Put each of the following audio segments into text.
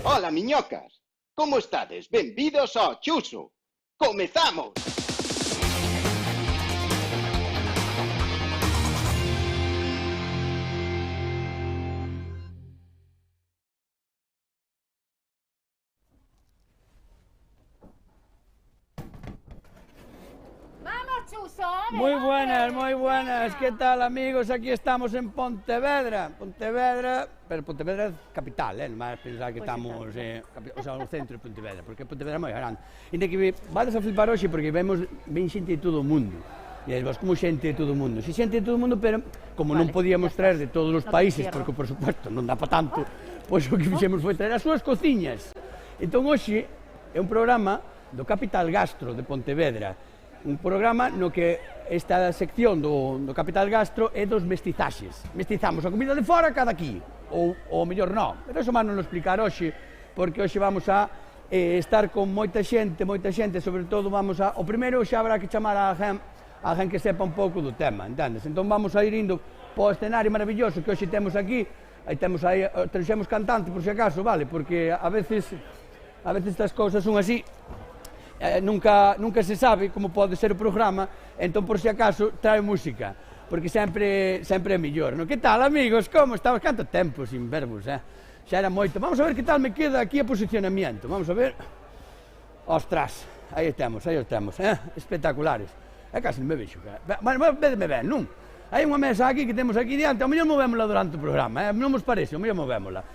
Ola, miñocas. Como estades? Benvidos ao Chuso. Comezamos! Muy buenas, ¿qué tal amigos? Aquí estamos en Pontevedra, pero Pontevedra es capital, non vais pensar que estamos, o sea, no centro de Pontevedra, porque Pontevedra é moi grande. E que vades a flipar hoxe porque vemos ben xente de todo o mundo. E vos como xente de todo o mundo, si xente de todo o mundo, pero como non podíamos traer de todos os países, porque por supuesto non dá para tanto, pois o que fixemos foi traer as súas cociñas. Entón hoxe é un programa do Capital Gastro de Pontevedra, un programa no que esta sección do Capital Gastro é dos mestizaxes. Mestizamos a comida de fora cada aquí, ou mellor non, pero eso máis non lo explicar hoxe, porque hoxe vamos a estar con moita xente, sobre todo vamos a... O primeiro xa habrá que chamar a alguén que sepa un pouco do tema, entendes? Entón vamos a ir indo po escenario maravilloso que hoxe temos aquí, aí temos aí, trouxemos cantante por si acaso, vale? Porque a veces estas cousas son así, nunca se sabe como pode ser o programa, entón por si acaso trae música, porque sempre é mellor, non? Que tal, amigos? Como estamos? Canto tempo sin vervos, xa era moito. Vamos a ver que tal me queda aquí o posicionamiento, vamos a ver. Ostras, aí estamos, espectaculares. É casi non me vexo, bueno, vedeme ben, non? Hai unha mesa aquí que temos aquí diante, ao mellor movémola durante o programa, non vos parece, ao mellor movémola.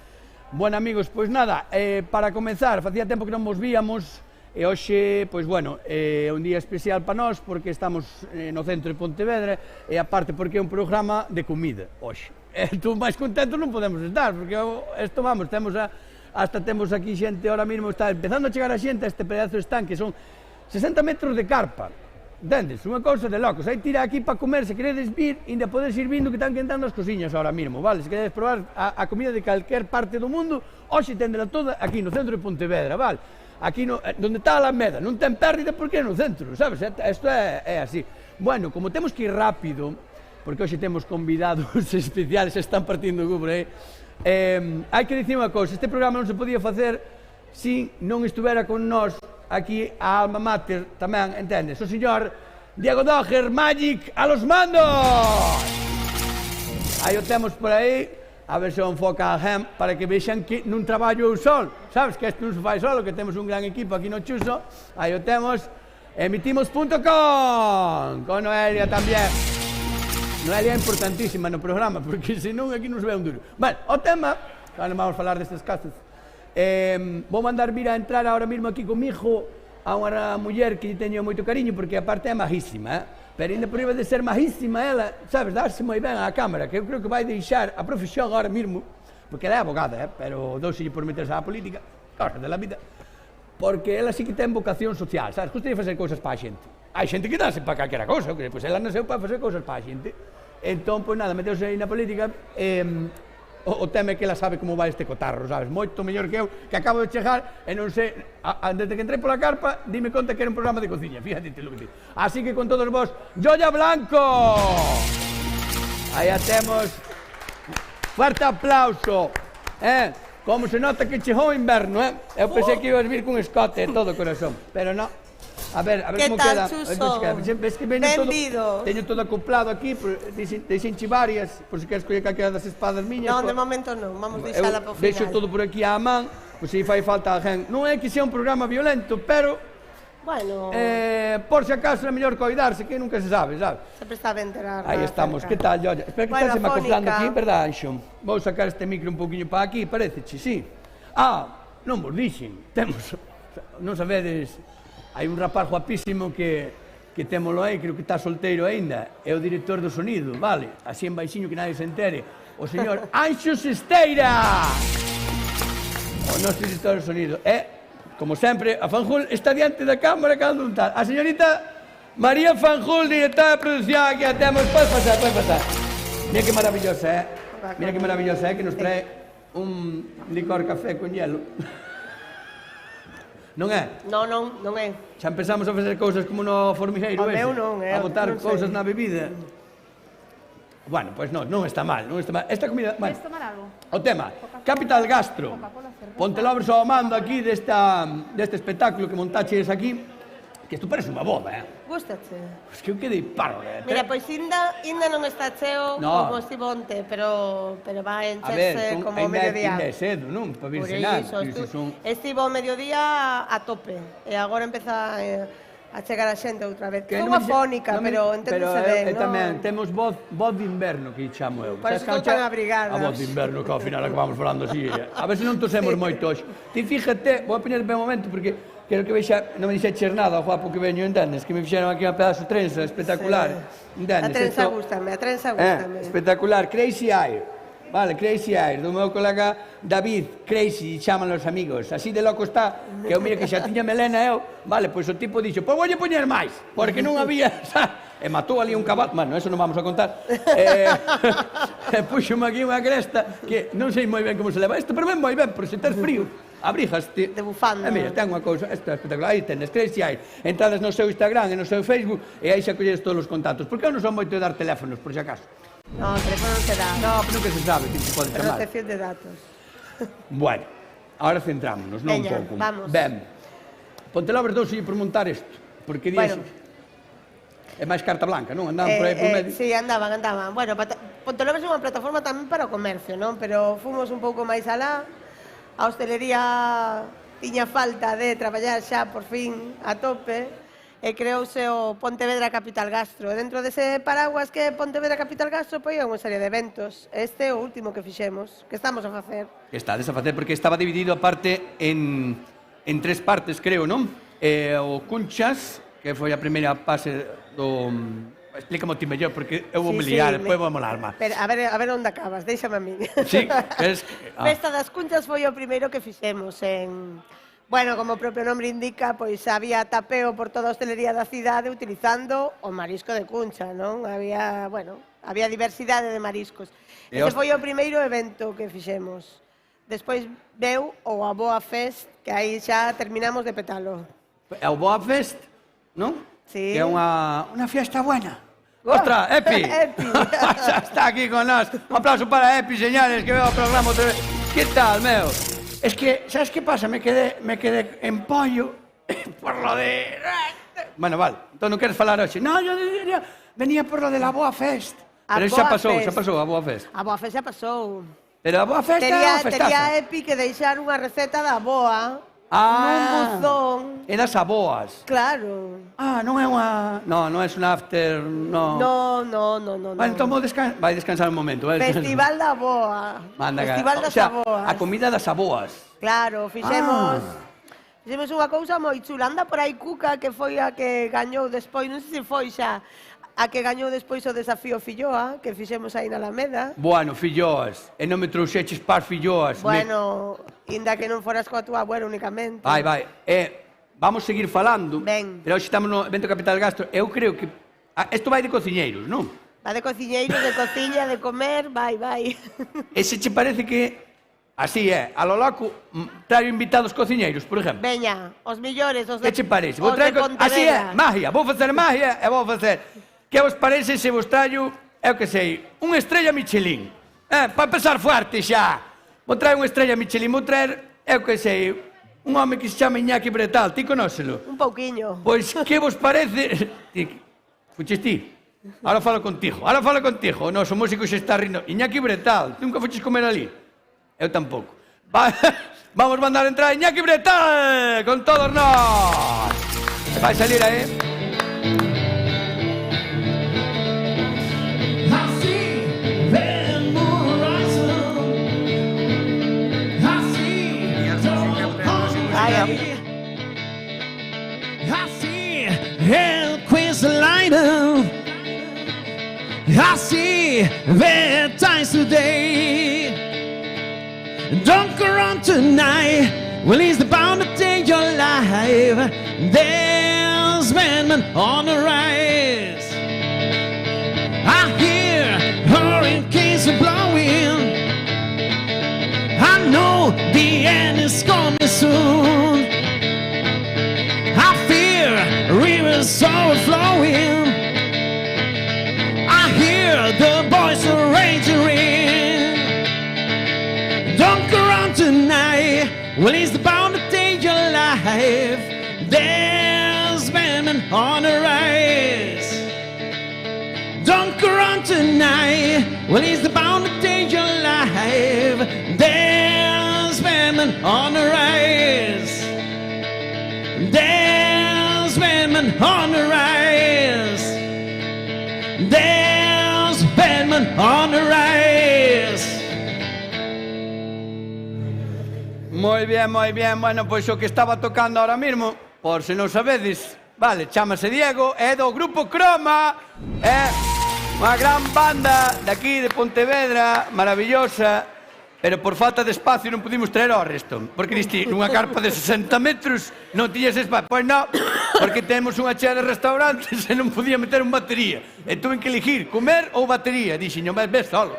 Bueno, amigos, pois nada, para comenzar, facía tempo que non vos víamos, e hoxe, pois bueno, é un día especial para nós porque estamos no centro de Pontevedra e aparte porque é un programa de comida hoxe. Entón máis contentos non podemos estar porque isto vamos, hasta temos aquí xente ahora mesmo, está empezando a chegar a xente a este pedazo de estanque, son 60 metros de carpa, entendes? Unha cousa de locos, aí tira aquí para comer, se queredes vir, ainda podes ir vindo que están quentando as cosiñas ahora mesmo, vale? Se queredes probar a comida de calquer parte do mundo, hoxe tendela toda aquí no centro de Pontevedra, vale? Aquí donde está a Alameda, non ten pérdida porque é no centro, sabes? Isto é así. Bueno, como temos que ir rápido, porque hoxe temos convidados especiales, se están partindo o cubo aí, hai que dicir unha cousa, este programa non se podía facer se non estuvera con nós aquí a alma mater tamén, entendes? O señor Diego Dogger, Magic, a los mandos! Aí o temos por aí, a ver se o enfoca a Gem para que vexan que non traballo eu sol, sabes que isto non se fai solo, que temos un gran equipo aquí no Chuso, aí o temos, emitimos.com, con Noelia tamén. Noelia é importantísima no programa, porque senón aquí non se ve un duro. Bueno, o tema, non vamos a falar destes casos, vou mandar vir a entrar ahora mesmo aquí comigo a unha muller que teño moito cariño, porque aparte é majísima, pero ainda por riba de ser majísima ela, sabes, darse moi ben á cámara, que eu creo que vai deixar a profesión agora mesmo, porque ela é abogada, pero douselle por meterse á política, cosas da vida, porque ela sí que ten vocación social, sabes, gustaría facer cousas para a xente. Hai xente que dáse para calquera cousa, pois ela nasceu para facer cousas para a xente. Entón, pois nada, meteuse aí na política, o tema é que ela sabe como vai este cotarro, sabes, moito mellor que eu, que acabo de chegar e non sei, desde que entrei pola carpa, dime conta que era un programa de cociña, fíjate lo que digo. Así que con todos vos, Joya Blanco! Aí a temos, fuerte aplauso, como se nota que chegou o inverno, eu pensei que ibas vir con escote e todo o corazón, pero non. A ver como queda. Que tal, Chuso? Ves que Benvido. Teño todo acoplado aquí, deixenche varias, por se queres coller calquera das espadas miñas. Non, de momento non, vamos deixala para o final. Deixo todo por aquí á man, pois se fai falta alguén. Non é que sea un programa violento, pero bueno, por se acaso é mellor coidarse, que nunca se sabe, sabes? Sempre está ben terar. Aí estamos, que tal, Joya? Espera que Bueno, estás acoplando Fónica. aquí, verdad, Anxo? Vou sacar este micro un poquinho para aquí, pareceche, sí. Non vos dixen, temos, non sabedes, hai un rapaz guapísimo que témolo aí, creo que está solteiro aínda, é o director do sonido, vale? Así en baixiño que nadie se entere, o señor Anxo Sesteira! O noso director do sonido. Como sempre, a Fanjul está diante da cámara cando non está. A señorita María Fanjul, directora de producción, aquí a temos. Podes pasar. Mira que maravillosa, Mira que maravillosa, que nos trae un licor café con hielo. Non é? Non é. Xa empezamos a facer cousas como no formigueiro O ese. meu non, a botar non sei. cousas na bebida. Bueno, pois non está mal, non está mal. Esta comida, bueno, Queres tomar algo? o tema, Capital Gastro, Pontelobres ao mando aquí deste espectáculo que montaches aquí, que isto parece unha boda, Gustache? Pois que eu quedei parvo, Mira, pois inda non está cheo No. como estivo onte, pero vai A ver, encherse como ao mediodía. ainda é cedo, non? Para vir Por cenar. iso, Iso son... estivo ao mediodía a tope, e agora empeza a chegar a xente outra vez. Que Estou non me xe- afónica, non me- pero enténdese ben, non? tamén temos voz de inverno que chamo eu. Por Sabes eso estou cal tan che- abrigada. A voz de inverno que ao final acabamos falando así. A ver se non tosemos moito hoxe. Ti fíjate, vou a poñer ben un momento porque quero que vexa, non me dixeches nada, guapo que veño, entendes? Que me fixeron aquí un pedazo de trenza espectacular. Sí. Entendes? A trenza Isto- gústame, a trenza gústame. espectacular, Crazy Air. Vale, Crazy Air, do meu colega David, Crazy, chaman os amigos. Así de loco está, que eu mira que xa tiña melena eu. Vale, pois o tipo dixo, pois voulle poñer máis, porque non había... E matou ali un cabalo, bueno, eso non vamos a contar. E puxome aquí unha cresta, que non sei moi ben como se leva isto, pero ben moi ben, por se tes frío, abrijaste. De bufanda. E mira, ten unha cousa, isto é espectacular, aí tenes Crazy Air. Entrades no seu Instagram e no seu Facebook e aí xa colledes todos os contactos, porque eu non son moito de dar teléfonos, por si acaso. No, o teléfono non se dá. No, pero nunca se sabe que se pode chamar. Protección de datos. Bueno, ahora centrámonos, non un Veña, pouco. vamos. Ben, Pontelobres 2 ia por montar isto, porque días... Bueno. É máis carta blanca, non? Andaban por aí por medio. Sí, andaban. Bueno, Pontelobres é unha plataforma tamén para o comercio, non? Pero fomos un pouco máis alá. A hostelería tiña falta de traballar xa por fin a tope e creouse o Pontevedra Capital Gastro. E dentro dese paraguas que é Pontevedra Capital Gastro, pois é unha serie de eventos. Este é o último que fixemos, que estamos a facer. Estades a facer porque estaba dividido aparte en tres partes, creo, non? O Cunchas, que foi a primeira fase do... Explícamo ti mellor, porque eu vou me liar, depois vou molar má. Pero, a ver onde acabas, déxame a min. Sí, es... Festa das Cunchas foi o primeiro que fixemos en... Bueno, como o propio nome indica, pois había tapeo por toda a hostelería da cidade utilizando o marisco de Cuncha, non? Había diversidade de mariscos. Ese foi o primeiro evento que fixemos. Despois veu o Aboa Fest, que aí xa terminamos de petalo. É o Boa Fest, non? Sí. Que é unha fiesta buena. Oh, Ostras, Epi! Epi. Xa está aquí con nós. Un aplauso para Epi, señores, que veo o programa outra vez. Que tal, meu? Es que, sabes que pasa? Me quedé en pollo por lo de... Bueno, vale, entón non queres falar hoxe. No, yo venía por lo de la Boa Fest. Pero xa pasou a Boa Fest. A Boa Fest xa pasou. Pero a Boa Fest é unha festaza. Tería Epi que deixar unha receta da Boa nun buzón. É das aboas. Claro. Non é unha... Non é un after, non. No. Vale, entón vai descansar un momento. Festival da Boa. Festival das Aboas. A comida das aboas. Claro, fixemos unha cousa moi chula. Anda por aí Cuca, que foi a que gañou despois, non sei se foi xa, a que gañou despois o desafío Filloa, que fixemos aí na Alameda. Bueno, filloas. E non me trouxeches par filloas. Bueno, inda que non foras coa túa abuela únicamente. Vai. Vamos seguir falando. Ben. Pero hoxe estamos no evento Capital Gastro. Eu creo que... Isto vai de cociñeiros, non? Va de cociñeiros, de cociña, de comer, vai. E se che parece que... Así é, a lo loco, traio invitados cociñeiros, por exemplo. Veña, os millores, os de... Que che parece? Os de Así é, Pontevedra. magia. Vou facer magia e vou facer... Que vos parece se vos traio, eu que sei, unha estrella Michelin? Para empezar fuerte xa. Vou traer unha estrella Michelin, vou traer, eu que sei, un home que se chama Iñaki Bretal. Ti conócelo? Un pouquiño. Pois, que vos parece... Fuches ti? Ahora falo contigo. O noso músico xa está rindo. Iñaki Bretal, ti nunca fuches comer ali? Eu tampouco. Vamos mandar entrar a Iñaki Bretal con todos nós. Vai salir aí. I see El Quizalino. I see their times today. Don't go on tonight. Well, it's bound to take your life. There's men on the rise. I hear hurricanes are blowing. I know the end is coming soon. I fear rivers overflowing. I hear the voice Well, he's bound to take your life. There's women on the rise. Don't go on tonight. Well, he's bound to take your life. There's women on the rise. There's women on the rise. There's women on the rise. Moi bien, moi bien. Bueno, pois o que estaba tocando ahora mismo, por se non sabedes, vale, chámase Diego, é do Grupo Croma, é unha gran banda de aquí de Pontevedra, maravillosa, pero por falta de espacio non pudimos traer ao resto, porque diste nunha carpa de 60 metros non tiñas espacio. Pois non, porque temos unha chea de restaurantes e non podía meter un batería. E tuve que elegir comer ou batería. Dixen, ves solo,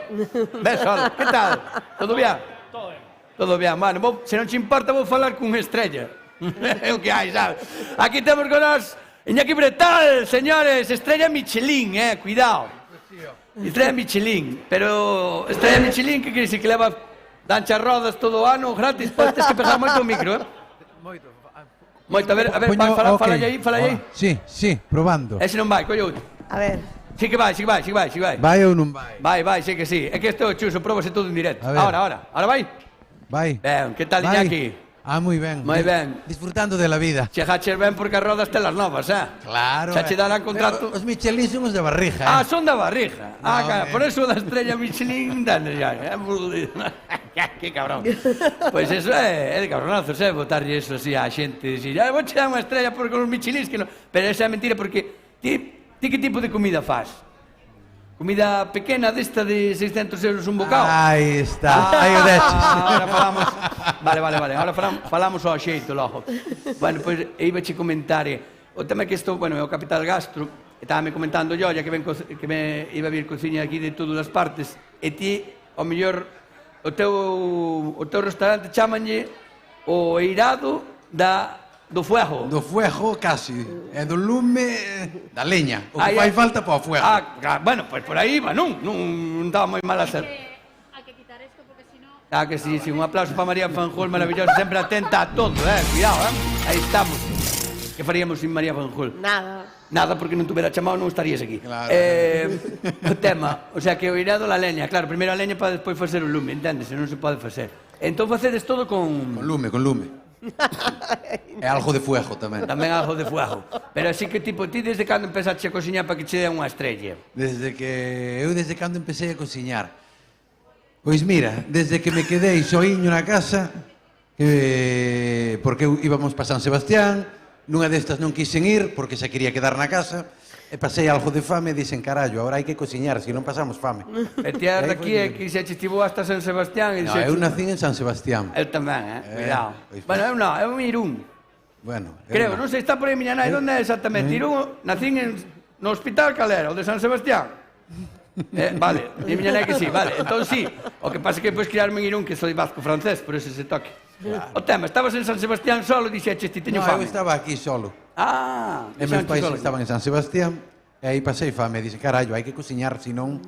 ves solo. Que tal? Todo bien? Todo bien, bueno, se non te importa vou falar con Estrella. É o que hai, sabes? Aquí temos con nós Iñaki Bretal, señores, Estrella Michelin, cuidado. Estrella Michelin, pero Estrella Michelin, que quere dicir que leva danchas rodas todo o ano gratis, pois tes que pegar moito o micro, Moito, a ver, fala aí. Sí, probando. Ese non vai, colle outro. A ver. Sí que vai. Vai ou non vai? Vai, sí que sí. É que este é o Chuso, probase todo en directo. A ver. Ahora vai? Vai. Ben, que tal Iñaki? Moi ben. Moi ben. Disfrutando de la vida. Chegaches ben porque as rodas telas novas, Claro. Xa che darán contrato. Os Michelin son os de barrija, Son da barriga. Cara, por eso da Estrella Michelin dan ya. Que cabrón. Pois eso é de cabronazos, botarlle eso así á xente, dicir, vou che dar unha estrella por con os Michelins, que non. Pero esa é mentira porque ti que tipo de comida faz? Comida pequena desta de 600 euros un bocado? Aí está, aí o deches. Ahora falamos. Vale. Ahora falamos ao xeito logo. Bueno, pois iba che comentar o tema que isto, bueno, é o Capital Gastro, e estábame comentando yo, ya que me iba a vir cociña aquí de todas as partes, e ti, ao mellor, o teu restaurante chamanlle o eirado do fuego. Do fuego casi, é do lume da leña. O que fai falta para o fuego. Bueno, pois por aí, non estaba moi mal a ser. Hay que quitar esto porque si no... Que sí, un aplauso para María Fanjul, maravillosa, sempre atenta a todo, cuidado, aí estamos. Que faríamos sin María Fanjul? Nada, porque non tuvera chamado non estarías aquí. Claro. O tema, o sea, que o irado la leña, claro, primeiro a leña para despois facer o lume, entendes? Non se pode facer. Entón facedes todo con... Con lume. É algo de fuego tamén. Tamén algo de fuego. Pero así que tipo, ti desde cando empezaste a cociñar para que che den unha estrella? Desde cando empecé a cociñar. Pois mira, desde que me quedei soiño na casa, porque íbamos para San Sebastián, nunha destas non quixen ir porque se quería quedar na casa, e pasei algo de fame e dixen, carallo, agora hai que cociñar, se non pasamos fame. E ti eras daqui e que se estivo hasta San Sebastián e No, eu nací en San Sebastián. Eu tamén, cuidado. Pois Bueno, eu non, eu en Irún. Bueno, Creo, non sei, está por aí miña nai, onde é exactamente? Irún, nacín no hospital calera, o de San Sebastián. Vale, e miña nai que sí, vale. Entón sí, o que pasa é que depois criarme en Irún, que soy vasco francés, por eso se toque. O tema, estabas en San Sebastián solo e dixeches, ti teño No, fame. eu estaba aquí solo. E Meus pais estaban en San Sebastián e aí pasei fame e dixen, carallo, hai que cociñar, senón...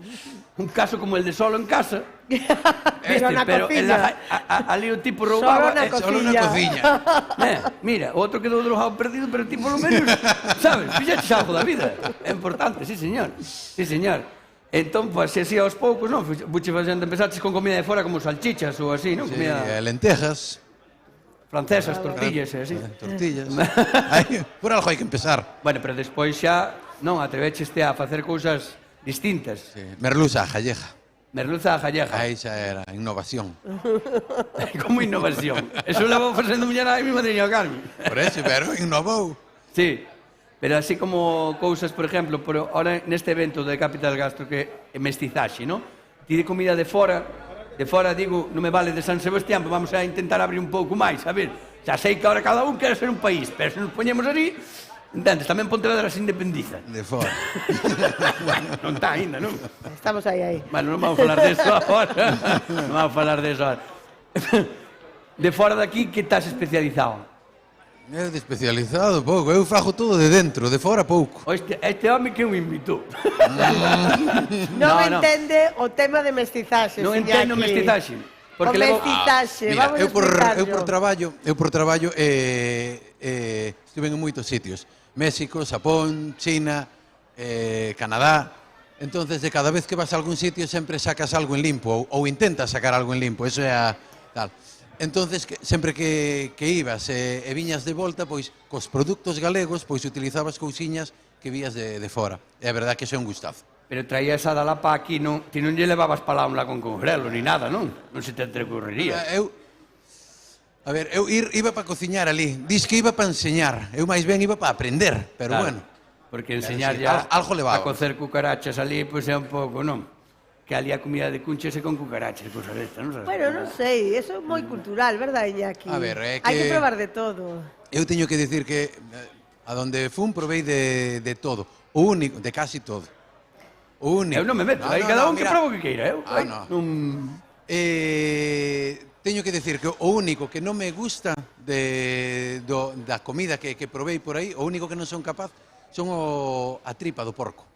Un caso como el de solo en casa. Pero na cociña. Ali o tipo roubaba. Solo na cociña. Mira, o outro quedou drogado perdido, pero ti polo menos, sabes, fixeches algo da vida. É importante, sí, señor. Sí, señor. Entón, pues, así aos poucos, non? Buche facendo, empezaches con comida de fora como salchichas ou así, non? Sí, Comida lentejas. francesas, tortillas e así. Tortillas. Por algo hai que empezar. Bueno, pero despois xa, non, atrevecheste a facer cousas distintas. Sí. Merluza, jalleja. Merluza a gallega. Aí xa era innovación. Como innovación. Eso levou facendo miña nai mi madriña Carmen. Por eso, pero innovou. Sí, pero así como cousas, por exemplo, ahora neste evento de Capital Gastro que é mestizaxe, non? Ti de comida de fora, digo, non me vale de San Sebastián, pero vamos a intentar abrir un pouco máis, a ver, xa sei que ahora cada un quere ser un país, pero se nos poñemos ali, entendes, tamén Pontevedra se independiza. De fora. Non está ainda, non? Estamos aí. Bueno, non vamos a falar deso agora. Non vamos a falar deso agora. De fora daqui, que estás especializado? Eu de especializado pouco, eu fago todo de dentro, de fora pouco. Este home que me invitou. Non entende o tema de mestizaxe. Non entendo mestizaxe. Porque O levo... mestizaxe, Mira, vamos a eu por explicarlo. traballo estuve en moitos sitios. México, Japón, China, Canadá. Entonces, de cada vez que vas a algún sitio sempre sacas algo en limpo ou intentas sacar algo en limpo, eso é a tal. Entonces, sempre que ibas e viñas de volta, pois cos produtos galegos, pois utilizabas cousiñas que vías de fora. E a verdad que eso é un gustazo. Pero traía esa da lapa aquí, non, ti non lle levabas palabra con congrelo ni nada, non? Non se te ocurriría. Eu iba para cociñar ali, dis que iba para enseñar, eu máis ben iba para aprender, pero Claro. bueno. Porque enseñar sí, ya algo levaba. a cocer cucarachas ali, pois é un pouco, non? Que ali a comida de cunches é con cucarachas, cousas destas, non sabes? Bueno, non sei, eso é moi cultural, verdad, Iñaki? A ver, é Hai que que- probar de todo. Eu teño que decir que a donde fun provei de todo, o único, de casi todo. O único. Eu non me meto, hai cada un que mira. proba o que queira, eu. Ah, no. Teño que decir que o único que non me gusta da comida que provei por aí, o único que non son capaz son a tripa do porco,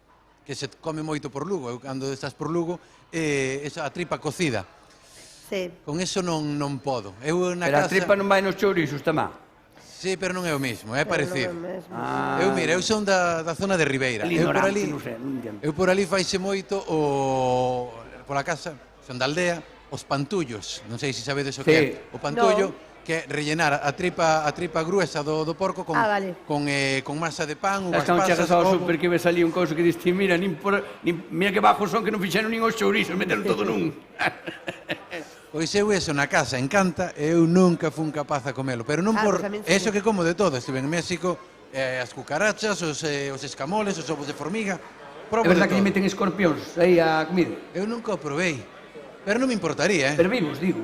que se come moito por Lugo. Eu cando estás por Lugo, esa a tripa cocida. Sí. Con eso non podo. Eu na Pero a casa... tripa non vai nos chourizos tamén. Sí, pero non é o mesmo, é parecido. Non é o mesmo. Mira, eu son da zona de Ribeira. Eu por ali, non sei, non entendo. eu por ali faise moito pola casa, son da aldea, os pantullos. Non sei se sabedes o que Sí. é. O pantullo, que é rellenar a tripa gruesa do porco con vale. con masa de pan, Sabes unhas cando pasas, chegas ao ovo. super que ves ali un couso que diste, mira, mira que bajos son que non fixeron nin os chourizos, meteron todo nun. Pois eu eso na casa encanta, eu nunca fun capaz a comelo, pero non por pues a min sí. eso que como de todo. Estive en México, as cucarachas, os escamoles, os ovos de formiga. É Probo de verdad que lle todo. meten escorpións aí a comida. Eu nunca o provei, pero non me importaría, Pero vivos, digo.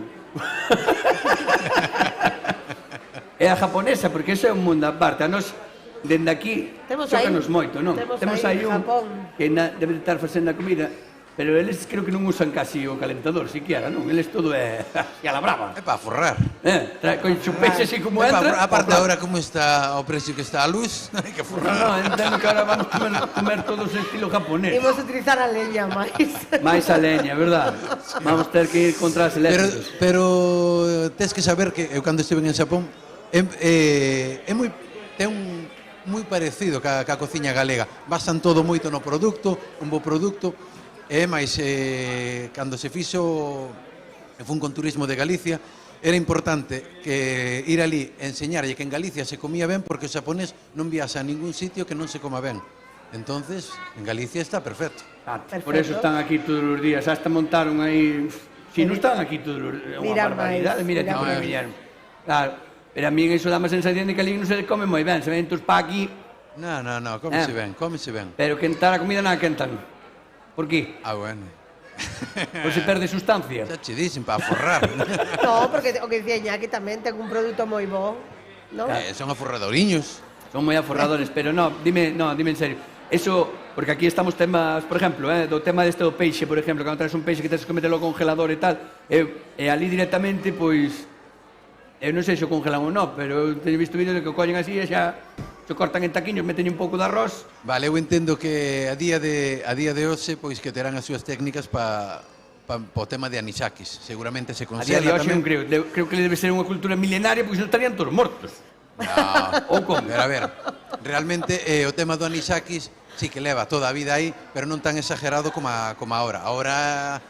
É a japonesa, porque eso é un mundo aparte. A nos, dende aquí, Temos chócanos aí- moito, non? temos aí un Japón. que debe de estar facendo a comida, pero eles creo que non usan casi o calentador, siquiera, non? Eles todo é así a la brava. É para forrar. Con su peixe así como É entra. aparte o agora como está o precio que está a luz, hai que forrar. No, entendo que ahora vamos comer todos estilo japonés. Imos utilizar a leña máis. Mais a leña, verdad? Vamos ter que ir contra as eléctricos. Pero tes que saber que eu cando estive en Xapón é moi moi parecido ca cociña galega. Basan todo moito no produto, un bo produto. E máis cando se fixo e fun con turismo de Galicia, era importante que ir ali e enseñarlle que en Galicia se comía ben, porque o xaponés non viaxa a ningún sitio que non se coma ben. Entonces, en Galicia está perfecto. Por eso están aquí todos os días. Hasta montaron aí... Si non están aquí todos os días. É unha Mira barbaridade. máis, Mira mira que máis. viñeron. Claro. Pero a mí eso dá má sensación de que ali non se come moi ben. Se ven tos pa aquí, No, cómese ben, cómese ben. pero quentar a comida non a quentan. Por qué? Ah, bueno. Por se perde sustancia. Xa che dixen, para forrar. No, porque o que dicía Iñaki tamén ten un produto moi bo, non? Son aforradoriños. Son moi aforradores, pero dime en serio. Eso, porque aquí estamos temas, por exemplo, do tema deste do peixe, por exemplo, cando traes un peixe que tens que meterlo ao congelador e tal, e ali directamente, pois, eu non sei se o congelan ou non, pero eu teño visto vídeos de que o collen así e xa se cortan en taquiños, meten un pouco de arroz. Vale, eu entendo que a día de hoxe pois que terán as súas técnicas para o tema de anisakis. Seguramente se A día de consela hoxe non tamén. creo que debe ser unha cultura milenaria, porque non estarían todos mortos. No, Ou como? pero a ver, realmente o tema do anisakis sí que leva toda a vida aí, pero non tan exagerado como ahora. Ahora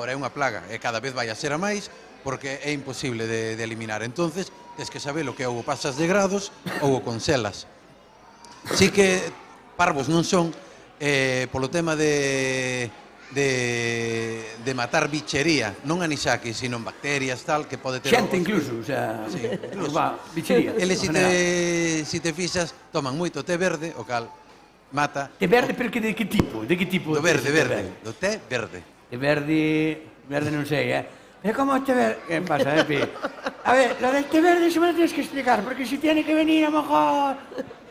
é unha plaga e cada vez vai a ser a máis porque é imposible de eliminar. Entonces, tens que saber o que ou o pasas de grados ou o congelas. Sí que parvos non son polo tema de matar bichería, non anisakis, sino bacterias, tal, que pode ter... Xente ovos. incluso, o sea, Sí, incluso. bichería. Eles en general. si te fixas, toman moito té verde, o cal mata... De verde, pero que de que tipo? De que tipo? Do de verde, peixe verde, do té verde. De verde non sei, Pero como té verde... ¿Qué pasa, Pi? A ver, lo del té verde se me lo tienes que explicar, porque si tiene que venir, a lo mejor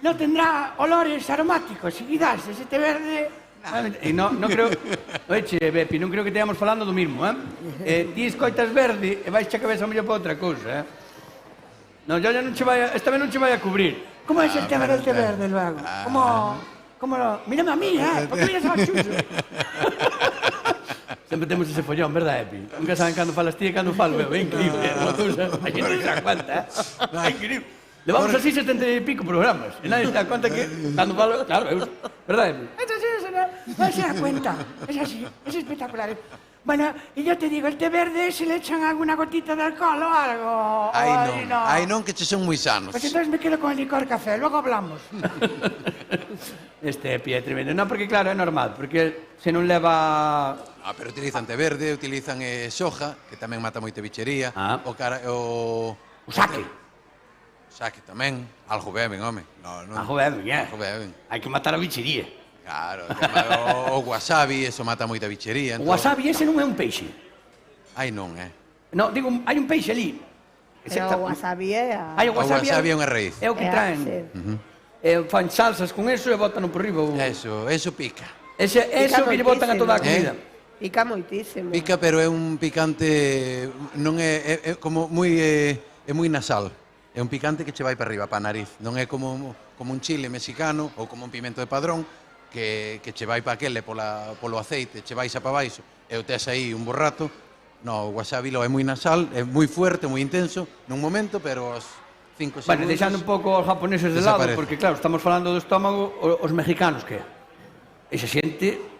no tendrá olores aromáticos, y quizás ese té verde... E non creo... Oiche, Bepi, non creo que teamos falando do mismo, Ti escoitas verde e vais a cabeza mellor para outra cousa, Non, yo non che vai a... Esta vez non che vai a cubrir. ¿Cómo es el tema del té verde, luego? ¿Cómo lo...? Mírame a mí, ¿Por qué miras a Chucho? Sempre temos ese follón, verdad, Epi? Nunca saben cando falas ti e cando falo eu, é increíble. A xente non se dá cuenta, é increíble. Levamos así 70 e pico programas e nadie se dá cuenta que cando falo, claro, eu, verdad, Epi? No se da cuenta. Es así, es espectacular. Bueno, y yo te digo, el té verde, ¿se le echan alguna gotita de alcohol o algo? Ai non, que che son moi sanos. Pues entonces me quedo con el licor café, luego hablamos. Este Epi é tremendo. Non, porque claro, é normal, porque se non leva... Pero utilizan té verde, utilizan soja, que tamén mata moita bichería. O saque. Saque tamén. Algo beben, home. Algo beben, Algo beben. Hai que matar a bichería. Claro, o wasabi, eso mata moita bichería. O wasabi ese non é un peixe. Ai non, No, digo, hai un peixe ali. Pero o wasabi é o wasabi é unha raíz. É o que traen. Fan salsas con eso e botan por riba. Eso pica. Eso que lle botan a toda a comida. Pica moitísimo. Pica, pero é un picante, non é como moi nasal. É un picante que che vai para arriba, para a nariz. Non é como un chile mexicano ou como un pimento de padrón que che vai para aquele polo aceite, che vais a para baixo e o tes aí un borrato. No, o wasabi lo é moi nasal, é moi fuerte, moi intenso nun momento, pero aos 5 segundos... Bueno, deixando un pouco os japoneses de lado, porque claro, estamos falando do estómago, os mexicanos, que esa xente...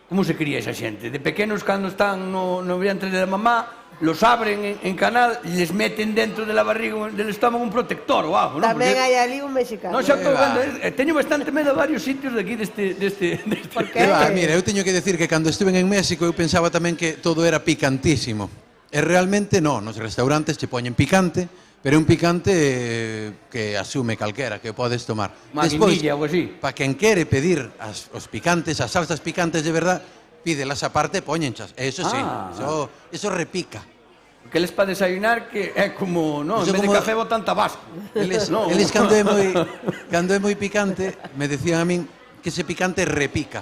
Como se cría esa xente? De pequenos, cando están no vientre da mamá, los abren en canal e les meten dentro de la barriga del estómago un protector ou algo, non? Tamén hai ali un mexicano. Non, xa estou vendo, teño bastante medo a varios sitios de aquí deste... Por que? Mira, eu teño que decir que cando estuve en México eu pensaba tamén que todo era picantísimo. E realmente non, nos restaurantes che poñen picante, pero é un picante que asume calquera, que podes tomar. Despois, ou así. Para quen quere pedir os picantes, as salsas picantes de verdad, pídelas aparte e poñenchas. Eso sí, eso repica. Que les para desayunar que é como, non, en vez de café botan tabasco. Eles cando é moi picante, me decían a min que ese picante repica.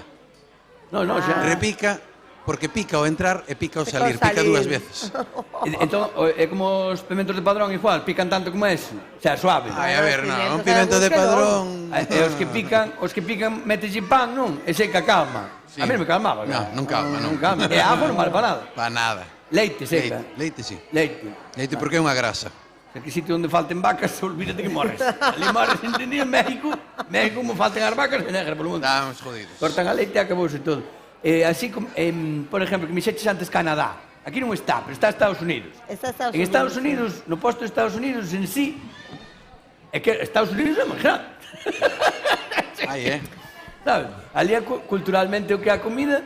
Repica porque pica ao entrar e pica ao salir, pica dúas veces. Entón, é como os pimentos de padrón igual, pican tanto como ese, o sea, suave. Ai, a ver, non, un pimento de padrón... E os que pican, meteslle pan, non? E seca calma. A mí me calmaba. Non calma. E a agua non vale para nada. Para nada. Leite seca. Leite, sí. Leite porque é unha grasa. Aquí sitio onde falten vacas, olvídate que morres. Ali morres, entendido, en México, como falten as vacas, se negra polo mundo. Estamos jodidos. Cortan a leite e acabouse todo. Así como, por exemplo, que me xeches antes Canadá. Aquí non está, pero está Estados Unidos. En Estados Unidos, no posto de Estados Unidos en sí, é que Estados Unidos é moi grande. Aí, Sabes? Ali culturalmente o que é a comida,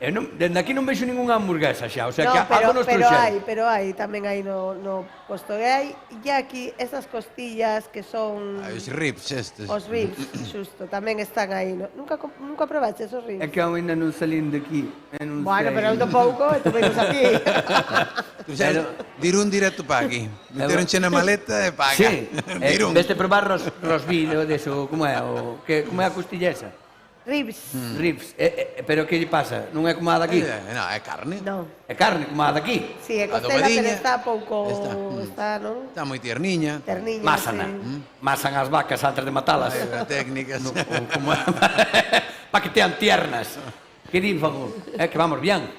dende aquí non vexo ningunha hamburguesa xa, o sea que algo nos trouxeron. Pero hai, tamén hai no posto e hai, e aquí esas costillas que son... Os ribs estes. Os ribs, xusto, tamén están aí. Nunca probaste esos ribs? É que ainda non salín de aquí. Bueno, pero eu tampouco, e tu venos aquí. Tú sabes, dirún directo para aquí. Meteronche na maleta e para acá. Sí, veste probar rosbí, deso, como é a costilla esa? Ribs. Pero que lle pasa? Non é como a daqui? Non, é carne. Non. É carne como a daqui? Si, é costela, pero está pouco... Está, non? Está moi tierniña. Másana. Masan as vacas antes de matalas. A técnicas. Para que tean tiernas. Que din, favor? É que vamos bien.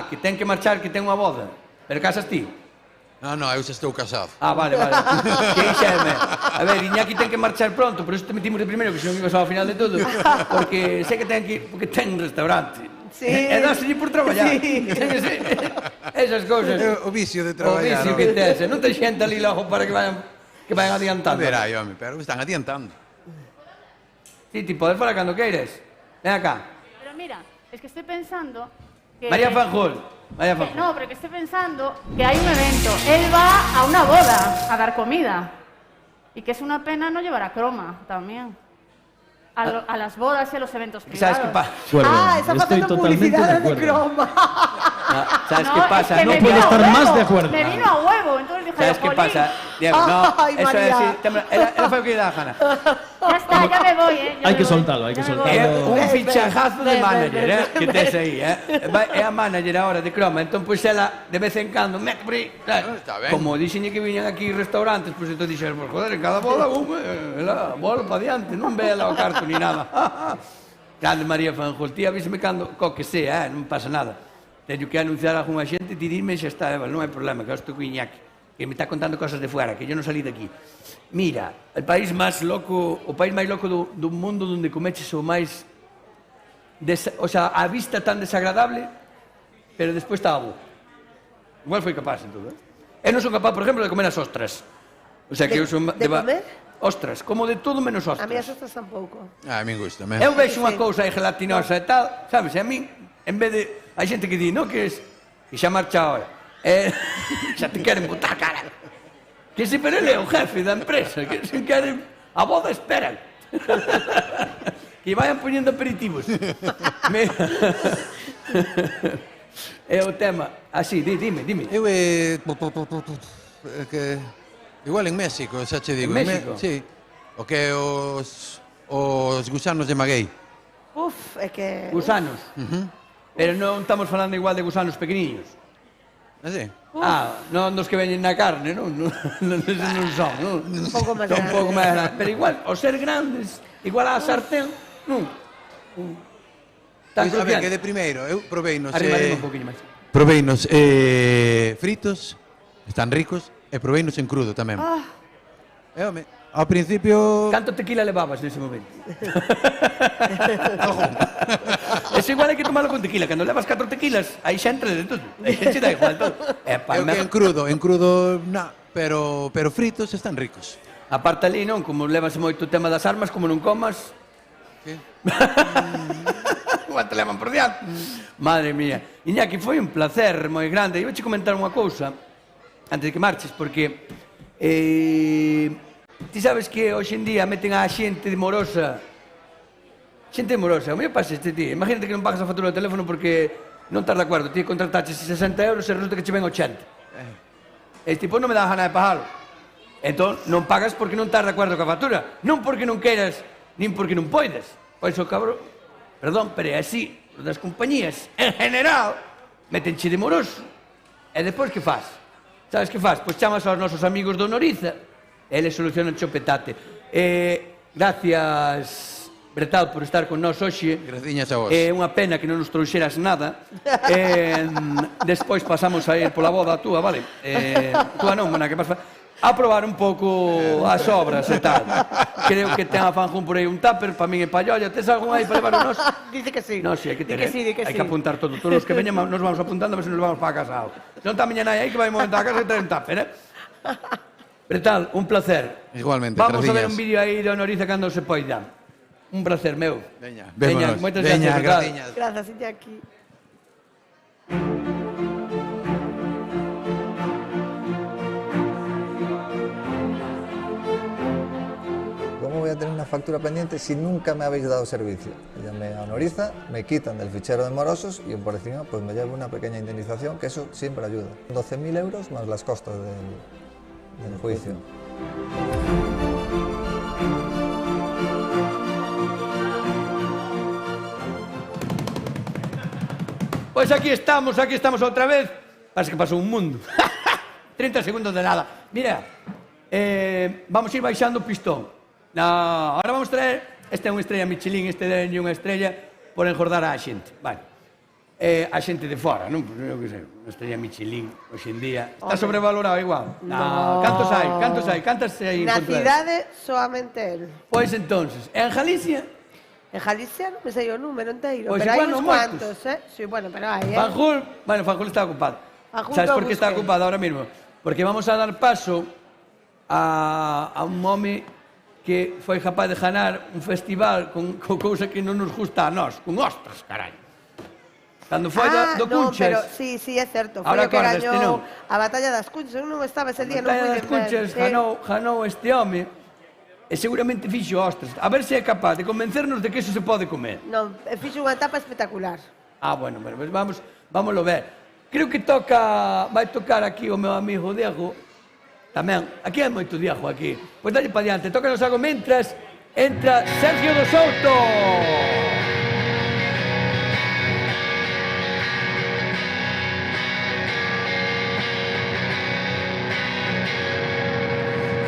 Que ten que marchar, que ten unha boda. Pero casas ti? Non, eu xa estou casado. Vale. Que ixeme. A ver, Iñaki ten que marchar pronto, por iso te metimos de primeiro, que se non ibas ao final de todo. Porque sei que ten que ir, porque ten un restaurante. Sí. E dáselle por traballar. Sí. Esas cousas. O vicio de traballar. O vicio que tes. Non te xenta ali logo para que vayan adiantando. Verá, home, pero están adiantando. Sí, ti podes falar cando queires. Ven acá. Pero mira, es que estoy pensando que... María Fanjul. No, pero que estoy pensando que hay un evento. Él va a una boda a dar comida. Y que es una pena no llevar a croma también. A las bodas y a los eventos privados. ¿Sabes qué pasa? Está pasando publicidad de croma. ¿Sabes qué pasa? Es que no me puedo vino estar a más huevo, de acuerdo. Me vino a huevo, entonces dije, ¿Sabes qué "Jolín". pasa? Diego, no, Ay, eso es María. así. Él fue o que da Jana. Ya está, ya me voy, ¿eh? Hay que soltarlo, hay que soltarlo. É un fichajazo de manager, que tes aí, É a manager ahora de croma, entón pois ela de vez en cando mete por aí, Está ben. como dixenlle que viñan aquí restaurantes, pois entón dixen, pues joder, en cada boda ela bola para diante, non ve ela o carto ni nada. Grande María Fanjul, tía, avísame cando, co que sea, non pasa nada. teño que anunciar a algunha xente, ti dime xa está, non hai problema, que eu estou con Iñaki, que me está contando cosas de fuera, que yo non salí de aquí. Mira, o país máis loco do mundo onde comeches o máis, o sea, a vista tan desagradable, pero despois está a boca. Igual foi capaz, en todo, Eu non son capaz, por exemplo, de comer as ostras. O sea, que eu son... De comer? Ostras, como de todo menos ostras. A mí as ostras tampouco. A mí gusta. Eu vexo unha cousa aí gelatinosa e tal, sabes, e a mí, en vez de... Hai xente que di, non, que xa marcha ahora. Xa te queren botar cara. Que se pero ele é o jefe da empresa, que se queren... A boda esperan. Que vayan poñendo aperitivos. É o tema. Así, dime. Eu que igual en México, xa che digo. En México? Sí. O que os gusanos de maguei. Uf, é que... Gusanos. Pero non estamos falando igual de gusanos pequeniños. Así? Non dos que veñen na carne, non? Non son, non? Un pouco máis Son un grande. pouco máis grandes. Pero igual, ao ser grandes, igual a sartén, non? Tan Pois, a ver, que cruciante. de primeiro, eu proveinos... Arriba un poquinho máis. Proveinos fritos, están ricos, e proveinos en crudo tamén. E, home, ao principio... Canto tequila levabas nese momento? Es igual hai que tomarlo con tequila. Cando levas 4 tequilas, aí xa entra de todo. Aí xa da igual todo. Eu que en crudo, pero fritos están ricos. Aparte ali, non? Como levas moito o tema das armas, como non comas... Que? Igual te levan por diante. Madre mía. Iñaki, foi un placer moi grande. Iba che comentar unha cousa antes de que marches, porque ti sabes que hoxe en día meten a xente morosa. Xente morosa. O mellor pasa este tío. Imagínate que non pagas a factura do teléfono porque non estás de acordo. Ti contrataches 60 euros e resulta que che ven 80. E tipo, non me dá gana de pagalo. Entón, non pagas porque non estás de acordo coa factura. Non porque non queiras, nin porque non poides. Pois o cabrón, perdón, pero é así. Os das compañías, en general, metenche de moroso. E depois que faz? Sabes que faz? Pois chamas aos nosos amigos do Noriza e eles solucionan o petate. Gracias, Bretal, por estar con nós hoxe. Graciñas a vos. É unha pena que non nos trouxeras nada. Despois pasamos a ir pola boda túa, vale? Túa non, mana, que pasa? A probar un pouco as obras e tal. Creo que ten a Fanjún por aí un tupper, para min e pa Llolla. Tes algún aí para levar o nos? Dice que sí. No, sí, hai que ter, Di que sí. hai que apuntar todo. Todos os que veñan nos vamos apuntando, a ver se nos vamos para casa. Non está a miña nai aí que vai un momento a casa e trae un tupper, Bretal, un placer. Igualmente, vamos a ver graciñas. un vídeo aí do Noriza cando se poida. Un placer, meu. Veña, moitas Veña, Bretal. graciñas. Grazas, Iñaki. ¿Cómo voy a tener una factura pendiente si nunca me habéis dado servicio? Llamé a Noriza, me quitan del fichero de morosos y por encima pues me llevo una pequeña indemnización, que eso siempre ayuda. 12.000 euros más las costas del juicio. Pois aquí estamos outra vez. Parece que pasou un mundo. 30 segundos de nada. Mira, vamos a ir baixando o pistón. Ahora vamos traer, este é unha estrella Michelin, este é unha estrella por engordar a xente. Vale. A xente de fora, non? Eu que sei, unha estrella Michelin, hoxe en día. Está sobrevalorado igual? No. Cantos hai? Cantas hai en Na Pontevedra? cidade, soamente el. Pois entonces, en Galicia, En Galicia non me sei o número inteiro, Pois pero hai igual uns non moitos. cuantos, Sí, bueno, pero hai, Fanjul está ocupado. Fanjul ¿Sabes que por qué está busque. ocupado ahora mismo? Porque vamos a dar paso a un home que foi capaz de ganar un festival con cousa que non nos gusta a nós, con ostras, carai. Cando foi do non, pero Cunchas, sí, é certo. Foi Ahora o que acordaste, gañou non? a batalla das Cunchas. Eu non estaba ese día, non Batalla fui das Cunchas ganou este home e seguramente fixo ostras. A ver se é capaz de convencernos de que eso se pode comer. Non, fixo unha etapa espectacular. Bueno, pues vámoslo ver. Creo que vai tocar aquí o meu amigo Diego. Tamén, aquí hai moito Diego aquí. Pois dalle para diante, tócanos algo mentras entra Sergio do Souto.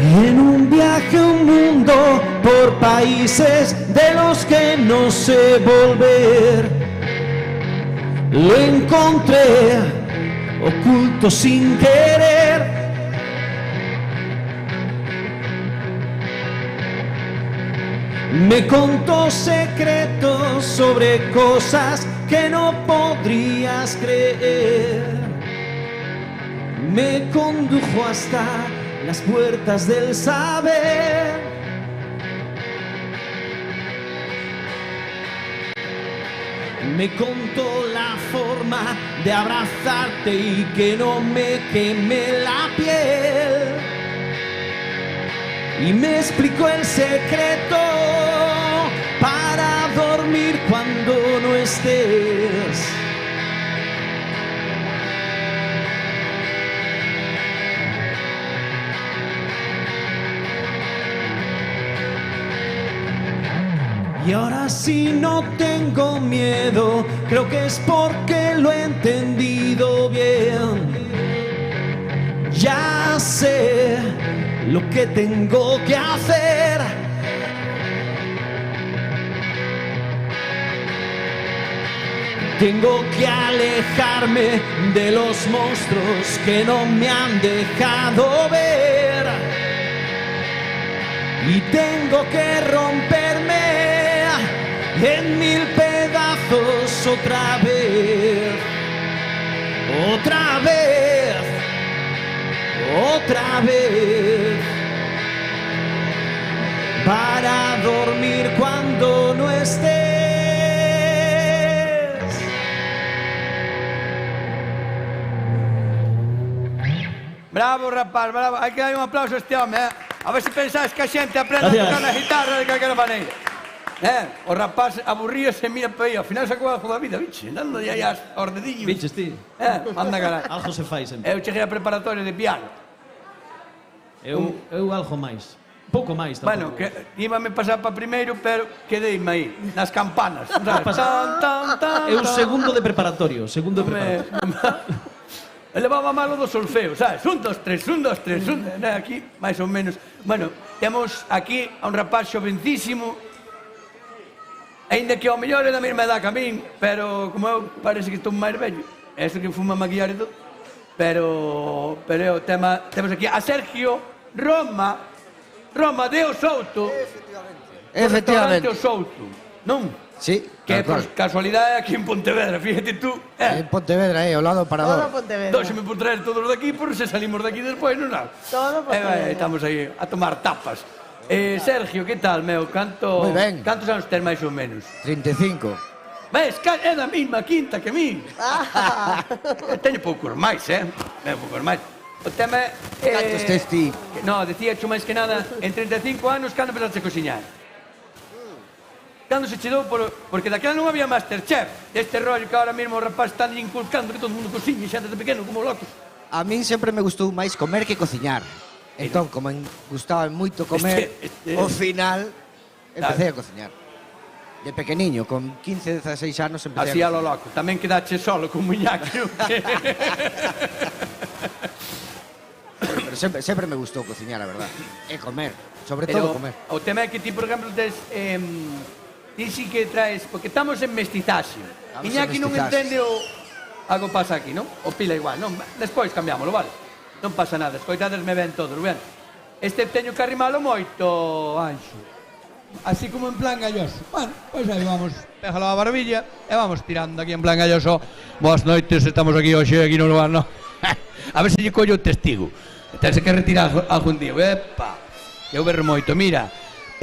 En un viaje a un mundo por países de los que no sé volver, lo encontré oculto sin querer. Me contó secretos sobre cosas que no podrías creer. Me condujo hasta las puertas del saber. Me contó la forma de abrazarte y que no me queme la piel. Y me explicó el secreto para dormir cuando no estés. Y ahora sí no tengo miedo, creo que es porque lo he entendido bien. Ya sé lo que tengo que hacer. Tengo que alejarme de los monstruos que no me han dejado ver. Y tengo que romperme en 1000 pedazos otra vez. Otra vez. Otra vez, para dormir cuando no estés. Bravo, rapaz, bravo. Hai que dar un aplauso a este home, A ver se pensáis que a xente aprende a tocar na guitarra de calquera maneira. O rapaz aburríase, mira para aí, ao final sacou algo da vida, biche, dando aí aos dedillos. Biches ti. Manda cara. Algo se fai sempre. Eu cheguei a preparatoria de piano. Eu algo máis. Pouco máis tampouco. Bueno, que íbame pasar para primeiro, pero quedeime aí, nas campanas. Eu segundo de preparatorio, segundo de preparatorio. Levaba malo do solfeo, sabes? 1, 2, 3, 1, 2, 3, aquí, máis ou menos. Bueno, temos aquí a un rapaz xovencísimo, ainda que ao mellor é da mesma edad que a min, pero como eu parece que estou máis vello, eso que fuma maquillar e todo, pero é o tema. Temos aquí a Sergio Roma de O Souto. Efectivamente. O Souto, non? Sí, Que por casualidade aquí en Pontevedra, fíjate tú. En Pontevedra, ao lado do Parador. Todo Pontevedra. Dóxeme por traer todos de aquí, por se salimos de aquí despois, non nada. Todo Pontevedra. Estamos aí a tomar tapas. Sergio, que tal, meu? Moi ben. Cantos anos ten máis ou menos? 35. Ves, é da mesma quinta que min. Teño poucos máis, Teño poucos máis. O tema é... Cantos tes ti? No, decía xo máis que nada, en 35 anos, cando empezaste a cociñar? Cando se che dou porque daquela non había Masterchef, este rollo que ahora mesmo o rapaz está inculcando que todo mundo cociña xa desde pequeno como locos. A min sempre me gustou máis comer que cociñar. Entón, como gustaba moito comer, ao final empecé a cociñar. De pequeniño, con 15, 16 anos empecé así a lo loco. Tamén quedache solo con Muñaki. Pero sempre me gustou cociñar, a verdad. E comer, sobre todo comer. O tema é que ti, por exemplo, ti sí que traes, porque estamos en mestizaxe. Iñaki non entende algo pasa aquí, non? O pila igual, non? Despois cambiámoslo, vale? Non pasa nada, escoitadesme ben todos, ben? Este teño que arrimalo moito, Anxo. Así como en plan galloso. Bueno, pois aí vamos, péjalo a barbilla e vamos tirando aquí en plan galloso. Boas noites, estamos aquí hoxe, aquí no lugar, non? A ver se lle collo o testigo. Tense que retirar algún día. Epa, eu berro moito, mira.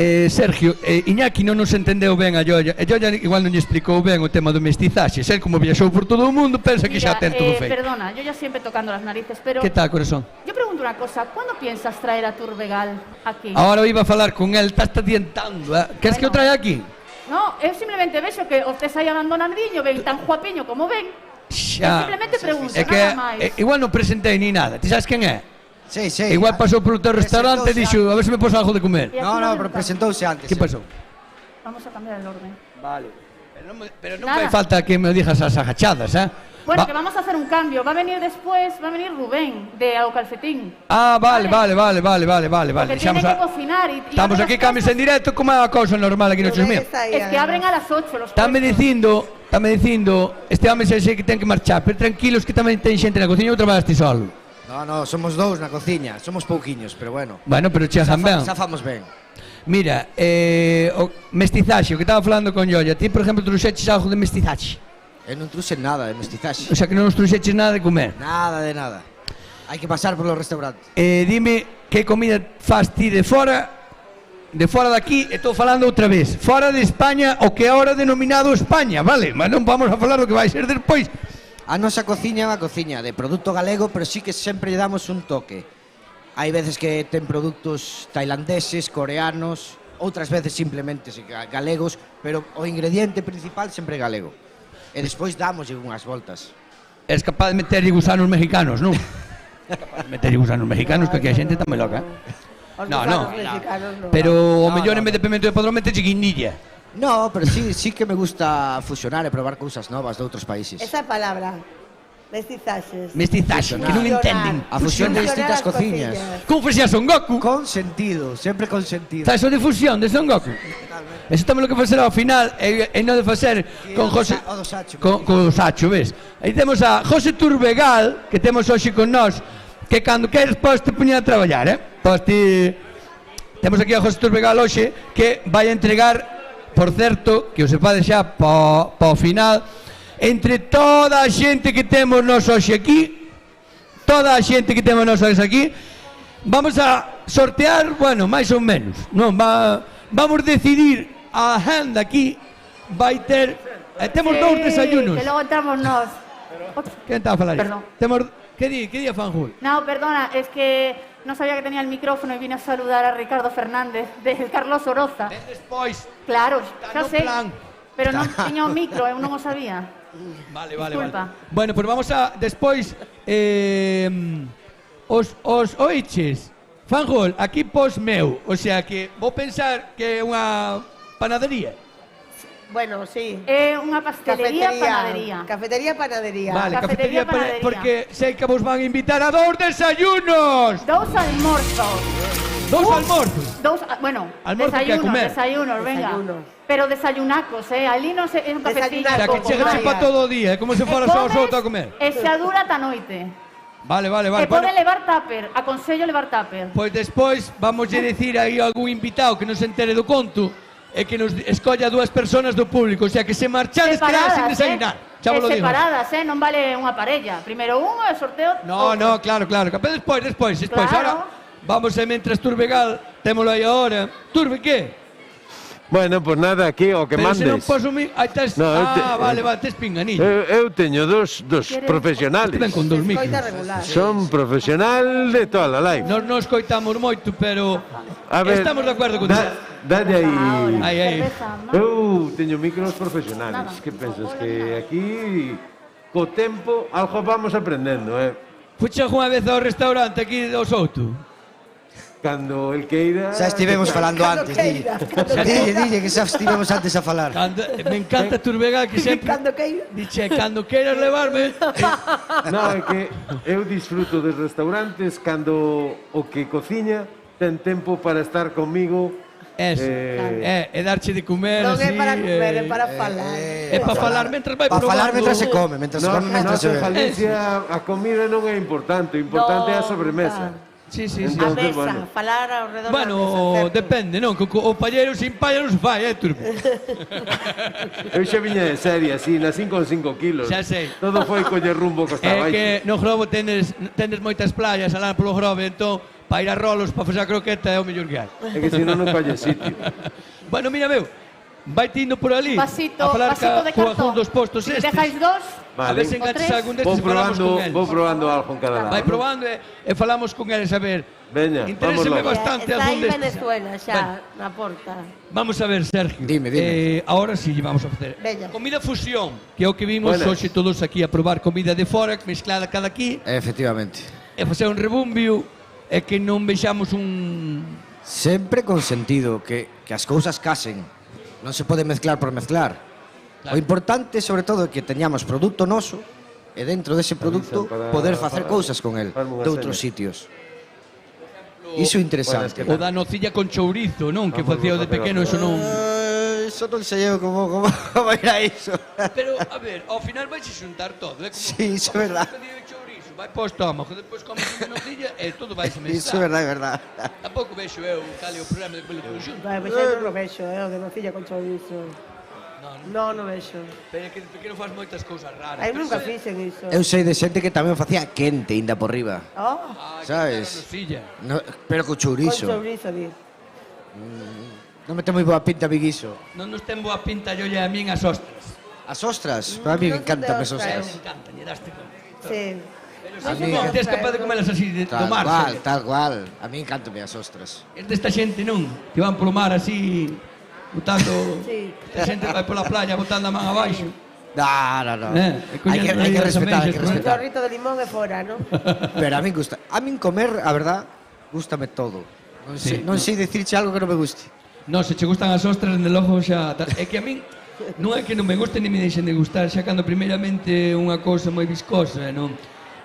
Sergio, Iñaki non nos entendeu ben a Llolla. E Llolla igual non lle explicou ben o tema do mestizaxe. Ser como viaxou por todo o mundo, pensa que xa ten todo feito. Perdona, yo ya siempre tocando las narices, pero... Que tal, corazón? Yo pregunto una cosa, ¿cuándo piensas traer a Turbegal aquí? Ahora iba a falar con él, estás adiantando, Queres que o traia aquí? No, eu simplemente vexo que os tes aí abandonadiño, ven tan guapiño como ven. Xa. Simplemente pregunto, É que nada máis. igual non presentei ni nada. Ti sabes quen é? Sí. Igual pasou polo teu restaurante e dixo, a ver se me pos algo de comer. No, pero presentouse antes. Que pasou? Vamos a cambiar el orden. Vale. Pero non fai falta que me digas as agachadas, Bueno, que vamos a hacer un cambio. Va a venir después, va a venir Rubén, de Ao Calcetín. Ah, vale. Porque tiene que cocinar y estamos aquí cambios en directo, como é a cousa normal aquí no Chismeo. Es que abren a las 8 los Estánme puestos. dicindo Estame dicindo, este home xa sei que ten que marchar, pero tranquilos que tamén ten xente na cociña ou traballas ti solo? No, somos dous na cociña, somos pouquiños, pero bueno. Bueno, pero chegan ben. Zafamos ben. Mira, o mestizaxe, o que estaba falando con Yoya, ti, por exemplo, trouxeches algo de mestizaxe? Eu non trouxe nada de mestizaxe. O sea, que non nos trouxeches nada de comer? Nada de nada. Hai que pasar polo restaurante. Dime, que comida faz ti de fora daqui, estou falando outra vez, fora de España, o que é ahora denominado España, vale? Mas non vamos a falar do que vai ser despois. A nosa cociña é unha cociña de produto galego, pero sí que sempre lle damos un toque. Hai veces que ten produtos tailandeses, coreanos, outras veces simplemente galegos, pero o ingrediente principal sempre é galego. E despois dámoslle unhas voltas. És capaz de meter gusanos mexicanos, non? É capaz de meter gusanos mexicanos, que aquí a xente está moi loca. No. Pero o mellor en vez de pimento de padrón mete guinilla. No, pero sí que me gusta fusionar e probar cousas novas de outros países. Esa palabra, mestizaxes. Mestizaxe, que non entenden. A fusión de distintas cociñas. Como fixía Son Goku. Con sentido, sempre con sentido. Sabes o de fusión de Son Goku? Eso tamén lo que facer ao final e non de facer con José... Con o Sacho, ves? Aí temos a José Turbegal, que temos hoxe con nós, que cando queres podes te poñer a traballar, Podes ti... Temos aquí a José Turbegal hoxe, que vai a entregar, por certo, que o sepade xa po final, entre toda a xente que temos nós hoxe aquí, vamos a sortear, bueno, máis ou menos, non? Vamos decidir a agenda aquí, vai ter... temos dous desayunos. Que logo entramos nós. Quen está a falar? Perdón. Que di a Fanjul? No, perdona, es que no sabía que tenía el micrófono y vine a saludar a Ricardo Fernández del Carlos Oroza. Despois. Claro, xa sei. Plan. Pero non tiña o micro, eu non o sabía. Vale. Disculpa. Bueno, pues vamos a despois os oiches. Fanjul, aquí pos meu, o sea que vou pensar que é unha panadería. Bueno, sí. É unha pastelería, panadería. Cafetería, panadería. Vale, Cafetería, panadería. porque sei que vos van a invitar a 2 desayunos. 2 almorzos. 2 almorzos. Bueno, Almuerzo que a comer. desayunos, venga. Pero desayunacos, ali non sei, é un cafecillo. O sea, que chegas para todo o día, é como se fora só a comer. E xa dura ta noite. Vale. E pode levar tupper, aconsello levar tupper. Pois despois vamos a decir aí a algún invitado que non se entere do conto e que nos escolla 2 personas do público, o sea, que se marchades quedades sin desayunar. Xa vos lo digo. Separadas, non vale unha parella. Primeiro un e sorteo No, claro. Despois. Claro. Ahora vamos a mentras Turbegal, témolo aí agora. Turbe, que? Bueno, pues nada, aquí o que Pero mandes. se non poso mi... Aí tes... No, vale, tes pinganillo. Eu teño dos profesionales. Ben con 2 micros. Son profesional de toda a life. Nos non escoitamos moito, pero A ver, estamos de acordo con isto. Dalle aí. Aí. Eu teño micros profesionales. Que pensas que aquí co tempo algo vamos aprendendo, Fucha unha vez ao restaurante aquí do Souto. Cando el queira... Xa estivemos falando antes, dille que xa estivemos antes a falar. Me encanta Turbegal que sempre... Dice, cando queiras levarme... No, é que eu disfruto dos restaurantes cando o que cociña ten tempo para estar comigo. E darche de comer Non así... é para comer, é para falar. É para falar mentras vai probando. Para falar mentras se come, mentras se come, mentras se en bebe. Galicia a comida non é importante, o importante é a sobremesa. Sí. A mesa, falar ao redor da mesa. Bueno, depende, non? O palleiro sin palla non se fai, Turbo? Eu xa viña de serie, así, nacín con 5 kilos. Xa sei. Todo foi coller rumbo costa É abaixo. que no Grobo tendes moitas playas alá polo Grobo, entón, para ir a rolos, para facer a croqueta é o mellor que hai. É que senón non colle sitio. Bueno, mira, meu, vai tindo por ali Vasito a falar de coa cartón. dos postos Si estes. dejáis 2, A ver se enganches algún destes Vou e falamos con eles. Vou probando algo en cada lado. Vai probando e falamos con eles, a ver. Veña, Interéseme vámonos. bastante Está algún aí destes. Venezuela xa, na porta. Vamos a ver, Sergio. Dime. Ahora sí vamos a facer. Veña. Comida fusión, que é o que vimos Buenas. hoxe todos aquí a probar comida de fora, mezclada cada aquí, Efectivamente. e facer un rebumbio, e que non vexamos un... Sempre con sentido, que as cousas casen. Non se pode mezclar por mezclar. Claro. O importante, sobre todo, é que teñamos produto noso e dentro dese produto poder facer cousas con el de outros sitios. Iso é interesante. O da nocilla con chourizo, non? Que facía o de pequeno, eso non... eso non sei eu como irá iso. Pero, a ver, ao final vais a xuntar todo, como Sí, iso é verdad. un pedido de chourizo, vai para o estómago, despois comes unha nocilla e todo vai se mesar. Iso é verdad, é verdad. Tampouco vexo eu cal é o problema de pelo todo xunto. Vai, pois eu non o vexo, o de nocilla con chourizo. Non o vexo. Pero é que de pequeno faz moitas cousas raras. Ai, pero nunca se- fixen iso. Eu sei de xente que tamén o facía quente, ainda por riba. Oh, Ai, Sabes? que nocilla. No, pero co con chourizo. chourizo, di. Non me ten moi boa pinta Biguiso. Non nos ten boa pinta yo e a min as ostras. As ostras, para mí me Non son de encantan as ostras. ostras. Me encantan, lle daste con... Sí. A mí, Non, tes capaz de comelas así, de tal tomar. cual, tal cual. A mí encantan as ostras. Es desta xente, non? Que van polo mar así, botando... Sí. Esta xente vai pola playa botando a man abaixo. No. E Hai que collendo respetar, hai que as ameixas, Un respetar. chorrito de limón e fora, non? Pero a min gusta. A min comer, a verdad, gústame todo. Sí, Non sei dicirche algo que non me guste. Non, se che gustan as ostras, dende logo xa... É que a min non é que non me gusten ni me deixen de gustar, xa cando primeiramente unha cousa moi viscosa, non?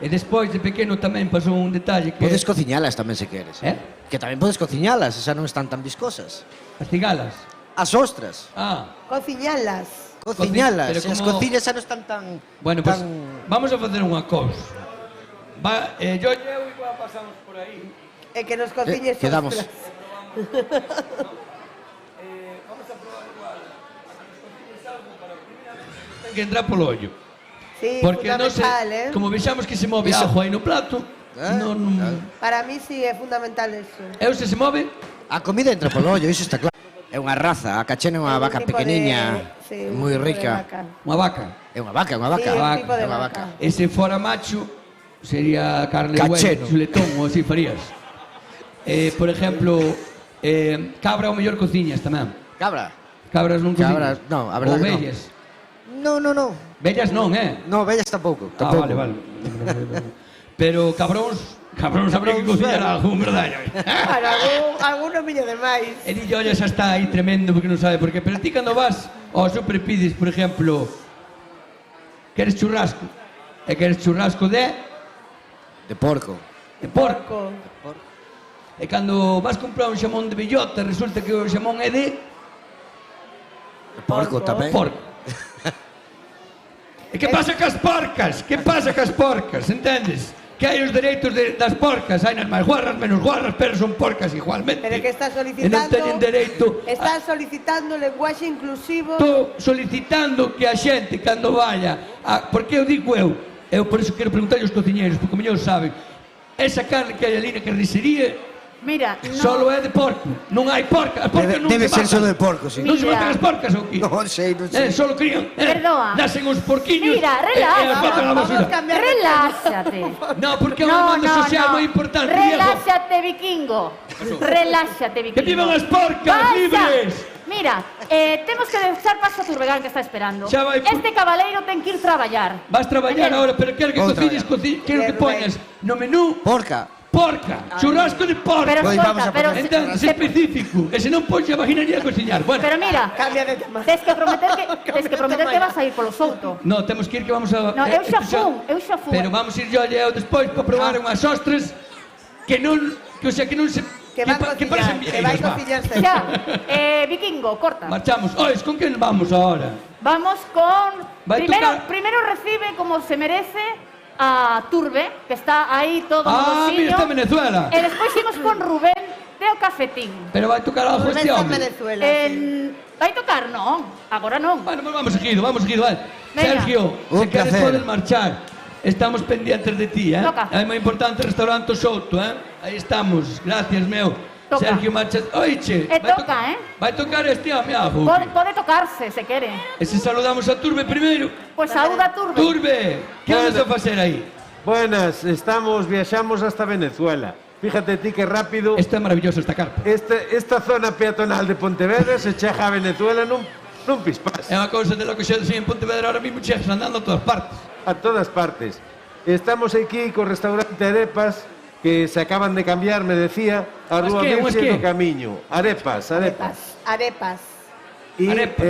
E despois de pequeno tamén pasou un detalle que... Podes cociñalas tamén se queres. Que tamén podes cociñalas, xa non están tan viscosas. As cigalas. As ostras. Ah, Cociñalas. Cociñalas, pero se as como- cociñas xa non están tan... bueno, pues tan... vamos a facer unha cousa. Yo e eu igual pasamos por aí. E que nos cociñes quedamos. ostras. Ten que entrar polo ollo. Sí, Porque non se, fundamental, como vexamos que se move Iso. agua aí no plato, non... Para mí sí é fundamental eso. Eu se move, A comida entra polo ollo, iso está claro. É unha raza, a cachena é unha vaca Un tipo pequeniña, de- sí, un moi tipo de rica. vaca. unha vaca. É unha vaca, é unha vaca. Sí, un vaca, tipo de é unha vaca. E se fora macho, sería carne de Cacheno. huevo, chuletón, ou así farías. Por exemplo, cabra ou mellor cociñas tamén. Cabra. Cabras non cociñas. Cabras, non, a verdade Ou que non. vellas. No. Vellas non, No, vellas tampouco. Ah, tampouco. vale. Pero cabróns habría que cociñar algo, verdade? Para algún millo de máis. E dillo, olha, xa está aí tremendo porque non sabe por qué. Pero ti cando vas ao super pides, por exemplo, queres churrasco? E queres churrasco de porco. De porco. E cando vas comprar un xamón de bellota, resulta que o xamón é de Porco tamén. porco. E que pasa cas porcas? Que pasa cas porcas? Entendes? Que hai os dereitos das porcas, hai nas máis guarras, menos guarras, pero son porcas igualmente. Pero que estás E non solicitando... teñen dereito. Estás solicitando lenguaxe inclusivo... Estou solicitando que a xente cando vaya porque eu digo eu por iso quero preguntarlle aos cociñeiros, porque mellor saben, esa carne que hai ali na carnicería Mira, no, solo é de porco, non hai porca, as porcas non Debe se ser matan. só de porco, sí. Non se Mira. matan as porcas ou que? Non sei. Solo crían, Perdoa. nacen os porquiños Mira, e relaxa. as botan á basura. cambiar de reláxate. No, porque é unha demanda social moi importante, Diego. Reláxate, vikingo. Reláxate, vikingo. Que vivan as porcas Basta. libres. Mira, temos que deixar paso a Turbegán que está esperando. Xa vai por- Este cabaleiro ten que ir traballar. Vas traballar Entende? ahora, pero quero que Vou cociñes, quero que poñas no menú Porca. porca, churrasco de porco. Pero Pois vamos escolta, a pero poner- Entón, é específico, e se non pois a vaginaría a cociñar. Bueno, pero mira, Cambia de tema. tes que prometer que vas a ir polo souto. no, temos que ir que vamos a... No, eu xa fun. Pero vamos ir yo e eu despois para probar unhas ostras que non, que o sea, que non se... Que vai que cociñar, parecen que vai vieiras, va. cociñar Xa, vikingo, corta. Marchamos. Ois, con quen vamos ahora? Vamos con... Vai Primero recibe como se merece a Turbe, que está aí todo Ah, mira, está en Venezuela. E despois imos con Rubén de O Cafetín. Pero vai tocar algo Rubén este está en home. Venezuela. Sí. Vai tocar, non? Agora non. Bueno, pues vamos seguido, vale. Venga. Sergio, Un se queres placer. podes marchar. Estamos pendientes de ti, Toca. É moi importante o restaurante Souto, Aí estamos. Gracias, meu. Toca. Sergio marchas. Oiche. E vai toca, Vai tocar este home, Pode tocarse, se quere. E se saludamos a Turbe primeiro. Pois saúda Turbe. Turbe, que andas a facer aí? Buenas, viaxamos hasta Venezuela. Fíjate ti que rápido Esta é maravillosa esta carpa. esta zona peatonal de Pontevedra se chega a Venezuela nun pispás. É unha cousa de lo que xa en Pontevedra ahora mismo chegas andando a todas partes. A todas partes. Estamos aquí co restaurante Arepas que se acaban de cambiar, me decía, a Rúa Virxe do Camiño. Arepas. Arepas. E Arepas.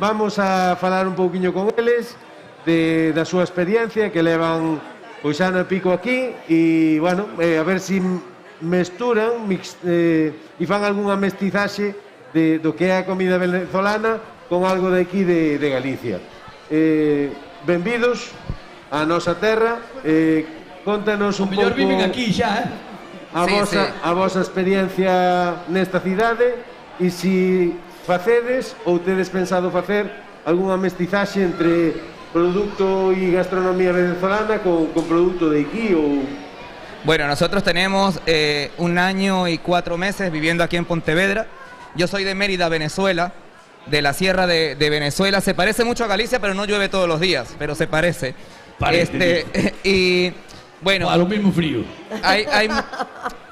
vamos a falar un pouquiño con eles da súa experiencia que levan pois ano e pico aquí e, bueno, a ver se mesturan e fan algunha mestizaxe do que é a comida venezolana con algo de aquí de Galicia. Benvidos a nosa terra, contanos un pouco viven aquí xa, a vosa experiencia nesta cidade e se facedes ou tedes pensado facer algunha mestizaxe entre producto y gastronomía venezolana con producto de aquí o... Bueno, nosotros tenemos 1 año y 4 meses viviendo aquí en Pontevedra. Yo soy de Mérida, Venezuela, de la sierra de Venezuela. Se parece mucho a Galicia, pero no llueve todos los días, pero se parece. Y bueno, a lo mismo frío.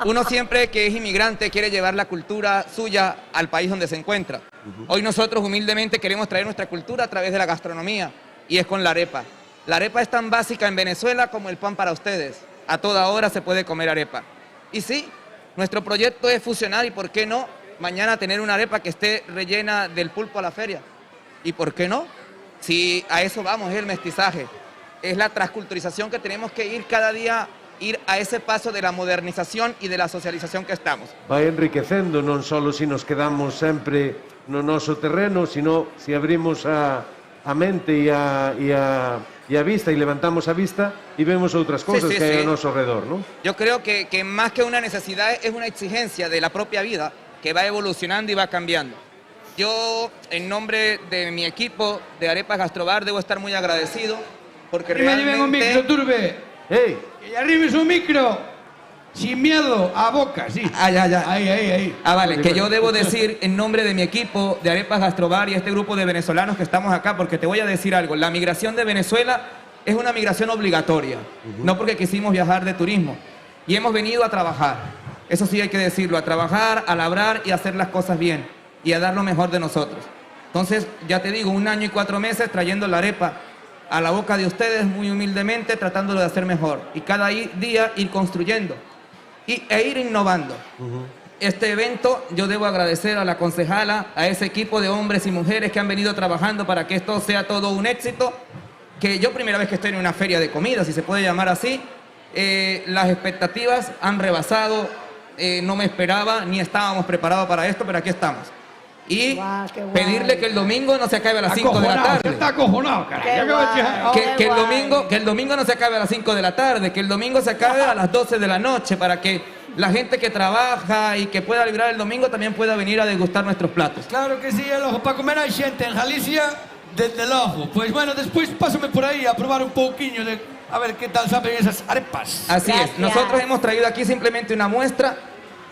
Uno siempre que es inmigrante quiere llevar la cultura suya al país donde se encuentra. Hoy nosotros humildemente queremos traer nuestra cultura a través de la gastronomía, y es con la arepa. La arepa es tan básica en Venezuela como el pan para ustedes. A toda hora se puede comer arepa. Y sí, nuestro proyecto es fusionar y por qué no, mañana tener una arepa que esté rellena del pulpo a la feria. ¿Y por qué no? Si a eso vamos, es el mestizaje. Es la transculturización que tenemos que ir cada día, ir a ese paso de la modernización y de la socialización que estamos. Vai enriquecendo non só se nos quedamos sempre no noso terreno, sino se abrimos a mente e a vista y levantamos a vista y vemos otras cosas que hay a nuestro alrededor, ¿no? Yo creo que más que una necesidad es una exigencia de la propia vida que va evolucionando y va cambiando. Yo, en nombre de mi equipo de Arepas Gastrobar, debo estar muy agradecido porque realmente... Arriba un micro, Turbe. ¡Ey! Y arriba es un micro. Sin miedo, a boca, sí. Ahí. Ah, vale, que yo debo decir en nombre de mi equipo de Arepas Gastrobar y este grupo de venezolanos que estamos acá, porque te voy a decir algo, la migración de Venezuela es una migración obligatoria, no porque quisimos viajar de turismo, y hemos venido a trabajar, eso sí hay que decirlo, a trabajar, a labrar y a hacer las cosas bien, y a dar lo mejor de nosotros. Entonces, ya te digo, 1 año y 4 meses trayendo la arepa a la boca de ustedes muy humildemente, tratándolo de hacer mejor, y cada día ir construyendo. E ir innovando. Este evento yo debo agradecer a la concejala, a ese equipo de hombres y mujeres que han venido trabajando para que esto sea todo un éxito, que yo primera vez que estoy en una feria de comida, si se puede llamar así, las expectativas han rebasado, no me esperaba, ni estábamos preparados para esto, pero aquí estamos. Y pedirle que el domingo no se acabe a las 5 de la tarde. Está acojonado, carajo. Que el domingo no se acabe a las 5 de la tarde, que el domingo se acabe a las 12 de la noche, para que la gente que trabaja y que pueda librar el domingo también pueda venir a degustar nuestros platos. Claro que sí, el ojo para comer hay gente en Galicia desde el ojo. Pues bueno, después pásame por ahí a probar un poquillo de... A ver qué tal saben esas arepas. Así es, nosotros hemos traído aquí simplemente una muestra.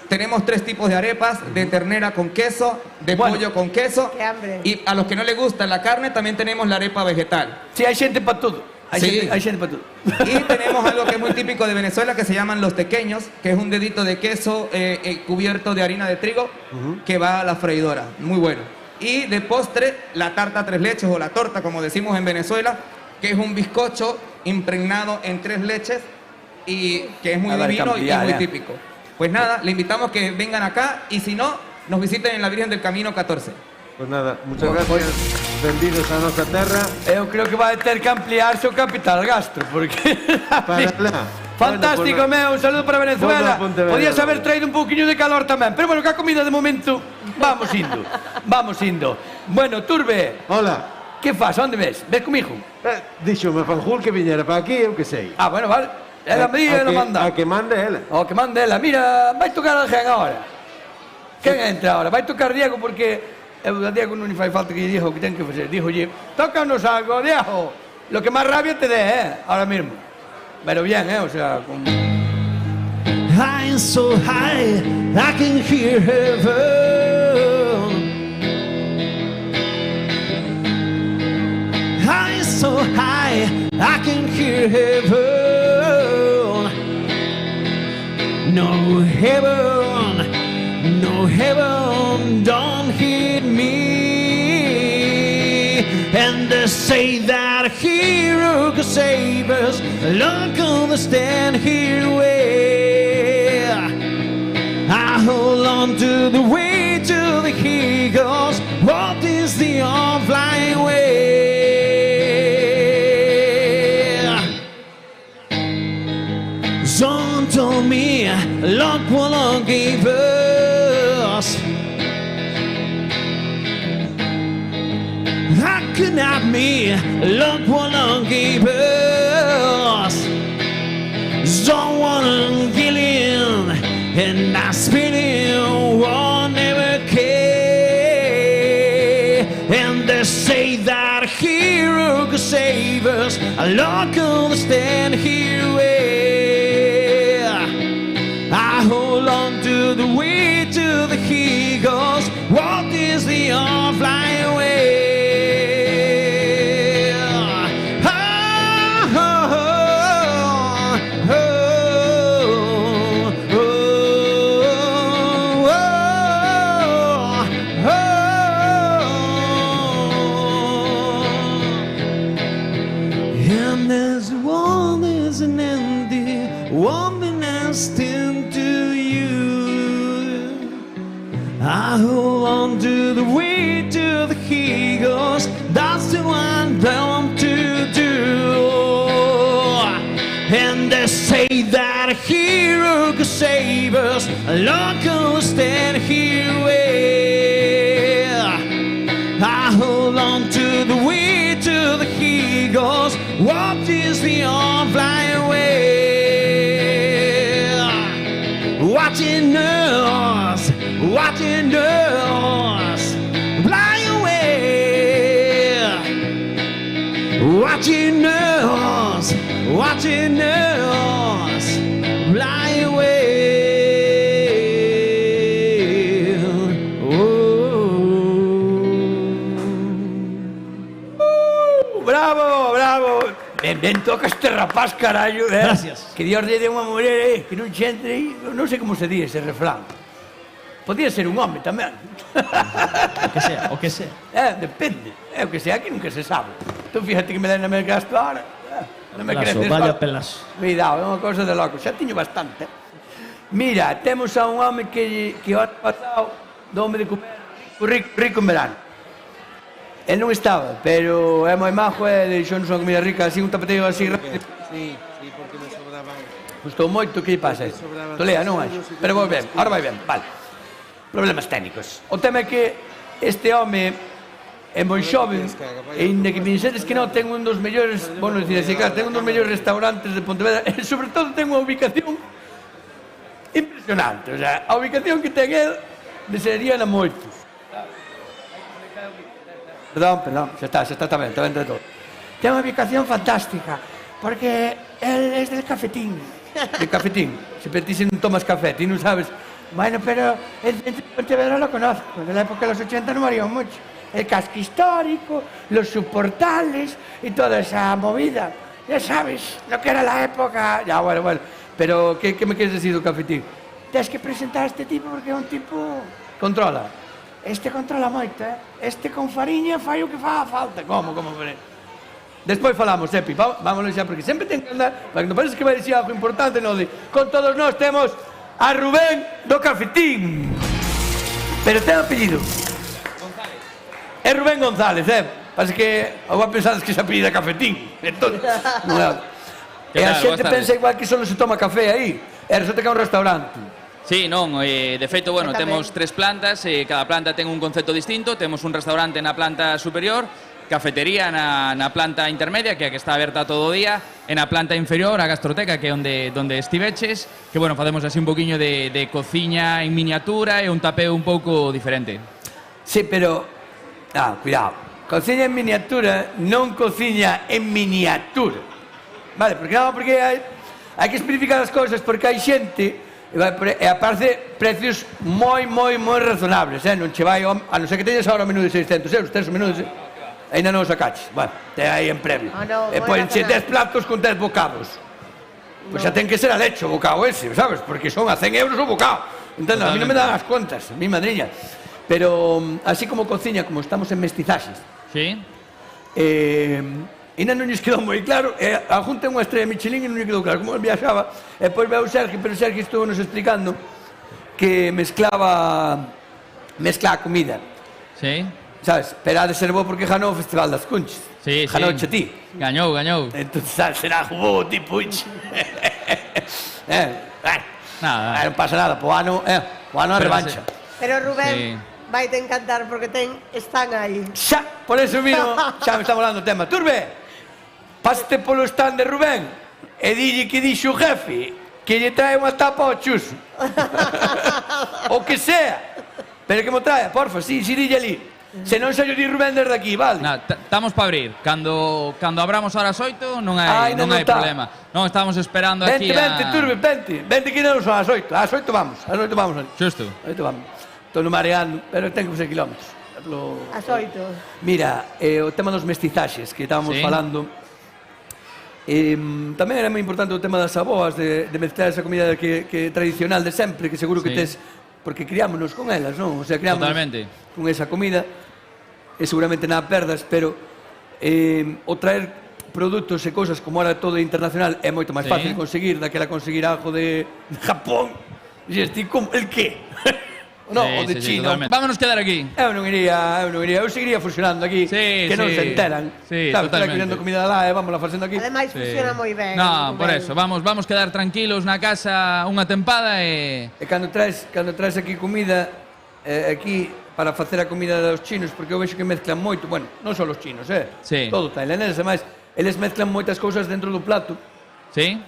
Tenemos 3 tipos de arepas, de ternera con queso, de pollo con queso. Qué hambre. Y a los que no les gusta la carne, también tenemos la arepa vegetal. Sí, hay gente para todo. Hay gente para todo. Y tenemos algo que es muy típico de Venezuela, que se llaman los tequeños, que es un dedito de queso cubierto de harina de trigo, que va a la freidora. Muy bueno. Y de postre, la tarta 3 leches, o la torta, como decimos en Venezuela, que es un bizcocho impregnado en 3 leches, y que es muy divino y muy típico. Pues nada, le invitamos que vengan acá y si no, nos visiten en la Virgen del Camino 14. Pues nada, muchas gracias. Benvidos a nuestra terra. Eu creo que vai ter que ampliarse o capital gastro, porque... Fantástico, meu, un saludo para Venezuela. Podías haber traído un pouquiño de calor tamén, pero bueno, que a comida de momento vamos indo. Bueno, Turbe. Hola. Que faz? Onde ves? Ves comigo? Díxome Fanjul que viñera para aquí, eu que sei. Ah, bueno, vale. Ela me diga e non manda. A que mande ela. O que mande ela. Mira, vai tocar alguén agora. Quen entra agora? Vai tocar Diego porque a Diego non fai falta que lle dijo o que ten que facer. Díjolle, tócanos algo, Diego. Lo que máis rabia te dé, ahora mismo. Pero bien, o sea, con... I'm so high, I can hear heaven. I'm so high, I can hear heaven. No heaven, don't hit me. And they say that a hero could save us. Look on the stand here where I hold on to the way to the eagles. What is the all-flying way? Someone told me, look what Lord gave us. looking at me, look what I gave us. Someone killing, and I spinning one never care. And they say that a hero could save us. I don't understand here where I hold on to the way to the eagles. What is the all fly away? I hold on to the way to the eagles. That's the one that I want to do. And they say that a hero could save us. Look who's standing here where I hold on to the way to the eagles. What is the all fly away? Watching us, watching us fly away. Watching us, watching us fly away. Bravo, bravo. Ben toca este rapaz, carallo. Gracias. Que Dios lle dé unha muller, que non xe entre aí. Non sei como se di ese refrán. Podía ser un home tamén. O que sea. Depende. O que sea, que nunca se sabe. Tú fíjate que me den a me gasto ahora. Non me creces. Vaya pelazo. Cuidado, é unha cousa de loco. Xa tiño bastante. Mira, temos a un home que o ano pasado doume de comer rico en verano. El non estaba, pero é moi majo e deixounos unha comida rica, así un tapeteio así rápido. Sí, porque me sobraban. Gustou moito, que pasa? Tolea, non hai? Pero vai ben, ahora vai ben, vale. Problemas técnicos. O tema é que este home é moi xoven e inda que me dixetes que non ten un dos mellores, bueno, dicir así, claro, ten un dos mellores restaurantes de Pontevedra e sobre todo ten unha ubicación impresionante, o sea, a ubicación que ten el desearían a moitos. Perdón, xa está ben de todo. Ten unha ubicación fantástica, porque él es del cafetín. De cafetín, se ti non tomas café, ti non sabes. Bueno, pero el centro de Pontevedra lo conozco, de la época de los 80 no varía mucho. El casco histórico, los subportales y toda esa movida. Ya sabes lo que era la época. Ya, bueno, pero ¿qué me quieres decir do cafetín? Tienes que presentar a este tipo porque é un tipo... Controla. Este controla moito, Este con fariña fai o que faga falta. Como? Despois falamos, Epi, vámonos xa, porque sempre ten que andar, para que non parece que vai dicir algo importante, non di. Con todos nós temos a Rubén do Cafetín. Pero ten apellido. González. É Rubén González, Parece que agora pensades que se apellida Cafetín. Entón, non é. E a xente pensa igual que só se toma café aí. E resulta que é un restaurante. Sí, non, de feito, bueno, temos 3 plantas, cada planta ten un concepto distinto, temos un restaurante na planta superior, cafetería na planta intermedia, que é a que está aberta todo o día, e na planta inferior, a gastroteca, que é onde estiveches, que, bueno, facemos así un poquinho de cociña en miniatura e un tapeo un pouco diferente. Sí, pero... cuidado, cociña en miniatura, non cociña en miniatura. Vale, porque hai que especificar as cousas, porque hai xente... E aparece precios moi razonables, non che vai, a non ser que teñas ahora un menú de 600 euros, tes un menú de... Ainda non o sacaches, bueno, te aí en premio. E poenche 10 platos con 10 bocados. Pois xa ten que ser a leche o bocado ese, sabes? Porque son a 100 euros o bocado. Entendo, a mí non me dan as contas, a mi madriña. Pero, así como cociña, como estamos en mestizaxes, sí. Ainda non lles quedou moi claro, a Junta é unha estrella Michelin e non lles quedou claro como viaxaba, e depois veo o Sergio, pero o Sergio estuvo nos explicando que mezclaba a comida. Sí. Sabes, pero ha de ser bo porque ganou o Festival das Cunchas. Sí, ganou che ti. Gañou. Entón, será jugou o tipo iche. Nada. Non pasa nada, po ano a revancha. Pero Rubén, vai te encantar porque están aí. Xa, por eso miro, xa me está volando o tema. Turbe, paste polo stand de Rubén e dille que dixo o jefe que lle trae unha tapa ao Chuso. O que sea. Pero que mo traia, porfa, si dille ali. Se non se lle di Rubén desde aquí, vale? Estamos para abrir. Cando abramos ahora as 8 non hai problema. Non estamos esperando aquí Vente, Turbe, vente que non son as 8. As 8 vamos. Xusto. As 8 vamos. Estou no mareando, pero ten que ser kilómetros. As 8. Mira, o tema dos mestizaxes que estábamos falando. Tamén era moi importante o tema das aboas, de mezclar esa comida que tradicional de sempre, que seguro que tes, porque criámonos con elas, non? O sea, criámonos con esa comida, e seguramente nada perdas, pero o traer produtos e cousas como ahora todo internacional é moito máis fácil conseguir, daquela conseguir algo de Japón, e este, como, el que? No, o de China. Vámonos quedar aquí. Eu non iría, eu seguiría fusionando aquí, que non se enteran. Sí, claro, totalmente. Estará comida lá e vámonos facendo aquí. Ademais, funciona moi ben. No, por eso, vamos quedar tranquilos na casa unha tempada e... E cando traes aquí comida, aquí, para facer a comida dos chinos, porque eu vexo que mezclan moito, bueno, non só os chinos, Sí. todo tailandés, ademais, eles mezclan moitas cousas dentro do plato. Sí?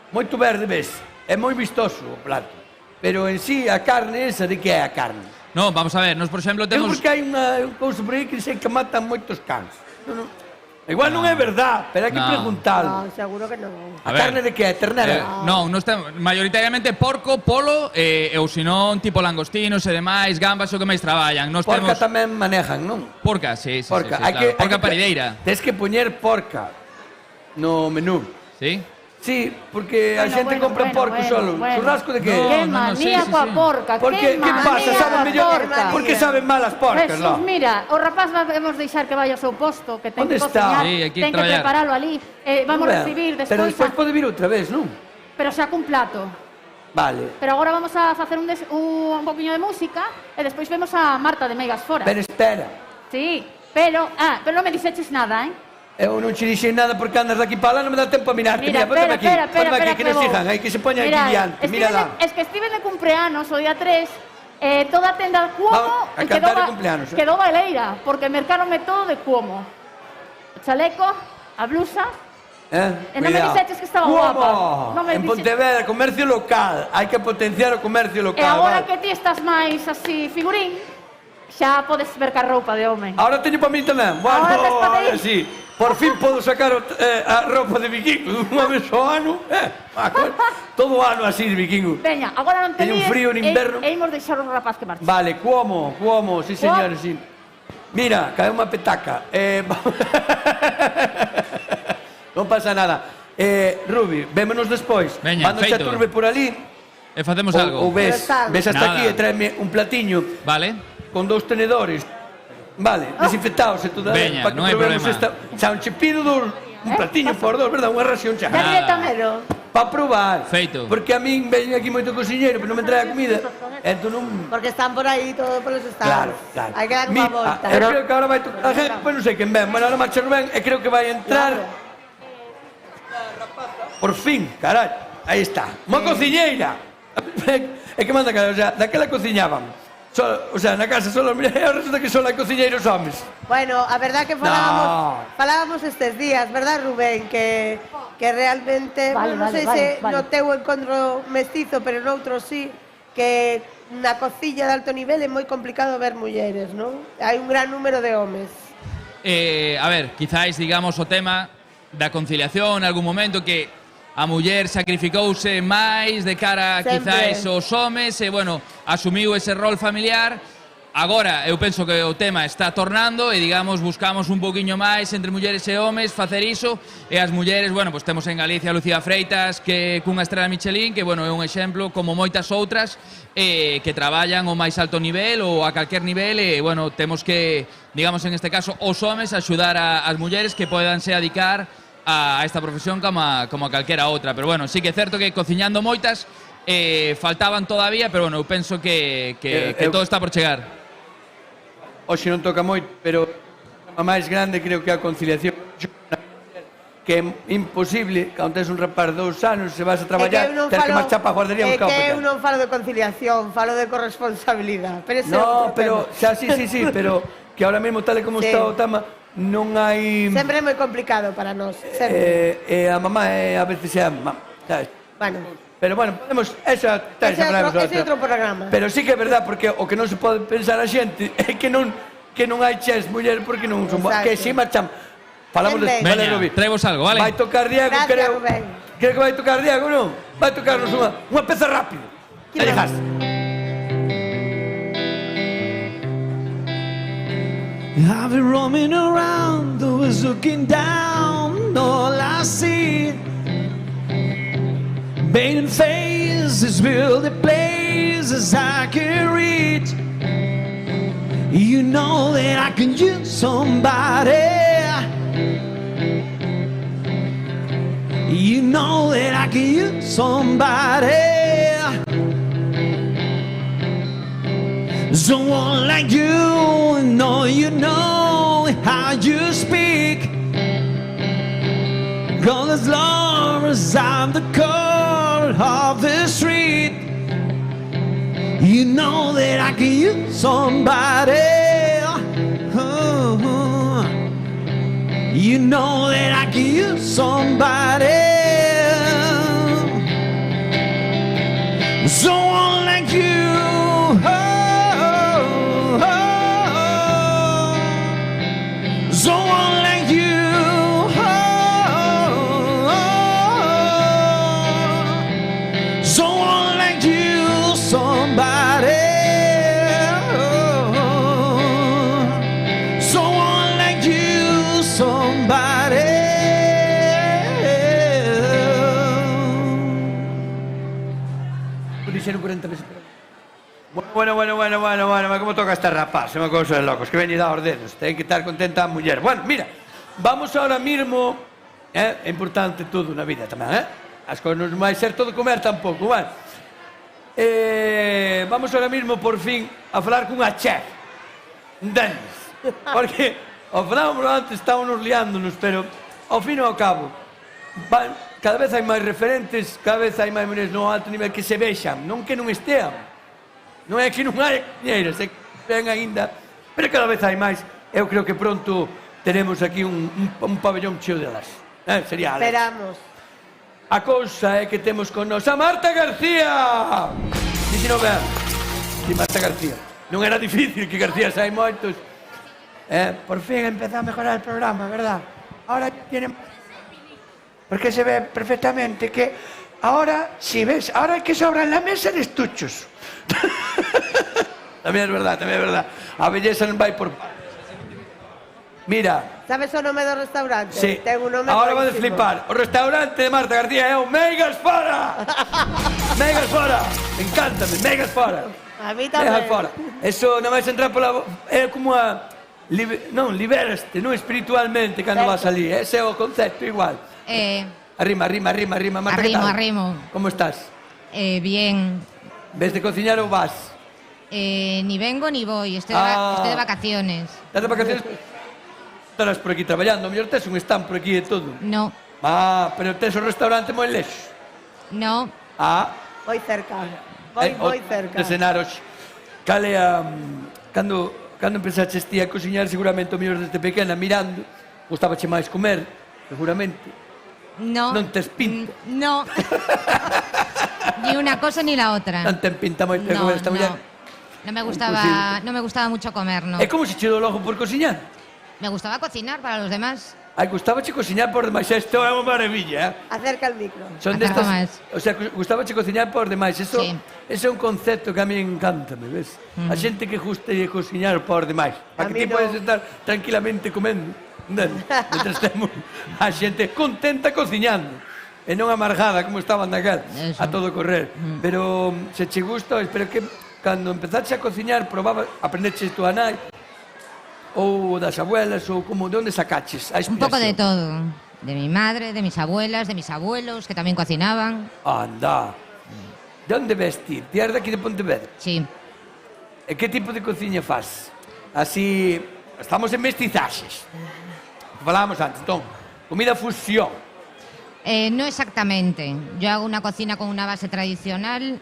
Moito verde, ves, é moi vistoso o plato. Pero en sí, a carne esa, de que é a carne? Non, vamos a ver, nos por exemplo temos... Eu porque hai unha cousa por aí que sei que matan moitos cans. Igual non é verdad, pero hai que preguntar. No, seguro que non. A carne de que é? Ternera? Non, maioritariamente porco, polo, ou senón tipo langostinos e demais, gambas o que máis traballan. Porca tamén manejan, non? Porca, sí, porca. Claro. Porca parideira. Tens que poñer porca no menú. Sí? Sí, porque a xente compra porco solo. Churrasco de que? Que manía coa porca, que pasa? Saben mellor? Por que saben mal as porcas, Jesús, mira, o rapaz vamos deixar que vaya ao seu posto, que ten que cociñar, ten que preparalo ali. Vamos recibir despois... Pero despois pode vir outra vez, non? Pero xa cun plato. Vale. Pero agora vamos a facer un poquinho de música e despois vemos a Marta de Meigas Fora. Pero espera. Sí, pero non me dixeches nada, Eu non che dixen nada porque andas daqui para lá, non me dá tempo a mirarte. Mira, Póntame aquí, espera, que nos sigan, hai que se poña aquí diante, mira lá. Es que estiven de cumpleanos o día 3, toda a tenda de Cuomo quedou baleira, porque mercaronme todo de Cuomo. O chaleco, a blusa, e non me dixeches que estaba guapa. En Pontevedra, comercio local, hai que potenciar o comercio local. E agora que ti estás máis así figurín, xa podes mercar roupa de home. Ahora teño para mí tamén, bueno, ahora sí. Por fin podo sacar a roupa de vikingo unha vez ao ano. Todo o ano así de vikingo. Veña, agora non te líes. Teño frío en inverno. E imos deixar un rapaz que marche. Vale, Cuomo, sí señores, sí. Mira, cae unha petaca. Non pasa nada. Rubi, vémonos despois. Veña, feito. Mando xa Turbe por ali. E facemos algo. Ou ves hasta aquí e tráeme un platiño. Vale. Con 2 tenedores. Vale, desinfectados e todo. Veña, non hai problema. Xa un chepido un platiño por 2, verdad? Unha ración xa. Pa probar. Feito. Porque a min veño aquí moito cociñeiro, pero non me trae a comida. Entón non... Porque están por aí todos polos estados. Claro. Hai que dar unha volta. Eu creo que agora vai tocar a gente, pois non sei quen ven. Bueno, ahora marcha Rubén e creo que vai entrar... Por fin, carai. Aí está. Unha cociñeira. É que manda cara, o sea, daquela cociñaban. O sea, na casa solo, mira, resulta que só hai cociñeiros homes. Bueno, a verdad que falábamos estes días, verdad, Rubén, que realmente, non sei se no teu encontro mestizo, pero noutro sí, que na cociña de alto nivel é moi complicado ver mulleres, non? Hai un gran número de homes. A ver, quizáis, digamos, o tema da conciliación en algún momento que a muller sacrificouse máis de cara, quizáis, aos homes e, bueno, asumiu ese rol familiar. Agora, eu penso que o tema está tornando e, digamos, buscamos un poquinho máis entre mulleres e homes facer iso. E as mulleres, bueno, pues temos en Galicia a Lucía Freitas, que cunha estrela Michelin, que, bueno, é un exemplo, como moitas outras, que traballan ao máis alto nivel ou a calquer nivel e, bueno, temos que, digamos, en este caso, os homes axudar as mulleres que podanse adicar a esta profesión como a calquera outra. Pero, bueno, sí que é certo que cociñando moitas faltaban todavía, pero, bueno, eu penso que todo está por chegar. Hoxe non toca moito, pero a máis grande creo que a conciliación. que é imposible, cando tens un rapaz de 2 anos, se vas a traballar, eu non tens que falo- marchar para a guardería É buscar o que eu pequeno. non falo de conciliación, falo de corresponsabilidade. Pero ese é No, outro pero, tema. xa, sí, pero que ahora mesmo, tal e como Sí. está o tema, non hai... Sempre é moi complicado para nós, sempre. A mamá a veces é a mamá, sabes? Bueno, Pero bueno, podemos, esa ese é outro programa. Pero sí que é verdad, porque o que non se pode pensar a xente é que non hai chefs muller porque non son Exacto. que si marchan. Falamos de Veña, traemos algo, vale? Vai tocar Diego, Gracias, creo. Rubén. Creo que vai tocar Diego, non? Vai tocarnos unha peza rápido. Que Aí va. dejas. I've been roaming around, always looking down, all I see Bathing faces, building places I can reach. You know that I can use somebody. You know that I can use somebody. Someone like you, you know how you speak. 'Cause as long as I'm the corner of the street, you know that I can use somebody. You know that I can use somebody. Someone like you. Someone like you. Someone like you, somebody. Someone like you, somebody. Dixeron 40 veces. Bueno, como toca esta rapaz, é unha cousa de locos, que ven e dá os dedos, ten que estar contenta a muller. Bueno, mira, vamos ahora mismo, é importante todo na vida tamén, as cousas non vai ser todo comer tampouco, bueno. Vamos ahora mismo, por fin, a falar cunha chef, entendes? Porque, ao falámoslo antes, estámonos liándonos, pero, ao fin e ao cabo, cada vez hai máis referentes, cada vez hai máis mulheres no alto nivel que se vexan, non que non estean. Non é que non hai coñeiras, é que ven aínda, pero cada vez hai máis. Eu creo que pronto teremos aquí un pabellón cheo delas. Sería Alex. Esperamos. A cousa é que temos con nos a Marta García. Dixi non vean. Si Marta García. Non era difícil, que García hai moitos. Por fin empezó a mejorar el programa, ¿verdad? Ahora ya tiene... Porque se ve perfectamente que ahora, si ves, ahora el que sobra en la mesa eres tuchos. Tamén é verdad. A belleza non vai por... Mira. Sabes o nome do restaurante? Sí. Ten un nome Ahora vades buenísimo. flipar. O restaurante de Marta García é o Meigas Fora. Meigas Fora. Encántame, Meigas Fora. A mí Meigas tamén. Fora. Eso non vais entrar pola... É como a... Non, liberaste, non espiritualmente cando vas ali. Ese é o concepto igual. Arrima, Marta, que tal? Arrimo. Como estás? Bien. Ves de cociñar ou vas? Ni vengo ni voy, estoy de vacaciones. Estás de vacaciones? Estarás por aquí traballando, mellor tes un stand por aquí e todo. No. Pero tes o restaurante moi lexo. No. Moi cerca. Moi cerca. De cenar hoxe. Cale a... Cando empezaches ti a cociñar, seguramente o mellor desde pequena, mirando, gustabache máis comer, seguramente. No. Non tes pinta. No. Ni una cosa ni la otra. Non ten pinta moito de comer esta muller. No me gustaba mucho comer, no. É como se che do logo por cociñar. Me gustaba cocinar para los demás. Gustabache cociñar por demais. Isto é unha maravilla, Acerca el micro. Son destas, o sea, gustabache cociñar por demais. Eso, Sí. ese é un concepto que a mí encanta, me ves? A xente que guste de cociñar por demais. Para que ti mí no. podes estar tranquilamente comendo. Mientras temos a xente contenta cociñando. E non amargada como estaban daquel, a todo correr. Pero se che gusta, espero que cando empezaste a cociñar, aprendeches tú a nai, ou das abuelas, ou como, de onde sacaches a Un poco de inspiración? todo. De mi madre, de mis abuelas, de mis abuelos, que también cocinaban. Anda. De onde vestir? Ti eres daqui de Pontevedra? Sí. E que tipo de cociña faz? Así, estamos en mestizaxes. Falábamos antes, entón, Comida fusión. No exactamente. Yo hago una cocina con una base tradicional,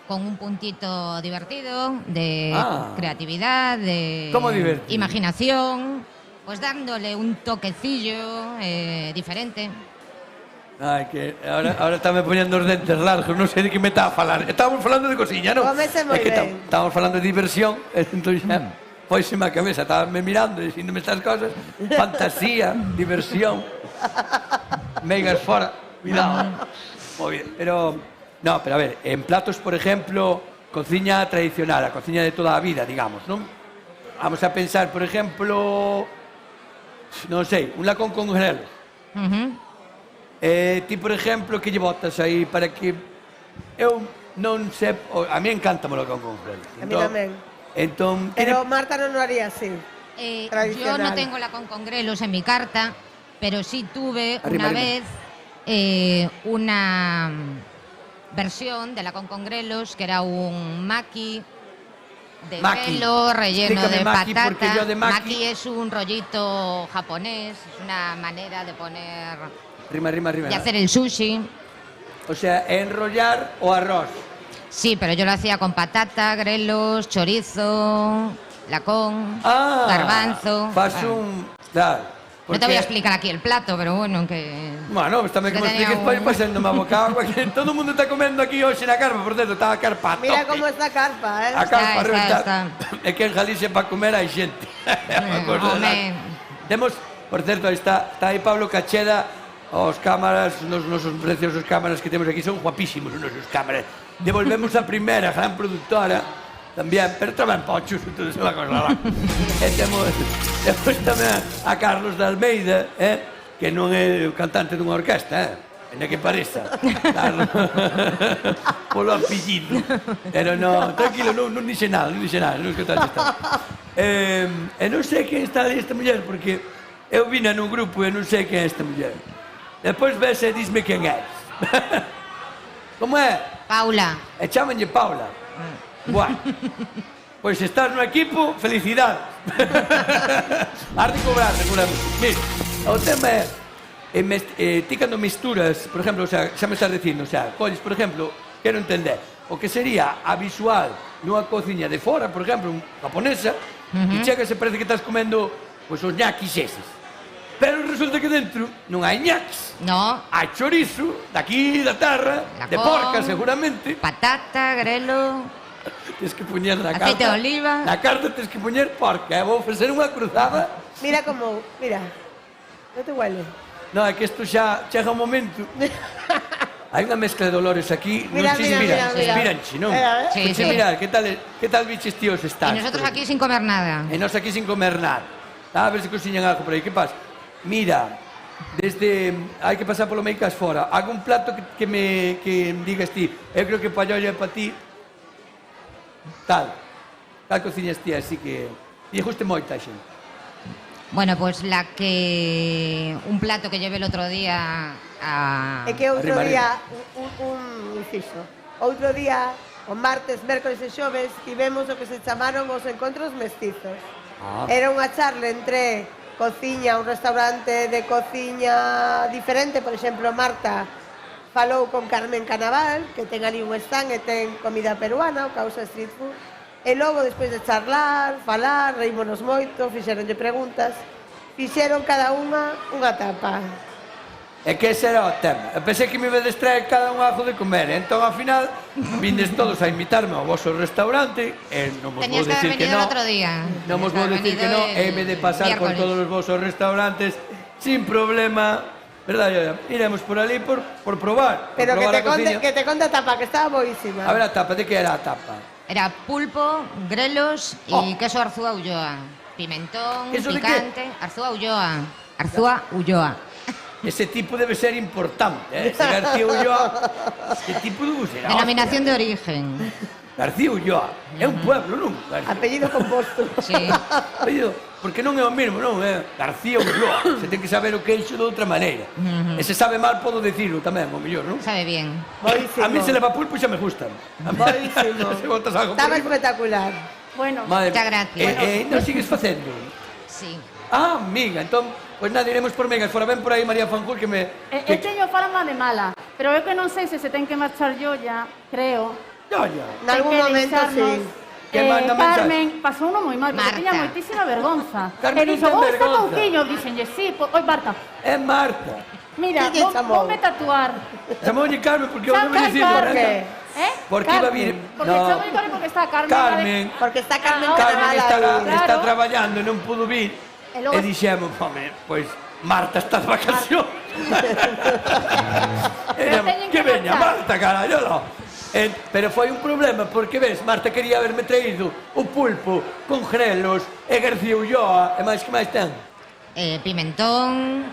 con un puntito divertido, de creatividad, de ¿Cómo divertido? imaginación, pues dándole un toquecillo diferente. Ai, que ahora está me poñendo os dentes largos, non sei de que me está a falar. Estábamos falando de cociña, non? Cómese moi ben. Estábamos falando de diversión, entón xa poiseme a cabeza, estaba me mirando, diciéndome estas cosas. Fantasía, diversión, megas fora, cuidado. Moi bien, pero... No, pero a ver, en platos, por ejemplo, cociña tradicional, a cociña de toda a vida, digamos, non? Vamos a pensar, por ejemplo, non sei, un lacón con grelos. Ti, por exemplo, que lle botas aí para que... Eu non sei... A mí encanta o lacón con grelos. A mí tamén. Entón... Pero Marta non lo haría así. Yo no tengo la con grelos en mi carta, pero sí tuve Arriba, una arriba. vez una versión de la con grelos que era un maki de Maki. grelo relleno Explícame de maki, porque patata. yo de maki- Maki es un rollito japonés, es una manera de poner Rima. de hacer el sushi. O sea, enrollar o arroz. Sí, pero yo lo hacía con patata, grelos, chorizo, lacón, garbanzo. Fas Bueno, un... Claro. no te voy a explicar aquí el plato, pero bueno, que... Bueno, pues tamén que me Que tenía expliques un- pasándome a boca agua, que todo o mundo está comendo aquí hoxe na carpa, por certo, está a carpa a Mira tope. como está a carpa, ¿eh? A carpa Está, reventar. está. É que en Galicia para comer hai xente. Unha cosa home. Temos, por certo, está aí Pablo Cacheda, os cámaras, os nosos preciosos cámaras que temos aquí son guapísimos os nosos cámaras. Devolvemos a primeira gran productora tamén, pero tamén pochos, entón é unha cosa lá. E temos tamén a Carlos de Almeida, que non é o cantante dunha orquesta, en que pareza. Carlos, polo apellido. Pero non, tranquilo, non dixe nada, non escoitaste está. E non sei quen está ali esta muller, porque eu vina nun grupo e non sei quen é esta muller. Despois ves e disme quen é. Como é? Paula. E chámanlle Paula. Bueno, pois estás no equipo, felicidades. Has de cobrar, seguramente. Mira, o tema é, ti cando misturas, por exemplo, o sea, xa me estás dicindo, o sea, colles, por exemplo, quero entender, o que sería a visual nunha cociña de fora, por exemplo, japonesa, e chegas e parece que estás comendo pois, os ñaquis eses. Pero resulta que dentro non hai ñaquis. No. Hai chorizo, daqui da terra, de porca seguramente. Patata, grelo... Tens que poñer na carta. Aceite de oliva. Na carta tens que poñer porca. Vou facer unha cruzada. Mira como, mira. No te huele. No, é que isto xa chega un momento. Hai unha mezcla de olores aquí. Mira, non sei mira, se mira, mira. Miranche, non? Mira, Sí, Pois sí. mirar, que tal biches tíos estás? Y nosotros aquí sin comer nada. E nós aquí sin comer nada. A ver se cociñan algo por aí. Que pasa? Mira, desde... Hai que pasar polo meicas fora. Algún plato que me digas ti. Eu creo que paellolla é para ti. Tal cociñas ti, así que... E guste moita a xente. Bueno, pues un plato que llevé el otro día a... É que outro Arriba, día, un inciso, outro día, o martes, mércoles e xoves, tivemos o que se chamaron os encontros mestizos. Era unha charla entre cociña, un restaurante de cociña diferente, por exemplo, Marta falou con Carmen Canaval, que ten ali un stand e ten comida peruana, o causa street food, e logo, despois de charlar, falar, reímonos moito, fixeronlle preguntas, fixeron cada unha tapa. É que ese era o tema. Eu pensei que me iba a distraer cada un algo de comer. Entón, ao final, vindes todos a invitarme ao vosso restaurante e non vos vou Tenías que decir haber que venido non. el otro día. Non vos vou decir que non. E me de pasar por miércoles. todos os vosos restaurantes sin problema. Verdad, Yoya? Iremos por ali por probar. Pero por probar a cociña. que te conte a tapa, que estaba boísima. A ver a tapa, de que era a tapa? Era pulpo, grelos y queso Arzúa Ulloa. Pimentón, ¿Eso de qué? picante, Arzúa Ulloa. Arzúa Ulloa. Ese tipo debe ser importante, Ese García Ulloa. Que tipo debe ser? Denominación de origen. García Ulloa. É un pueblo, non? Apellido composto. Sí. Apellido, porque non é o mesmo, non? É García Ulloa. Se ten que saber o que é iso de outra maneira. E se sabe mal, podo dicirlo tamén, o mellor, non? Sabe bien. Boísimo. A mí se leva pulpo e xa me gustan. Boísimo. Se botas algo por Estaba riba. espectacular. Bueno, Madre Muchas mía. gracias. Non sigues facendo? Sí. Ah, amiga, entón Pois nada, iremos por Megas fora. Ven por aí María Fanjul que me... E teño fama de mala, pero eu que non sei se ten que marchar Yoya, creo. Yoya. Nalgún momento, sí. Que manda Carmen pasou uno moi mal, porque tiña moitísima vergonza. Carmen E dixo, non ten vou estar vergonza. pouquiño, dixenlle, sí, oi Marta. É Marta. Mira, Que lle chamou? voume tatuar. Chamoulle Carmen porque eu non me dicir Carmen. Porque iba a vir... Porque chamoulle Carmen porque está Carmen. Carmen. Porque está Carmen Carmen Carvalho aí. está traballando e non pudo vir. E logo- E dixemos, home, pois Marta está de vacacións. teñen Que que veña marchar. Marta, carallo, no. Pero foi un problema, porque ves, Marta quería haberme traído o pulpo con grelos e García Ulloa, e máis que máis ten. Pimentón,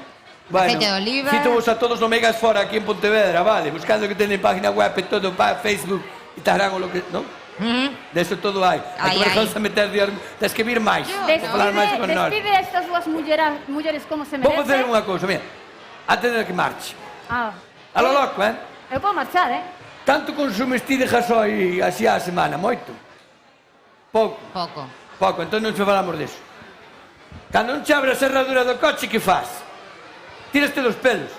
aceite de oliva. Cito-vos a todos no Megas Fora aquí en Pontevedra, vale? Buscando que teñen página web e todo, Facebook, Instagram ou lo que... non? De eso todo hai. Hai que vergonza meter de... Tens que vir máis. Falar máis con nós. Despide a estas dúas mulleres como se Vou merecen. facer unha cousa, mira. Antes de que marche. Ah, A lo loco, eu podo marchar, Tanto consumes ti de gasoi así a semana? Moito? Pouco? Pouco, entón non se falamos deso. Cando non che abre a serradura do coche, que faz? Tiraste dos pelos.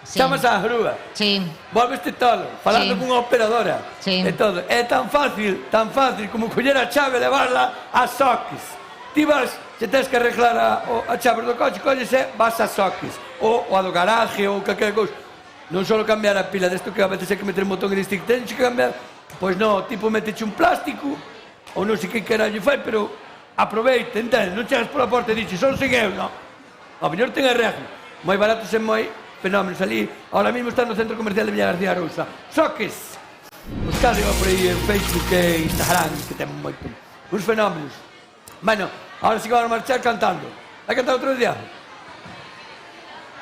Chamas á grúa. Volveste tolo, falando cunha operadora. E todo. É tan fácil como coller a chave e levarla a Soques. Ti vas, se tens que arreglar a chave do coche, collese, vas a Soques. Ou a do garaje, ou calquera cousa. Non só cambiar a pila desto que a veces hai que meter un botón e distinto, tens que cambiar. Pois non, tipo meteche un plástico, ou non sei que carallo fai, pero aproveita, entendes? Non chegas pola porta e dices, son 100 euros, non. O mellor ten arreglo. Moi baratos e moi fenómenos. Ali, ahora mismo está no centro comercial de Villa García Arousa. Soques! Buscade por aí en Facebook e Instagram, que ten moito. Uns fenómenos. Bueno, ahora sí que van a marchar cantando. Vai cantar outro día?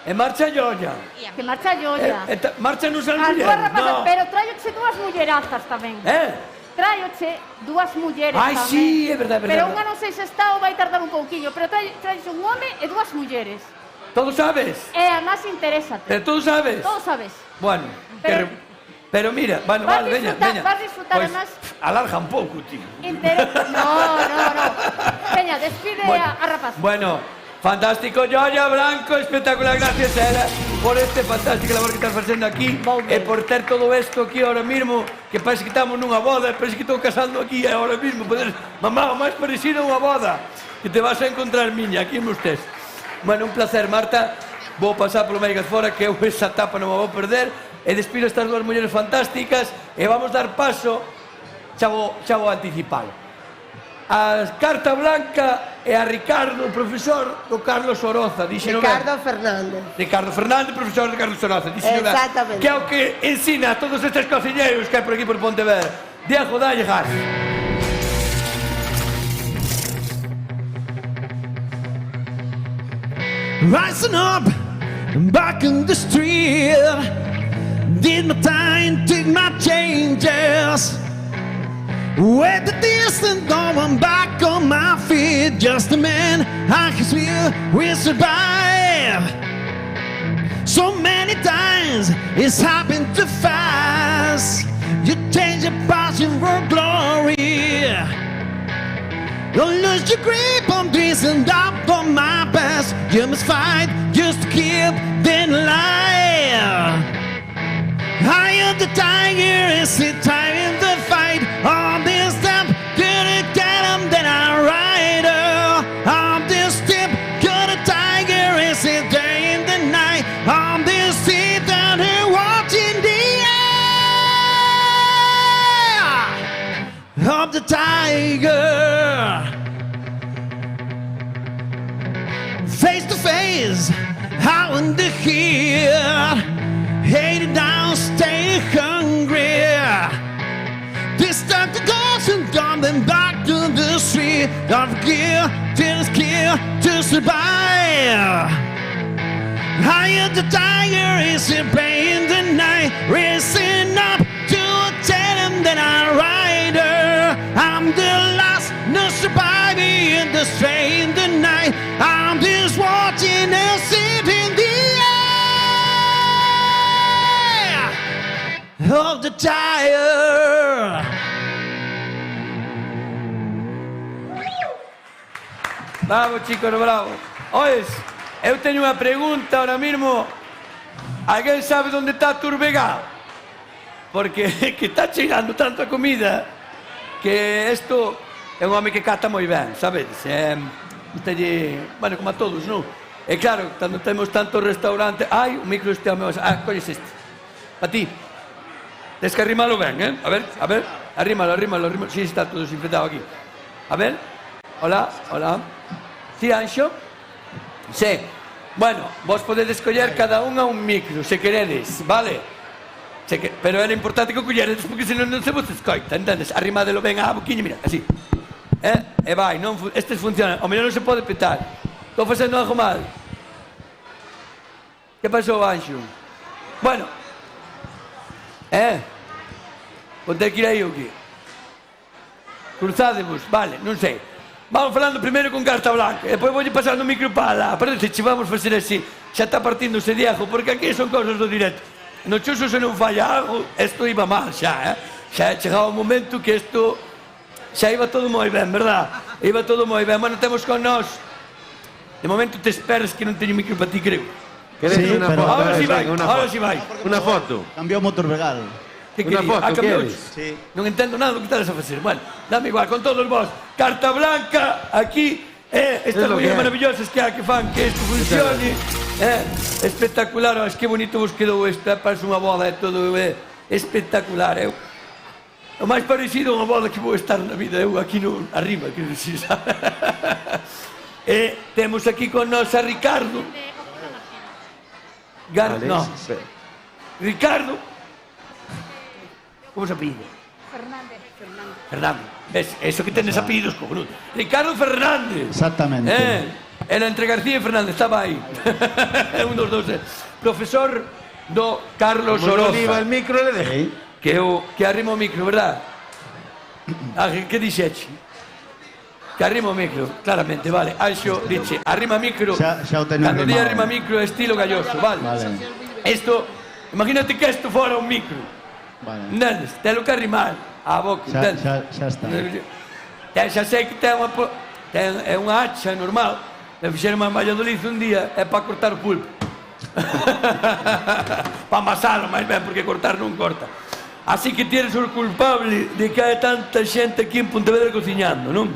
E marcha Yoya. Que marcha Yoya. Marcha non son As dúas mulleres, rapazas, no. pero tráioche dúas mullerazas tamén. Tráioche dúas mulleres Ai, tamén. sí, é verdade, é verdade. Pero unha non sei se está ou vai tardar un pouquiño, pero tráioche un home e dúas mulleres. Todo sabes? E a máis interésate. Pero todo sabes? Todo sabes. Bueno, pero mira, vale, veña. Vas disfrutar Pois, además. alarga un pouco, tío. No. Veña, despide a rapaz. Bueno, fantástico, Yoya Branco, espectacular, gracias a ela por este fantástico labor que estás facendo aquí e por ter todo isto aquí ahora mismo, que parece que estamos nunha boda, parece que estou casando aquí ahora mismo, mamá, o máis parecido a unha boda, que te vas a encontrar miña, aquí me estés. Bueno, un placer, Marta, vou pasar polo Megas Fora, que eu esa etapa non me vou perder, e despido estas dúas mulleres fantásticas, e vamos dar paso, xa vou anticipalo, a Carta Blanca e a Ricardo, o profesor do Carlos Oroza. Ricardo Fernández. Ricardo Fernández, profesor de Carlos Oroza. Exactamente. Que é o que ensina a todos estes cociñeiros que hai por aquí por Pontevedra. Diego, dalle gas. Rising up, back in the street. Did my time, did my changes. With the distance going back on my feet. Just a man I can feel will survive. So many times it's happened too fast. You change your passion for glory. Don't lose your grip on this and up on my past. You must fight just to keep them alive. I am the tiger, it's the time in the fight. On this step, gonna get him, then I ride her. On this step, gonna tiger, it's the day in the night. On this seat, down here watching the eye of the tiger. Face to face, out in the hill. Hated down, stay hungry. This time to go and coming back to the street. Don't forgive, just kill to survive. I am the tiger, is it paying the night? Racing up to tell him that I ride her. I'm the last, no surviving in the strain the night. I'm just watching and sitting the of the tire. Bravo, chicos, bravo. Oyes, Eu teño unha pregunta ahora mismo. Alguén sabe onde está Turbegá? Porque que está chegando tanta comida que isto é un home que cata moi ben, sabedes? Bueno, como a todos, non? E claro, cando temos tantos restaurantes... Ai, o micro este home... colles este. Pa ti. Tens que arrimalo ben, A ver. Arrímalo. Si, está todo desinfectado aquí. A ver. Hola. Si, Anxo? Sí. Bueno, vos podedes coller cada unha un micro, se queredes, vale? Pero era importante que o colleredes porque senón non se vos escoita, entendes? Arrimadelo ben á boquiña, mira, así. E vai, estes funcionan. O mellor non se pode petar. Estou facendo algo mal. Que pasou, Anxo? Bueno. Ponte que ir aí o que? Cruzádevos, vale, non sei. Vamos falando primeiro con carta blanca e depois voulle pasando o micro para lá. Parece que vamos facer así. Xa está partíndose Diego, porque aquí son cosas do directo. No Chuso se non falla algo, isto iba mal xa, Xa chegaba un momento que isto xa iba todo moi ben, verdad? Iba todo moi ben. Bueno, temos con nós. De momento te esperas que non teño micro para ti, creo. Sí, pero ahora si vai. Unha foto. Cambiou o motor Regal. Unha foto, queres? Sí. Non entendo nada do que estás a facer. Bueno, dame igual, con todos vos. Carta blanca, aquí, estas mulleres maravillosas que hai que fan que isto funcione. Espectacular, es que bonito vos quedou isto, parece unha boda, é todo espectacular. O máis parecido a unha boda que vou estar na vida, eu aquí no arriba, quero dicir, sabe? Temos aquí con nós a Ricardo. No. Ricardo. Como se apellido? Fernández. Ves, eso que tendes apellidos cojonudos. Ricardo Fernández. Exactamente. Era entre García e Fernández, estaba aí. Un dos dous. Profesor do Carlos Oroza. Como el micro le dejei. Que arrima o micro, verdad? Que dixeche? Que arrima o micro, claramente, vale. Anxo dixe, arrima micro. Xa o teño cando di arrimado. arrima micro é estilo galloso, vale? Isto, imagínate que isto fora un micro. Vale. Entendes? Telo que arrimar á boca, entendes? Xa está. Xa sei que é unha hacha normal. Me fixeron en Valladolid un día, é para cortar o pulpo. Para amasalo, máis ben, porque cortar non corta. Así que tienes o culpable de que hai tanta xente aquí en Pontevedra cociñando, non?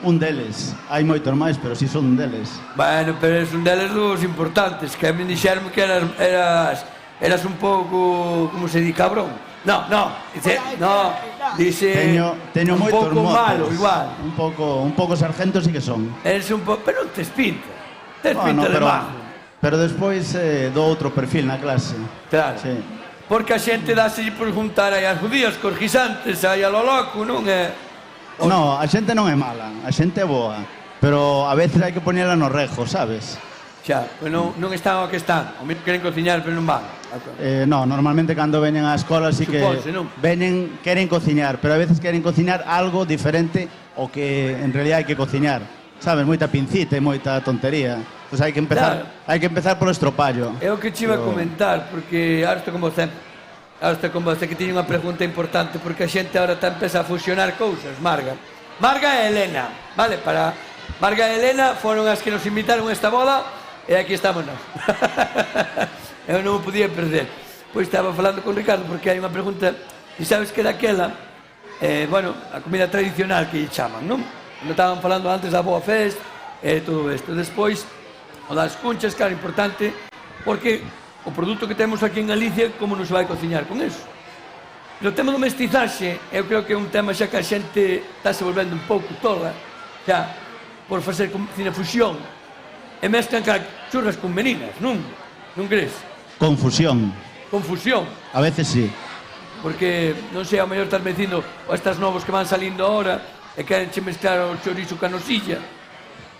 Un deles. Hai moitos máis, pero si son un deles. Bueno, pero es un deles dos importantes, que me dixeron que eras un pouco, como se di, cabrón. No, dice teño un moitos pouco motos. malo, igual. Un pouco sargento sí que son. Eres un pouco, pero non tes pinta. Tes pinta de bajo. Pero despois do outro perfil na clase. Claro. Sí. Porque a xente dáselle por juntar aí as judías cos guisantes aí a lo loco, non é? No, a xente non é mala, a xente é boa. Pero a veces hai que poñela no rejo, sabes? Xa, pues non están o que están. O mesmo queren cociñar, pero non van. No, normalmente cando veñen á escola sí que queren cociñar, pero a veces queren cociñar algo diferente ao que en realidad hai que cociñar. Sabes, moita pincita e moita tontería. Pois hai que empezar polo estropallo. É o que te iba a comentar, porque ahora estou con você que tiña unha pregunta importante, porque a xente agora empeza a fusionar cousas, Marga e Elena, vale? Marga e Elena foron as que nos invitaron a esta boda e aquí estamos nós. Eu non o podía perder. Pois estaba falando con Ricardo porque hai unha pregunta, e sabes que daquela, bueno, a comida tradicional que lle chaman, non? Cando estaban falando antes da Boa Fest e todo isto. Despois, o das cunchas, claro, importante, porque o produto que temos aquí en Galicia, como nos vai cociñar con eso? E o tema do mestizaxe, eu creo que é un tema xa que a xente está se volvendo un pouco tola, xa, por facer cocina fusión, e mezclan churras con meninas, non? Non crees? Confusión. A veces sí. Porque, non sei, ao mellor estás dicindo estas novos que van salindo ahora e queren che mezclar o chorizo ca nosilla.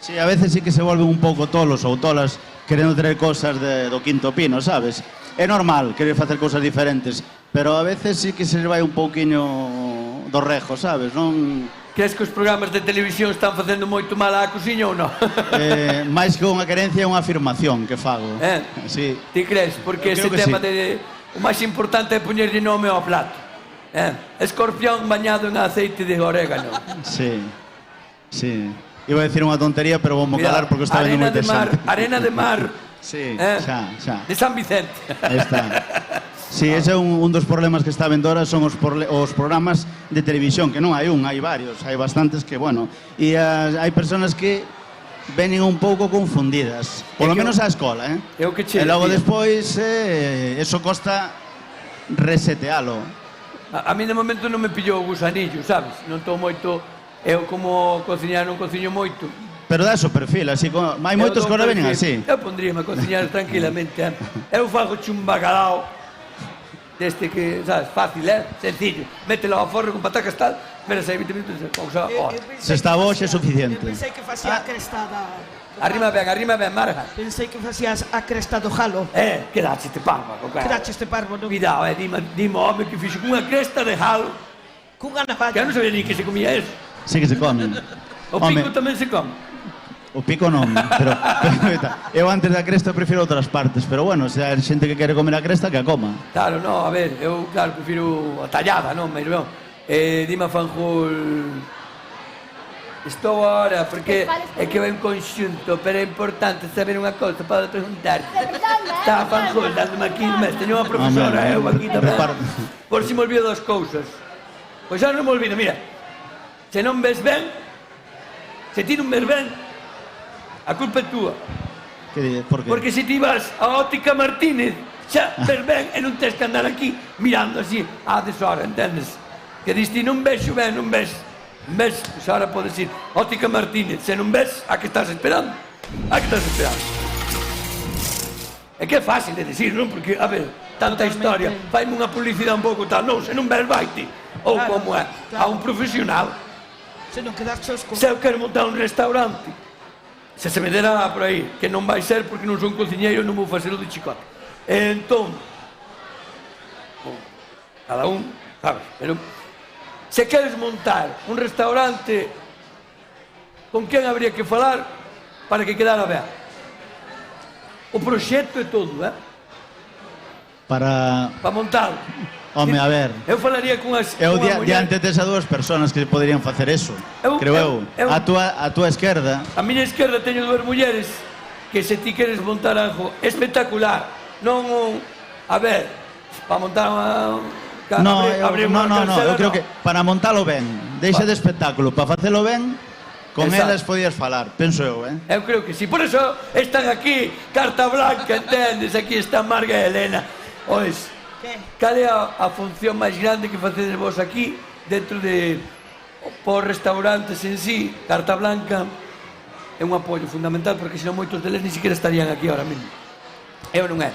Sí, a veces sí que se volven un pouco tolos ou tolas querendo traer cosas do quinto pino, sabes? É normal querer facer cousas diferentes, pero a veces sí que se vai un pouquiño do rejo, sabes? Non... Crees que os programas de televisión están facendo moito mal á cociña ou non? Mais que unha querencia é unha afirmación que fago. Sí. Ti crees? Porque ese tema de... O máis importante é poñerlle nome ao plato. Escorpión bañado en aceite de orégano. Sí. Iba a decir unha tontería, pero vou calar porque está vendo moita xente. Arena de Mar. Sí, xa. De San Vicente. Aí está. Sí, ese é un dos problemas que está vendo ahora, son os programas de televisión, que non hai hai varios, hai bastantes que, bueno, e hai personas que venen un pouco confundidas, polo menos á escola, É o que che e logo decía. despois, eso costa resetealo. A mí de momento non me pillou o gusanillo, sabes? Non estou moito... Eu como cociñar non cociño moito. Pero dá o perfil, así como... Hai moitos que ahora venen así. Eu pondríame a cociñar tranquilamente. Eu fago un bacalao deste que, sabes, fácil, sencillo. Mételo ao forno con patacas tal, esperas aí 20 minutos e cousa. Se está bo, é suficiente. Pensei que facía a cresta da... Arrima ben, Marga. Pensei que facías a cresta do jalo. Quedache este parvo. Quedache este parvo, non? Cuidado, dime home que fixo cunha cresta de jalo. Cunha navalla. Que eu non sabía ni que se comía eso. Sí que se comen. O pico tamén se come. O pico non, pero eu antes da cresta prefiro outras partes, pero bueno, se hai xente que quere comer a cresta, que a coma. Claro, no, a ver, eu, claro, prefiro a tallada, non, mas non. Dime a Fanjul... Estou ahora, porque é que vai un conxunto, pero é importante saber unha cousa para preguntar. Está a Fanjul dándome aquí, mas teño unha profesora, eu aquí tamén. Por si me olvido das cousas. Pois xa non me olvido, mira. Se non ves ben, se ti non ves ben, a culpa é túa. Por que? Porque se ti vas a Óptica Martínez, xa ves ben e non tens que andar aquí mirando así a deshora, entendes? Que dis ti non vexo ben, non ves. Ves, xa ahora podes ir Óptica Martínez, se non ves, a que estás esperando? A que estás esperando? É que é fácil de decir, non? Porque, a ver, tanta historia, faime unha publicidade un pouco tal, non, se non ves, vai-te. Ou como é, a un profesional. Se non quedar chosco. Se eu quero montar un restaurante, se me dera por aí, que non vai ser porque non son cociñeiro, non vou facer o de chicote. Entón, cada un, sabes, pero se queres montar un restaurante, con quen habría que falar para que quedara ben? O proxecto é todo, Para montalo. Home, a ver. Eu falaría con as... Eu diante tes a dúas persoas que poderían facer eso. Creo eu. A túa esquerda. A miña esquerda teño dúas mulleres que se ti queres montar algo espectacular, non a ver, para montar unha... No, eu creo que para montalo ben, deixa de espectáculo, para facelo ben, con elas podías falar, penso eu, Eu creo que sí, por eso están aquí, carta blanca, entendes? Aquí está Marga e Elena. Ois, cal é a función máis grande que facedes vos aquí, dentro de por restaurantes en sí, carta blanca, é un apoio fundamental, porque senón moitos deles ni siquiera estarían aquí ahora mesmo. Eu non é.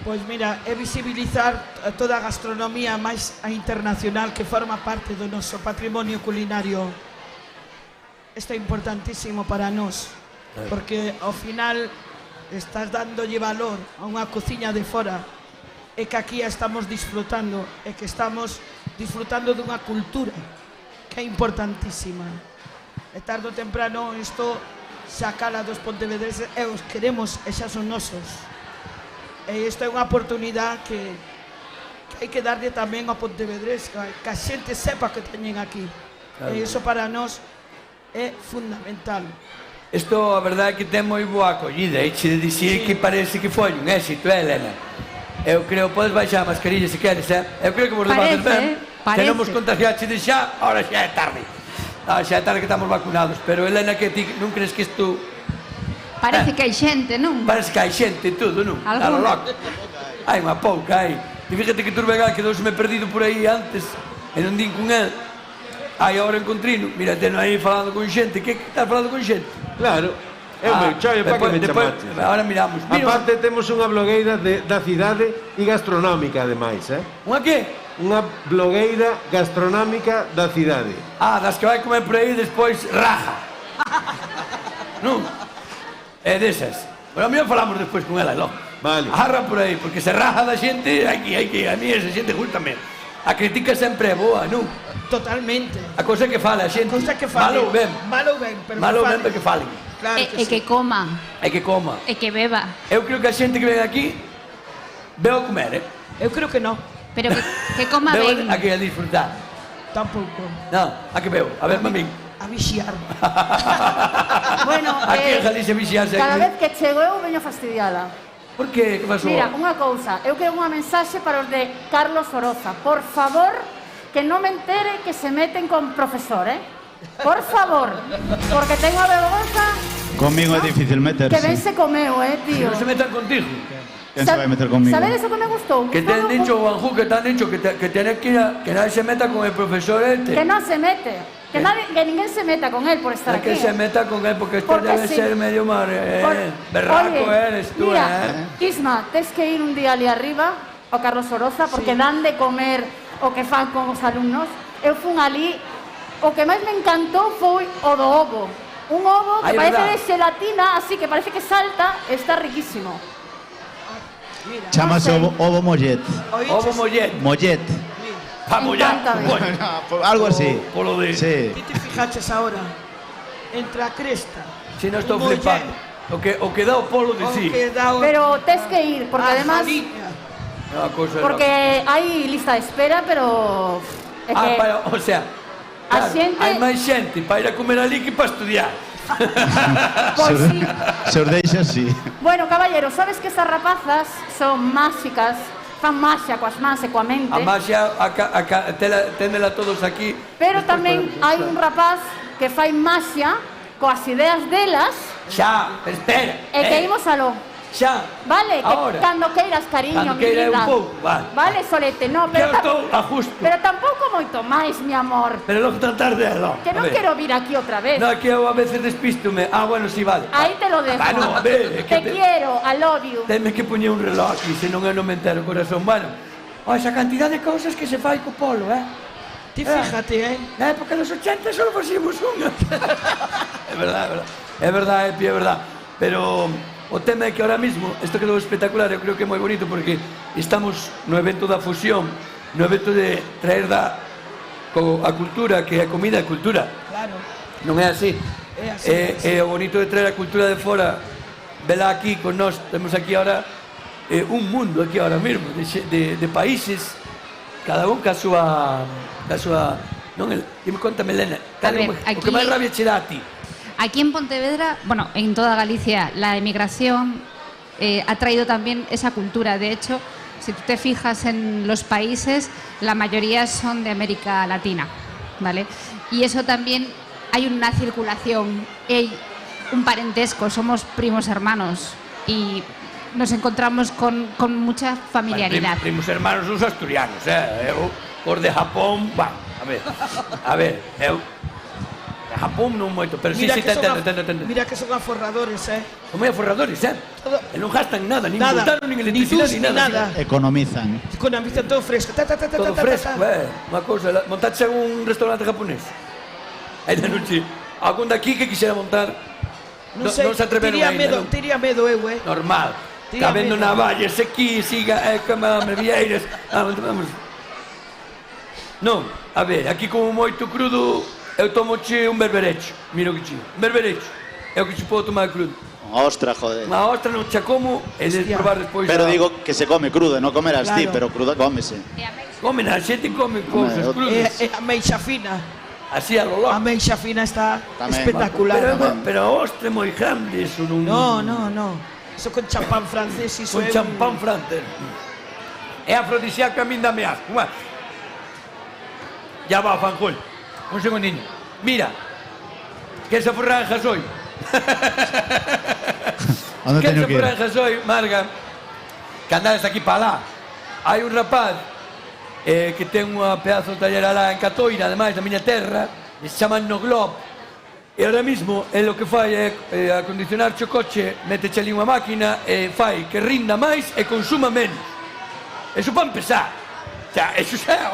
Pois mira, é visibilizar toda a gastronomía máis a internacional que forma parte do noso patrimonio culinario. Isto é importantísimo para nós, porque ao final estás dándolle valor a unha cociña de fora e que aquí estamos disfrutando e que estamos disfrutando dunha cultura que é importantísima. E tarde ou temprano isto sacala dos pontevedreses e os queremos e xa son nosos. E isto é unha oportunidade que hai que darlle tamén ao pontevedrés, que a xente sepa que teñen aquí. E iso para nós é fundamental. Isto, a verdade, é que ten moi boa acollida. E che de dicir que parece que foi un éxito, Elena? Eu creo, podes baixar a mascarilla se queres, Eu creo que vos levades ben. Se non vos contagiaxe de xa, ahora xa é tarde. Xa é tarde que estamos vacunados. Pero, Elena, que ti non crees que isto... Parece que hai xente, non? Parece que hai xente, todo, non? Alguna. Hai unha pouca, hai. E fíjate que Turbegal quedouseme perdido por aí antes e non din con el. Aí agora encontrino, mira, teno aí falando con xente. Que estás falando con xente? Claro, eu me chove para que me chamaches. Ahora miramos. Aparte temos unha blogueira da cidade e gastronómica, ademais, Unha que? Unha blogueira gastronómica da cidade. Das que vai comer por aí e despois raja. Non? É desas. Pero a mí falamos despois con ela, non? Vale. Arra por aí, porque se raja da xente, hai que, a mí esa xente gústame. A crítica sempre é boa, non? Totalmente. A cousa que fala a xente. Cousa que fale. Malo ben. Malo ben, pero Malo ben, pero que falen. Claro E que coma. E que coma. E que beba. Eu creo que a xente que ven aquí veo a comer, Eu creo que non. Pero que coma ben. Veo a que a disfrutar. Tampouco. Non, a que veo. A ver, mamín. A vixiar. Bueno, Aquí en Galicia vixiarse. cada vez que chego eu veño fastidiala. Por que? Que pasou? Mira, unha cousa, eu quero unha mensaxe para os de Carlos Oroza. Por favor, que non me entere que se meten con profesor, Por favor, porque tengo a vergonza Conmigo é difícil meterse. que vense comeu, tío. Non se metan contigo. Quen se vai meter conmigo? ¿Sabedes o que me gustou? Que te han dicho, Juanju, que te han dicho que tienes que ir a... Que nadie se meta con el profesor este. Que non se mete. Que ninguén se meta con él por estar Es que aquí. se meta con él porque este Porque debe sí. ser medio mar... berraco Oye, eres tú, mira, Isma, tes que ir un día ali arriba ao Carlos Oroza porque dan de comer o que fan con os alumnos. Eu fun ali, o que máis me encantou foi o do ovo. Un ovo que Ay, parece verdad. de xelatina, así que parece que salta, está riquísimo. Chámase ovo mollet. Ovo mollet. Mollet. Vamos ya. Bueno, algo así. Por lo de... Sí. Ti te fijaches ahora entre a cresta. Si no estou o mollet, flipando. O que dá o polo de o sí. que dá o... Pero tes que ir, porque a además... jaliña. Unha cousa Porque hai lista de espera, pero... É que o sea, a claro, xente... hai máis xente para ir a comer ali que para estudiar. Se os deixa así. Bueno, caballero, sabes que estas rapazas son máxicas, fan maxia coas mans e coa mente, A maxia, téndela todos aquí. pero tamén hai un rapaz que fai maxia coas ideas delas Xa, espera. e que imos aló. Xa. Vale, que Ahora. cando queiras, cariño, Cando mi queira vida. un pouco, vale. Vale, Solete, no, Que pero, eu estou a justo. pero tampouco moito máis, mi amor. Pero logo tan tarde, no. Que non quero vir aquí outra vez. No, que eu a veces despístome. Bueno, sí, vale. Aí te lo dejo. No, a ver, é que te quiero, I love you. Teme que poñer un reloj aquí, senón eu non me entero, corazón. Bueno, esa cantidad de cousas que se fai co polo, Ti fíjate, Na época dos 80 só facíamos unha. É verdade, é verdade, é verdade. Pero o tema é que ahora mismo, isto quedou espectacular, eu creo que é moi bonito porque estamos no evento da fusión, no evento de traer a cultura, que a comida é cultura. Claro. Non é así. É así, É o bonito de traer a cultura de fora, vela aquí con nós, temos aquí ahora un mundo aquí ahora mismo, de países, cada un ca súa non, dime contame, Elena, A ver, o que aquí- máis rabia che dá a ti. Aquí en Pontevedra, bueno, en toda Galicia, la emigración ha traído también esa cultura. De hecho, si tú te fijas en los países, la mayoría son de América Latina, ¿vale? Y eso también hay una circulación, hay un parentesco, somos primos hermanos y nos encontramos con mucha familiaridad. Primos hermanos os asturianos, eu, os de Japón, a ver, eu, de Japón non moito, pero sí, te entendo. Mira que son aforradores, Son moi aforradores, e non gastan nada, nin Nada. butano, nin electricidade, Ni nin luz, ni nada. nada. Economizan. Con ambición todo fresco. Todo fresco, unha cousa, montaxe un restaurante japonés. Ainda non che, algún daqui que quixera montar, Non sei, non se atreveron ainda, non? Tería medo eu, Normal. Tiría Cabendo medo. navalles aquí, siga, como mervieiras. Vamos. Non, a ver, aquí como moito crudo, eu tomoche un berberecho. Mira o que chido. Un berberecho. É o que che podo tomar crudo. Unha ostra, joder. Unha ostra non cha como e de probar despois. Pero digo que se come cruda, non comerás ti, Claro. pero cruda cómese. Comen, a xente come cousas crudas. A meixa fina. Así a lo loco. A meixa fina está Tamén. espectacular. Pero a ostra é moi grande, eso non... No. Eso con champán francés, iso Con é champán francés. É afrodisíaco, a min dame asco. Ya va, Fanjol. Un segundinho. Mira, que se forranjas hoy. Onde Que teño se que ir? forranjas hoy, Marga. Que andades aquí para lá. Hai un rapaz que ten unha pedazo de taller alá en Catoira, ademais da miña terra, e se chama Noglob. E ahora mismo, el o que fai é acondicionar o coche, meteche ali unha máquina e fai que rinda máis e consuma menos. Eso para empezar. Xa, eso xa,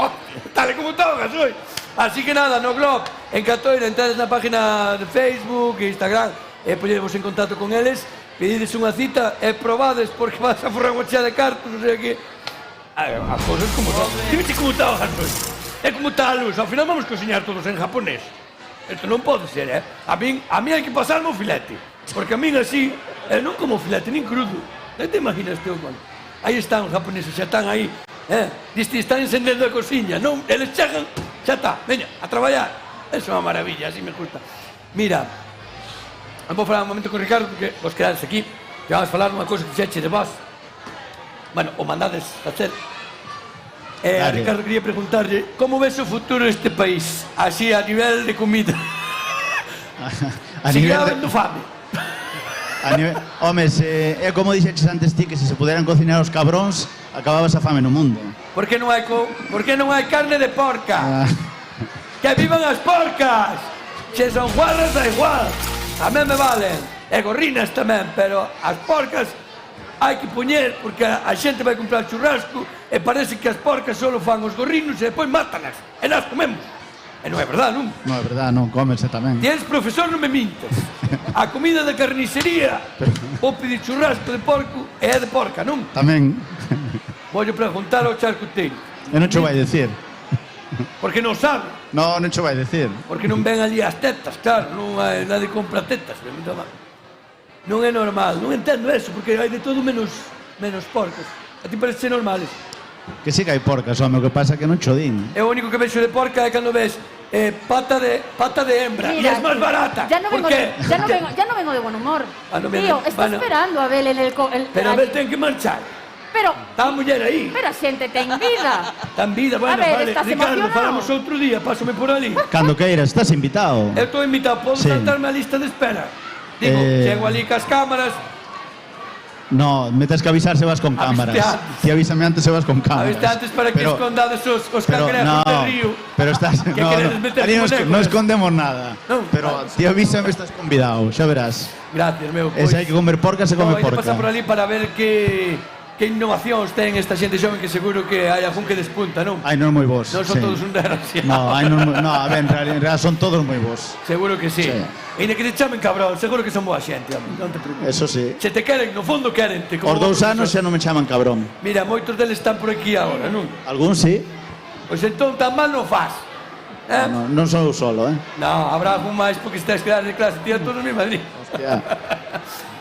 tal e como togas hoy. Así que nada, Noglob, en Catoira, entrades na página de Facebook e Instagram, e poñedevos en contacto con eles, pedides unha cita e probades porque vas a forrar unha chea de cartos, non sei que... As cosas como son. Dime como está o hoy. É como está a luz, ao final vamos cociñar todos en japonés. Isto non pode ser, A mí hai que pasarme o filete. Porque a min así, non como filete, nin crudo. Non te imaginas teu con... Aí están os japoneses, xa están aí. Diste, están encendendo a cociña, non? Eles chegan, xa está, veña, a traballar. Es unha maravilla, así me gusta. Mira, vamos falar un momento con Ricardo, porque vos quedades aquí, que vamos a falar unha cousa que xeche de vos. Bueno, o mandades facer. A Ricardo quería preguntarlle, como ves o futuro deste país? Así, a nivel de comida. Seguirá habendo fame. Home, é como dixeches antes ti, que se puderan cocinar os cabróns, acababas a fame no mundo. Por que non hai carne de porca? Que vivan as porcas! Se son guarras, da igual. A mí me valen. E gorrinas tamén, pero as porcas hai que poñer, porque a xente vai comprar churrasco e parece que as porcas só fan os gorrinos e depois mátanas. E nós comemos. E non é verdad, non? Non é verdad, non, cómense tamén. Ti eres profesor, non me mintas. A comida da carnicería, vou pedir churrasco de porco e é de porca, non? Tamén. Vou preguntar ao charcuteiro. E non che vai dicir. Porque non sabe. Non che vai dicir. Porque non ven ali as tetas, claro, non hai nadie compra tetas. Non é normal, non entendo eso, porque hai de todo menos porcos. A ti parece normales. Que sí que hai porcas, home, o que pasa é que non cho din. É o único que vexo de porca é cando ves pata de hembra. E é máis barata. Ya no vengo de buen humor. Tío, está esperando a Abel en el... Pero Abel ten que marchar. Pero... Está a muller aí. Pero a xente ten vida. Tan vida, bueno, vale. Ricardo, falamos outro día, pásame por ali. Cando queiras, estás invitado. Eu estou invitado, podo saltarme a lista de espera. Digo, chego ali cas cámaras. No, me tens que avisar se vas con cámaras. Ti avísame antes se vas con cámaras. Aviste antes para que escondades os cangrejos del río. Pero estás... No escondemos nada. Pero ti avísame, estás convidado, xa verás. Gracias, meu. Se hai que comer porca, se come porca. Vai pasar por ali para ver que innovacións ten esta xente xoven, que seguro que hai algún que despunta, non? Ai, non moi vos. Non son todos un desgraciado. No, a ver, en realidad son todos moi vos. Seguro que sí. E ainda que te chamen cabrón, seguro que son boa xente, non te preocupes. Eso sí. Se te queren, no fondo querente. Os 2 anos xa non me chaman cabrón. Mira, moitos deles están por aquí agora, non? Algún sí. Pois entón tan mal non faz. Non sou solo, Non, habrá algún máis porque estás que dar de clase, tío, todos en Madrid. Hostia.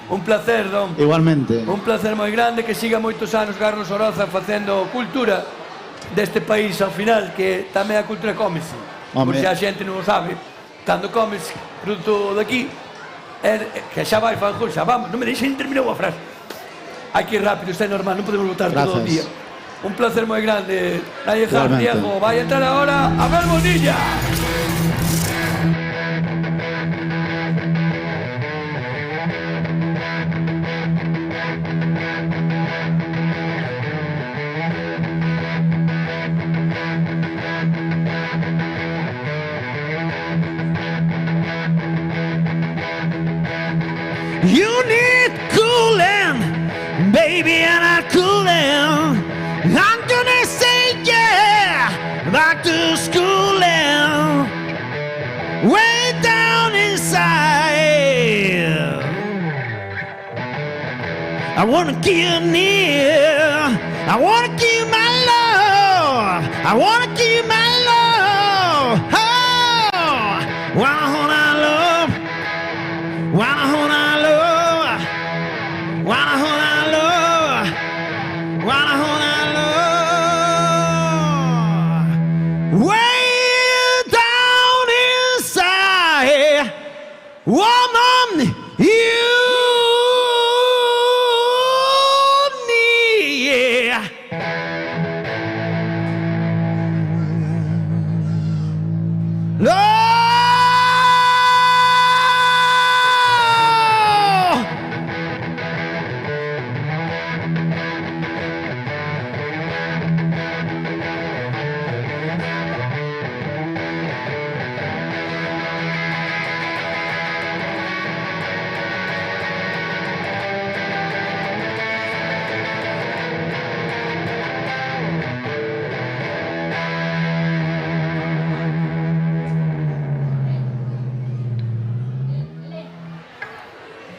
Un placer, don. Igualmente. Un placer moi grande, que siga moitos anos Carlos Oroza facendo cultura deste país ao final, que tamén a cultura cómese. Por se a xente non o sabe, cando comes produto daqui, que xa vai, Fanjo, xa vamos, non me deixen terminar a frase. Hai que ir rápido, isto é normal, non podemos botar todo o día. Un placer moi grande. Vai dejar, Diego, vai entrar agora Abel Bonilla. You need cooling, baby, and I'm cooling. I'm gonna say yeah, back to schooling, way down inside. I wanna keep you near, I wanna keep my love, I wanna keep my love. Oh, wanna hold our love, wanna hold our love, wanna hold our love, wanna hold our love. Way down inside, woman, you need. Love.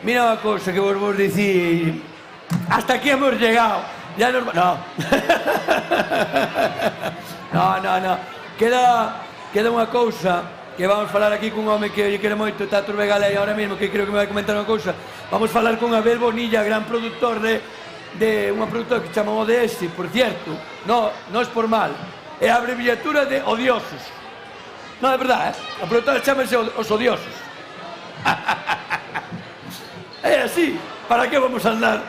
Mira unha cousa que vos dicir. Hasta aquí hemos llegado. Ya nos... No. No. Queda unha cousa que vamos falar aquí cun home que lle quere moito, está Turbe Galei ahora mesmo, que creo que me vai comentar unha cousa. Vamos falar con Abel Bonilla, gran productor de unha productora que chama ODS, por cierto. No es por mal. É a abreviatura de Odiosos. Non, é verdade, a produtora chámase Os Odiosos. É así, para que vamos a andar?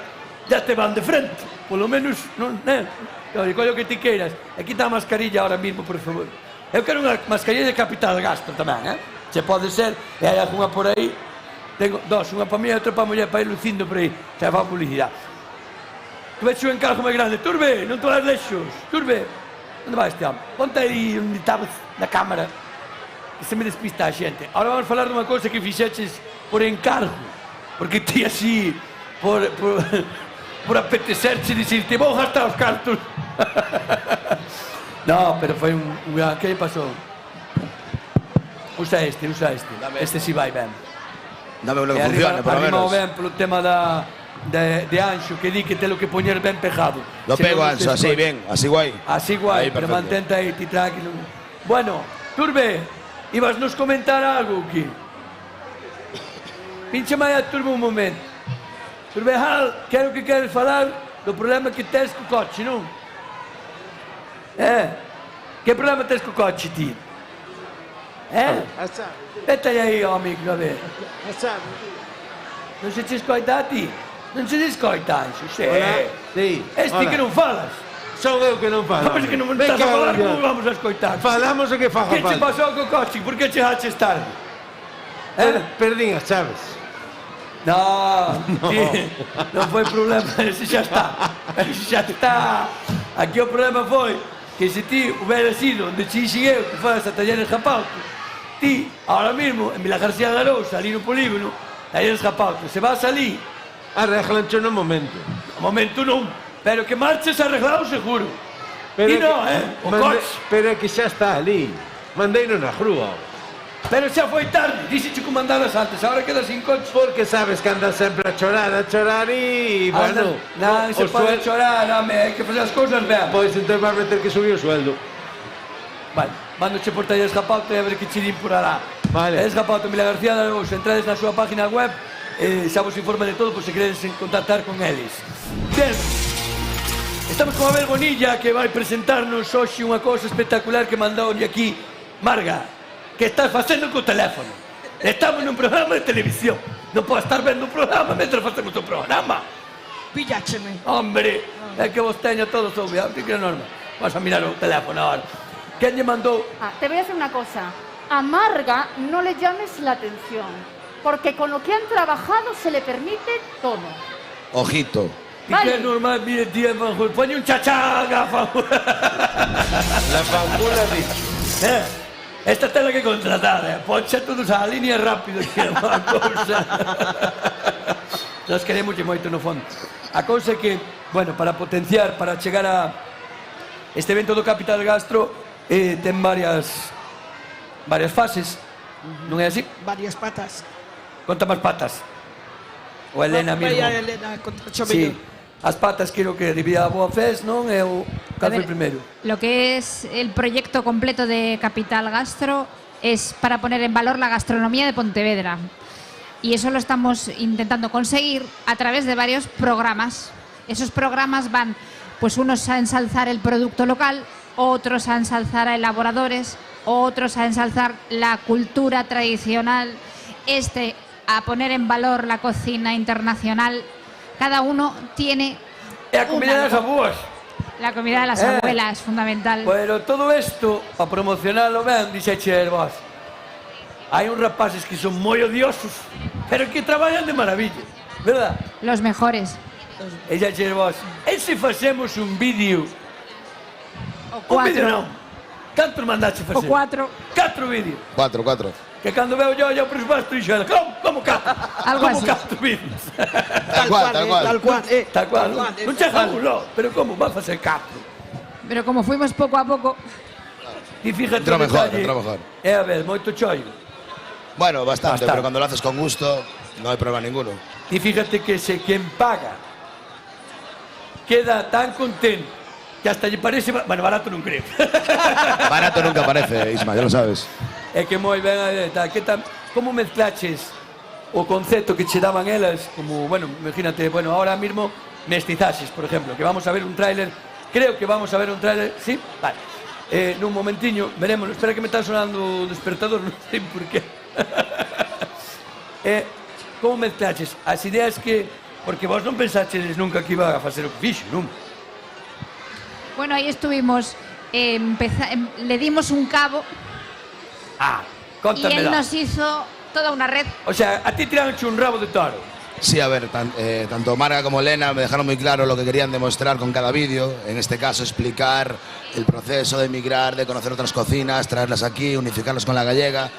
Ya te van de frente, polo menos, non, né? Colle o que ti queiras. Aquí está a mascarilla ahora mismo, por favor. Eu quero unha mascarilla de Capital Gastro tamén, Se pode ser, e hai alguna por aí. Tengo dos, unha para mí e outra para a muller, para ir lucindo por aí. Se fa publicidade. Tu ves un encargo moi grande. Turbe, non te las lexos. Turbe, onde vai este home? Ponte aí onde estabas na cámara, que se me despista a xente. Ahora vamos falar dunha cousa que fixeches por encargo. Porque ti así, por apetecerche dicirte, vou gastar os cartos. No, pero foi un... Que pasou? Usa este. Este si vai ben. Dame uno que funcione, por lo menos. Ben polo tema de Anxo, que di que te lo que poñer ben pejado. Lo pego, Anxo, así, bien, así guai. Así guai, pero mantente aí, ti tranquilo. Bueno, Turbe, ibas nos comentar algo aquí. Pinche máis a Turbe un momento. Turbe, quero que queres falar do problema que tes co coche, non? Que problema tes co coche, ti? Vete aí, amigo, a ver. Non se te escoita a ti? Non se te escoita, Anxo? Sí. Este que non falas. Son eu que non falo. Mas que non estás a falar, como vamos a escoitar? Falamos o que faga falta. Que che pasou co coche? Por que chegaches tarde? Perdín as chaves. Non, non foi problema, ese xa está. Aquí o problema foi que se ti hubieras ido onde te dixen eu que fueras a Talleres Japauto, ti, ahora mismo, en Vila García de Arousa, ali no polígono, Talleres Japauto, se vas ali, arreglancho no momento. No momento non, pero que marches arreglado seguro. E non, o coche. Pero é que xa está ali, mandeino na grúa. Pero xa foi tarde, dixeche que mandaras antes, ahora quedas sin coche. Porque sabes que andas sempre a chorar e, bueno... Non se pode chorar, home, hai que facer as cousas ben. Pois entón vas meter que subir o sueldo. Vale, mándoche por Talleres Japauto e a ver que chirín por alá. Vale. Talleres Japauto, Vila García de Arousa, entrades na súa página web, xa vos informa de todo por se queredes contactar con eles. Ben, estamos con Abel Bonilla, que vai presentarnos hoxe unha cousa espectacular que mandou aquí Marga. Que estás facendo co teléfono? Estamos nun programa de televisión. Non podes estar vendo un programa mentre facemos o programa. Pillácheme. Hombre, é que vos teño todo sobre a norma. Vas a mirar o teléfono ahora. ¿Quién lle mandou? Te voy a decir una cosa. A Marga no le llames la atención, porque con lo que han trabajado se le permite todo. Ojito. ¿Y qué es normal? Mire, tío, pone un chachán, gafa. La fanfula ha dicho. Esta tela que contratar, ponche todos a línea rápido, que é unha cousa. Nos queremos moito no fondo. A cousa é que, bueno, para potenciar, para chegar a este evento do Capital Gastro, ten varias fases, non é así? Varias patas. Conta máis patas. O Elena mismo. Elena, contra Sí, as patas creo que debía a Boa Fest, non? É o... Cal foi primeiro? Lo que es el proyecto completo de Capital Gastro es para poner en valor la gastronomía de Pontevedra. Y eso lo estamos intentando conseguir a través de varios programas. Esos programas van, pues unos a ensalzar el producto local, otros a ensalzar a elaboradores, otros a ensalzar la cultura tradicional, a poner en valor la cocina internacional. Cada uno tiene... La comida de las abuelas. La comida de las abuelas, fundamental. Pero todo esto, para promocionarlo ben, dixeche vos, hai uns rapaces que son moi odiosos, pero que traballan de maravilla, verdad? Los mejores. E dixeche vos, e se facemos un vídeo? O 4. Un vídeo non. Canto mandaxe facer? O 4. 4 vídeos. 4. Que cando veo yo o presupuesto dixo, como 4? Algo como así. 4 vídeos? Tal cual. Tal cual. Non che jagulo, pero como va a facer 4? Pero como fuimos poco a poco... Y fíjate Entró mejor, detalle, entró mejor. a ver, moito chollo. Bueno, bastante, pero cuando lo haces con gusto, no hay problema ninguno. Y fíjate que quien paga queda tan contento que hasta lle parece... Bueno, barato non creo. Barato nunca parece, Isma, ya lo sabes. É que moi ben, como mezclaches o concepto que che daban elas, como, bueno, imagínate, bueno, ahora mismo mestizaxes, por ejemplo, que vamos a ver un tráiler, creo que vamos a ver un tráiler, ¿sí? Vale. nun momentiño, veremos, espera que me está sonando o despertador, non sei por qué. Como mezclaches? As ideas que... Porque vos non pensaches nunca que iba a facer o que fixo, non? Bueno, ahí estuvimos, le dimos un cabo y él nos hizo toda una red. O sea, a ti tiraronche un rabo de toro. Sí, a ver, tanto Marga como Elena me dejaron muy claro lo que querían demostrar con cada vídeo. En este caso, explicar el proceso de emigrar, de conocer otras cocinas, traerlas aquí, unificarlas con la gallega.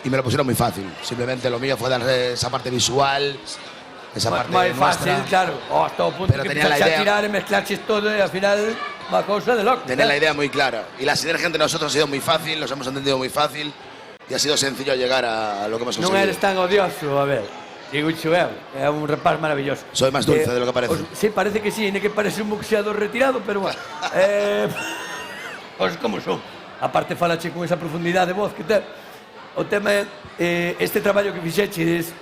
Y me lo pusieron muy fácil. Simplemente lo mío fue dar esa parte visual, esa parte Moi nuestra. fácil, claro. Hasta o punto Pero que tenía la empezaste a idea. tirar e mezclaches todo e al final unha cousa de loco. Tener la idea muy clara. Y la sinergia entre nosotros ha sido muy fácil, los hemos entendido muy fácil y ha sido sencillo llegar a lo que hemos conseguido. Non eres tan odioso, a ver. Digo eu, é un rapaz maravilloso. Soy más dulce de lo que parece. Sí, parece que sí, que parece un boxeador retirado, pero bueno. Pues como son. Aparte falache con esa profundidade de voz que ten. O tema é, este traballo que fixeches,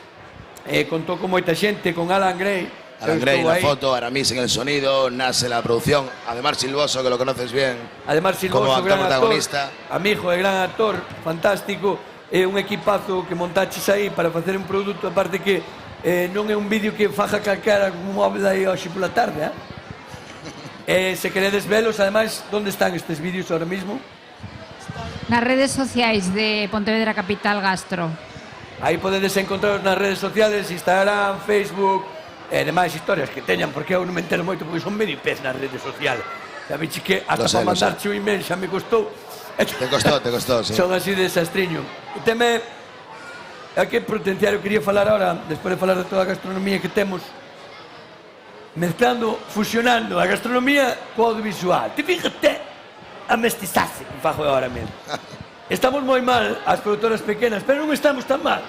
contou con moita xente, con Alan Gray. Alan Gray en la foto, Aramis en el sonido, Nas en la producción, Ademar Silvoso, que lo conoces bien. Ademar Silvoso, como actor gran protagonista. actor, amigo e gran actor, fantástico. É un equipazo que montaches aí para facer un produto, aparte que non é un vídeo que faja calquera como móvil aí hoxe pola tarde, se queredes velos, ademais, onde están estes vídeos ahora mismo? Nas redes sociais de Pontevedra Capital Gastro. Aí podedes encontraros nas redes sociales, Instagram, Facebook, e demais historias que teñan, porque eu non me entero moito, porque son medio pez nas redes sociales. Sabeche que hasta para mandarche un email xa me costou. Te costó, sí. Son así de desastriño. O tema é que potenciar, eu quería falar ahora, despois de falar de toda a gastronomía que temos, mezclando, fusionando a gastronomía co audiovisual. Te fíjate a mestizaje que fago agora mesmo. Estamos moi mal as produtoras pequenas, pero non estamos tan mal,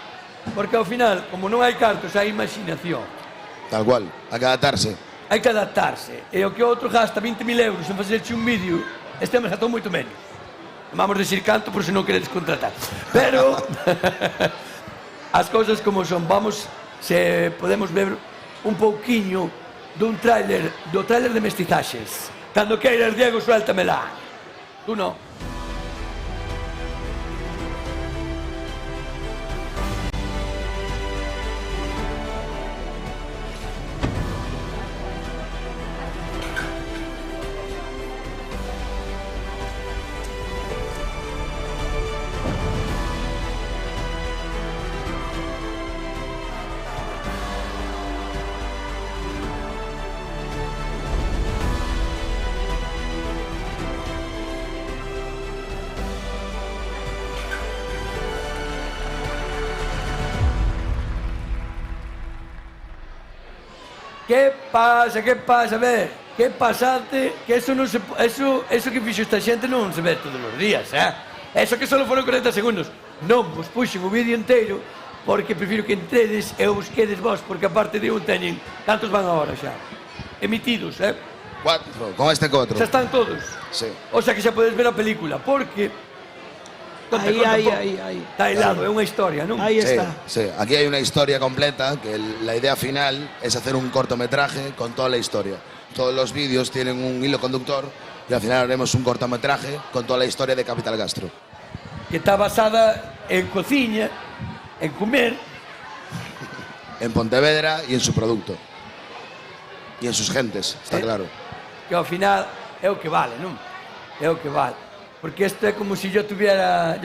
porque ao final, como non hai cartos, hai imaginación. Tal cual, hay que adaptarse. Hai que adaptarse. E o que outro gasta 20.000 euros en facerche un vídeo, este me gastou moito menos. Non vamos decir canto por se non queredes contratar. Pero as cousas como son, vamos, se podemos ver un pouquiño do tráiler de mestizaxes. Cando queiras, Diego, suéltamela. Tú non. ¿Qué pasa? ¿Qué pasa? A ver, ¿qué pasante? Que eso non se... Eso que fixo esta xente non se ve todos os días, Eso que só foron 40 segundos. Non vos puxen o vídeo inteiro porque prefiro que entredes e o busquedes vos, porque aparte de un teñen... Cantos van agora xa? Emitidos, 4, con este 4. Xa están todos. Sí. O sea que xa podes ver a película, porque... Ahí. Está hilado, é unha historia, non? Ahí está. Sí, aquí hay una historia completa, que la idea final es hacer un cortometraje con toda la historia. Todos los vídeos tienen un hilo conductor y al final haremos un cortometraje con toda la historia de Capital Gastro. Que está basada en cociña, en comer. En Pontevedra y en su producto. Y en sus gentes, está claro. Que ao final é o que vale, non? É o que vale. Porque isto é como se yo tuviera...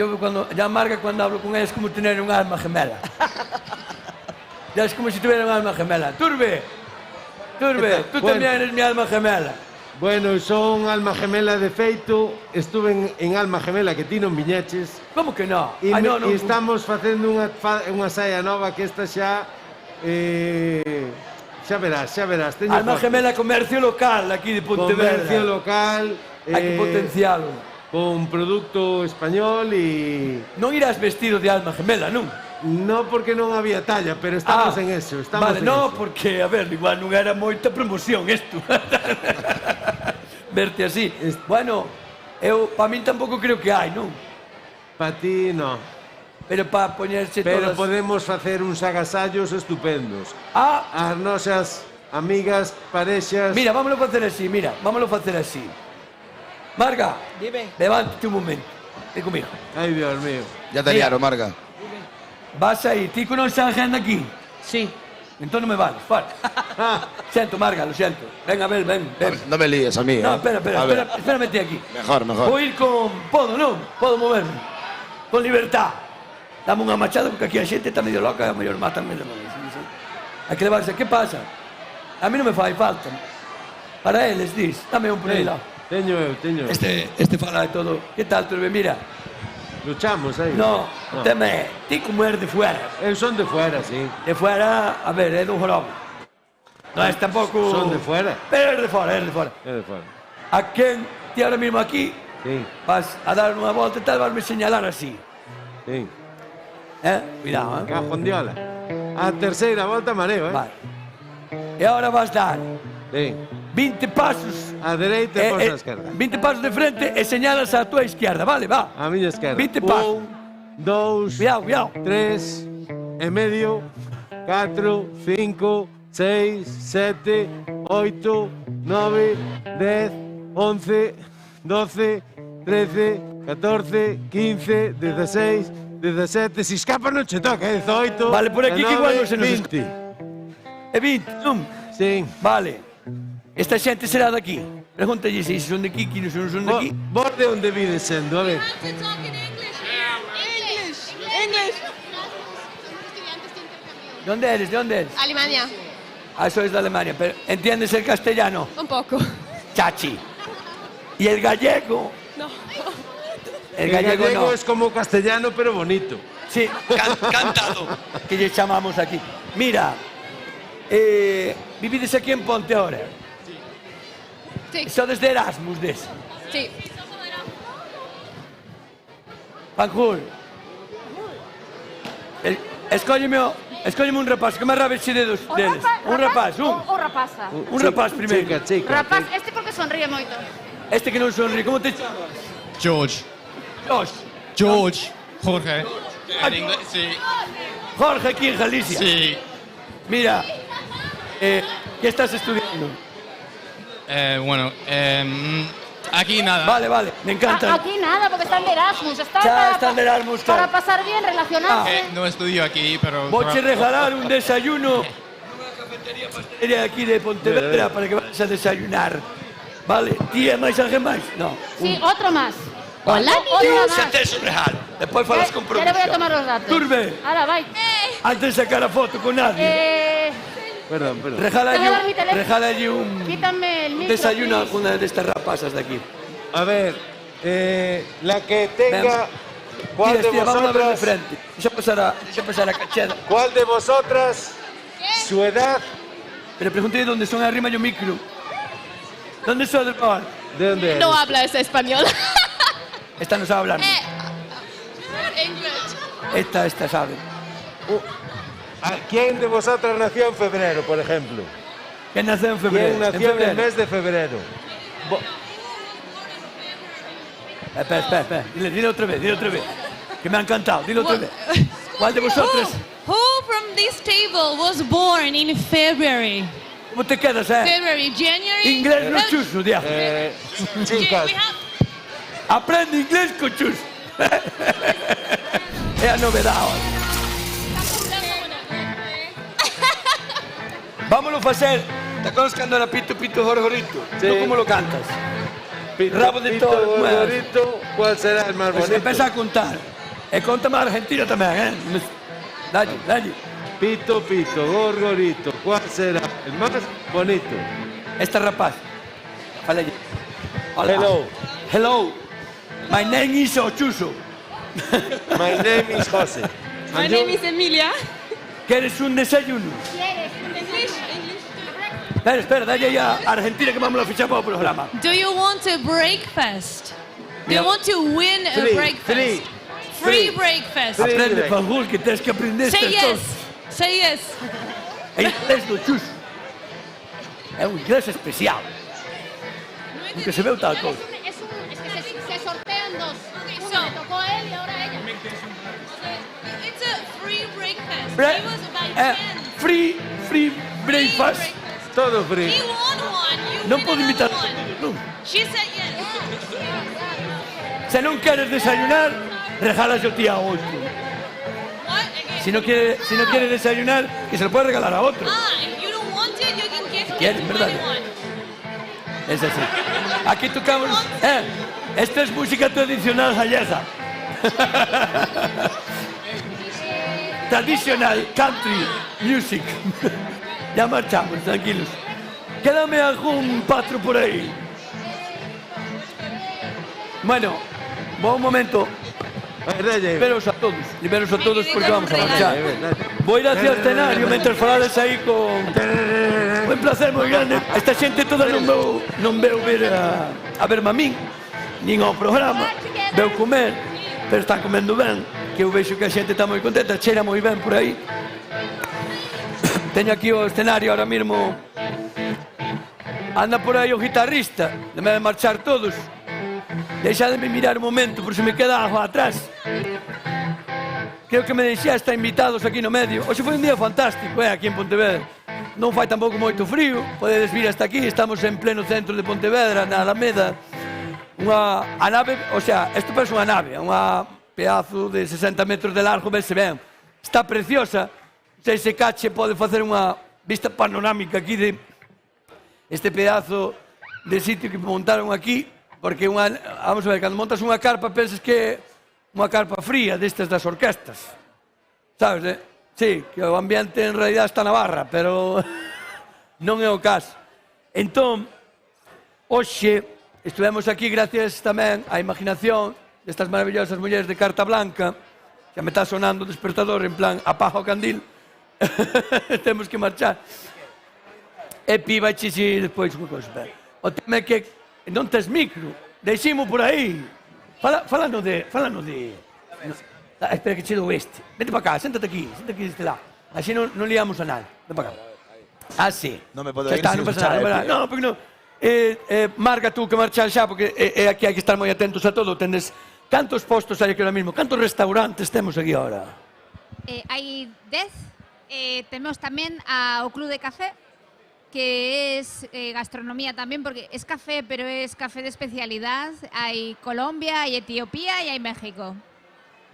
Ya Marga, cuando hablo con ella, es como tener un alma gemela. Ya es como si tuviera un alma gemela. Turbe, tú también eres mi alma gemela. Bueno, son alma gemela de feito. Estuve en alma gemela que ti non viñeches. Como que no? E estamos facendo unha saia nova que esta xa... xa verás. Alma gemela, comercio local aquí de Pontevedra. Comercio local. Hai que potenciarlo. Con producto español e... Non irás vestido de alma gemela, non? No, porque non había talla, pero estamos en eso. Vale, no, porque, a ver, igual non era moita promoción isto. Verte así. Bueno, para min tampouco creo que hai, non? Para ti, no. Pero para poñerse todas... Pero podemos facer uns agasallos estupendos. As nosas amigas, parexas... Mira, vámonos facer así, Marga, Dime. levántate un momento. Ven conmigo. Ay, Dios mío. Ya te liaron, Marga. Vas a ir. ¿Ti conoces a gente aquí? Sí. Entonces no me vales. Fuera. Siento, Marga, lo siento. Ven, a ver, ven. No me líes a mí, No, ¿eh? espera, A ver. espérame aquí. Mejor. Vou ir con... Podo, non? Podo moverme. Con libertad. Dame unha machada porque aquí a xente está medio loca e a mellor matan medio. Hai que levarse. Que pasa? A mí non me fai falta. Para eles, dis. Dame un por aí lá. Teño eu. Este fala de todo. Que tal, Turbe? Mira. Luchamos aí. No, teme. Ti como eres de fuera. Eu son de fuera, sí. De fuera, a ver, é dun jorobo. Non es tampouco... Son de fuera. Pero eres de fora, eres de fora. É de fuera. A quen ti ahora mismo aquí Sí, vas a dar unha volta e tal, vasme señalar así. sí. Cuidado, Cajondiola. A terceira volta mareo, Vale. E agora vas dar Sí. 20 pasos A dereita e pois a esquerda. 20 pasos de frente e señalas a tua izquierda, vale, va. A miña esquerda. 20 pasos. 1, 2, Cuidado. 3 e medio, 4, 5, 6, 7, 8, 9, 10, 11, 12, 13, 14, 15, 16, 17. Si escapa non che toca, 18. Vale, por aquí que igual non se nos 20. E 20, non? Sí. Vale. Esta xente será de aquí. Pregúntalle se son de aquí, que non son de aquí. Vos de onde vides sendo, a ver. English. ¿De dónde eres? ¿De dónde eres? Alemania. Ah, eso es de Alemania. Pero ¿entiendes el castellano? Un poco. Chachi. ¿Y el gallego? No. El gallego no. Es como castellano, pero bonito. Sí, cantado, que lle chamamos aquí. Mira, vivides aquí en Ponte ahora. Sí. Sodes de Erasmus, des. Sí. Panjul. Escólleme un rapaz, que me rabes dedos deles. Un rapaz, ou rapaza? Un rapaz primeiro. Rapaz, este porque sonríe moito. Este que non sonríe, como te chamas? George. George. Jorge. En inglés, sí. Jorge, aquí en Galicia. Sí. Mira, ¿qué estás estudiando? Bueno, aquí nada. Vale, me encanta. Aquí nada, porque están de Erasmus. Están de Erasmus, claro. Para pasar bien, relacionarse. No estudio aquí, pero... Voy a regalar un desayuno en una cafetería aquí de Pontevedra para que vayas a desayunar. Vale, tía, ¿máis alguén máis? No. Sí, otro más. Hola, Otro se más. tes un regalo. Después falas con Ya le voy a producción. tomar los datos. Turbe, Ahora, vai. antes de sacar la foto con nadie, Perdón. Te voy a dar mi teléfono. regala allí un Quítame el micro. desayuno a please. alguna de estas rapazas de aquí. A ver, la que tenga... ¿Cuál de Tira, vamos a ver de vosotras? frente. Deixa pasar a cacheda. ¿Cuál de vosotras, su edad? Pero pregunté dónde son arriba yo micro. ¿Dónde son del par? ¿De dónde eres? No habla ese español. Esta no sabe hablar. English. Esta sabe. ¿Quién de vosotras nació en febrero, por ejemplo? ¿Quién nació en febrero? ¿Quién nació en el mes de febrero? Espera. Dile otra vez. Que me ha encantado. Dilo otra vez. ¿Cuál de vosotras? Who from this table was born in February? ¿Cómo te quedas, February, January. Inglés no chuso, diajo. Chicas. Aprende inglés con chuso. Es a novedad ahora. Vámonos a hacer. ¿Te acuerdas cuando era Pito, Jorjorito? Sí. ¿Tú cómo lo cantas? Rabo de Pito, toro. Gorgorito, ¿cuál será el más Pues bonito? empieza a contar. Y contame a Argentina también, Dale. Pito, Gorgorito, ¿cuál será el más bonito? Esta rapaz. Fala allí. Hola. Hello. My name is Ochuso. My name is José. My name is Emilia. ¿Quieres un desayuno? English. Espera, dale ya a Argentina que vamos a fichar para el programa. Do you want a breakfast? Do Mira. you want to win a breakfast? Free breakfast. Aprende, Panjul, que tienes que aprender Say estas yes. cosas. Say yes. Es inglés do Chuso. Es un inglés especial. Nunca se ve tal cosa. Es que se sortean dos. Uno le tocó a él y ahora ella. It's a free breakfast. Bre- It was by chance. Free breakfast. Todo free. He won Non podo invitar. Non. She said yes. Se non queres desayunar, regalas yo ti a outro. Si no quiere desayunar, que se lo puede regalar a otro. If you don't want it, you can give ¿Quieres, it to verdad? anyone. Es así. Aquí tocamos... Esta es música tradicional gallega. Tradicional country music. Ya marchamos, tranquilos. Quédame algún patro por ahí. Bueno, buen momento. Liberos a todos porque vamos a marchar. Voy a ir hacia el escenario mientras falades aí con... Un placer moi grande. Esta xente toda non veu ver a verme a min, nin ao programa. Veu comer, pero están comendo ben, que eu vexo que a xente está moi contenta, cheira moi ben por aí. Teño aquí o escenario ahora mismo. Anda por aí o guitarrista, de me de marchar todos. Deixademe mirar un momento, por se me queda algo atrás. Creo que me deixa estar invitados aquí no medio. Hoxe foi un día fantástico, aquí en Pontevedra. Non fai tampouco moito frío, podedes vir hasta aquí, estamos en pleno centro de Pontevedra, na Alameda. A nave, o sea, isto parece unha nave, unha pedazo de 60 metros de largo, vese ben. Está preciosa, se ese cache pode facer unha vista panorámica aquí de este pedazo de sitio que montaron aquí, porque vamos a ver, cando montas unha carpa pensas que é unha carpa fría destas das orquestas, sabes, Sí, que o ambiente en realidad está na barra, pero non é o caso. Entón, hoxe estivemos aquí gracias tamén á imaginación destas maravillosas mulleres de Carta Blanca. Xa me está sonando o despertador en plan apaga o candil. Temos que marchar. Epi, vai xixir despois unha cosa. O tema é que non tes micro. Deiximo por aí. Fala no de... Espera que che dou este. Vente para cá, séntate aquí deste lado. Así non liamos a nada. Ven para cá. Así. Non me podo ir sin escuchar a Epi. Non, porque non. Marca tú que marchar xa, porque aquí hai que estar moi atentos a todo. Tendes cantos postos hai aquí ahora mismo? Cantos restaurantes temos aquí ahora? Hai 10. Temos tamén o Club de Café, que es gastronomía tamén, porque es café, pero es café de especialidad. Hai Colombia, hai Etiopía e hai México.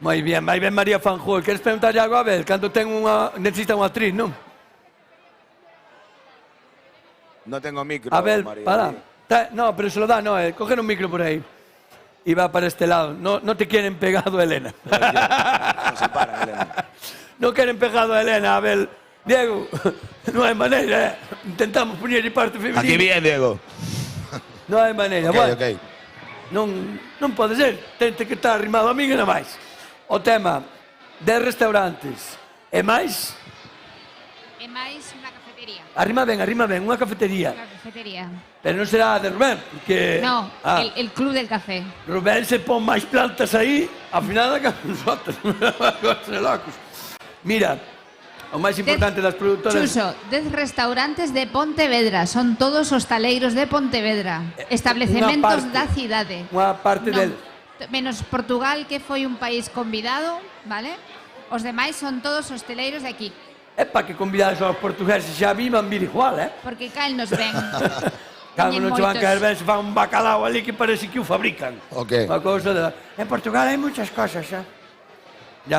Moi ben, María Fanjul. Queres preguntarlle algo a Abel? Cando necesita unha actriz, non? No tengo micro, Abel, María. para. No, pero se lo da, no, coger un micro por ahí. Y va para este lado. No te quieren pegado, Elena. No se para, Elena. No quieren pegado a Elena, Abel. Diego, non hai maneira, intentamos poñerlle parte femenina. Aquí bien, Diego. Non hai maneira, Ok. Non pode ser, tente que está arrimado a min e na máis. O tema, 10 restaurantes, e máis? E máis unha cafetería. Arrima ben, unha cafetería. Unha cafetería. Pero non será de Rubén, porque... No, el Club del Café. Rubén se pon máis plantas aí, afinada que nosotros. Locos. Mira, o máis importante das productoras... Chuso, 10 restaurantes de Pontevedra, son todos hostaleiros de Pontevedra, establecementos da cidade. Unha parte del... Menos Portugal, que foi un país convidado, vale? Os demais son todos hostaleiros de aquí. É para que convidades aos portugueses, xa vivan vir igual, Porque cal nos ven. Calma, non che van caer ben, se fan un bacalao ali que parece que o fabrican. Ok. Unha cousa de... En Portugal hai muchas cosas, xa.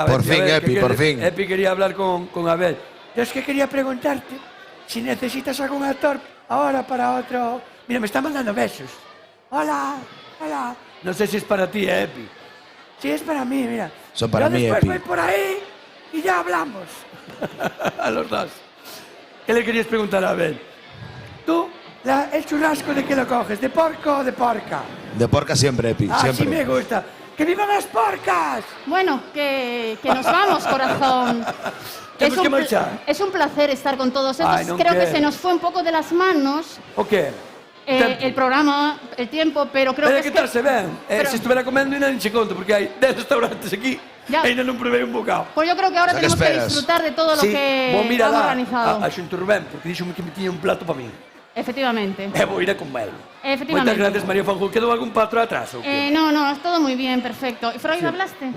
Por fin, Epi, por fin. Epi quería hablar con Abel. Yo es que quería preguntarte si necesitas algún actor ahora para otro... Mira, me está mandando besos. Hola. No sé si es para ti, Epi. Sí, es para mí, mira. Son para mí, después Epi. voy por ahí y ya hablamos. A los dos. ¿Qué le querías preguntar a Abel? Tú, el churrasco, ¿de qué lo coges? ¿De porco o de porca? De porca siempre, Epi, siempre. Sí me gusta. ¡Que vivan las porcas! Bueno, que nos vamos, corazón. Tenemos que marchar. Es un placer estar con todos estos. Ay, no Creo que quiero. se nos fue un poco de las manos ¿O qué? el programa, el tiempo, pero creo Pero que que tal se ven? Se estuviera comendo ainda non che conto, porque hai 10 restaurantes aquí e ainda non provei un bocado. Pues yo creo que ahora O sea, ¿qué tenemos que esperas? disfrutar de todo lo Sí, que vos mira hemos lá organizado. a Xunto Rubén, porque dixome que me tiña un plato para mí. Efectivamente. E vou ir a comelo. Efectivamente. Moitas gracias, María Fanjul. Quedou algún patro atrás? Ou que? No, es todo muy bien, perfecto. ¿Y Freud Sí. hablaste?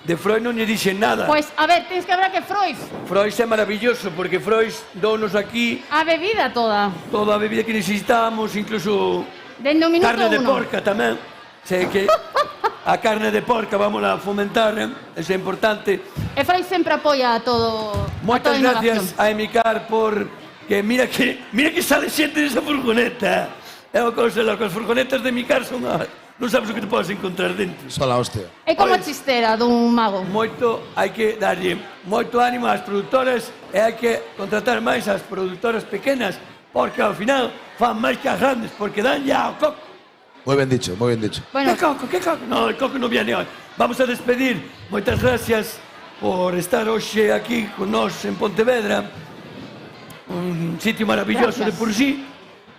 De Freud non lle dixen nada. Pues, a ver, tienes que hablar que Freud. Freud é maravilloso, porque Freud dounos aquí A bebida toda. toda a bebida que necesitamos, incluso Dende o minuto carne de uno. porca tamén. Sei que a carne de porca vamos a fomentar, eso é importante. E Freud sempre apoia a todo. Moitas a toda innovación. gracias a Emicar por que mira que sale xente nesa furgoneta. É unha cousa loca, as furgonetas de Emicar son non sabes o que te podes encontrar dentro. Só la hostia. É como a chistera dun mago. Moito, hai que darlle moito ánimo ás produtoras e hai que contratar máis ás produtoras pequenas, porque ao final fan máis que as grandes, porque dan ya o coco. Muy bien dicho, muy bien dicho. Bueno. ¿Qué coco? ¿Qué coco? No, el coco non viene hoy. Vamos a despedir. Moitas gracias por estar hoxe aquí con nós en Pontevedra. Un sitio maravilloso de por sí.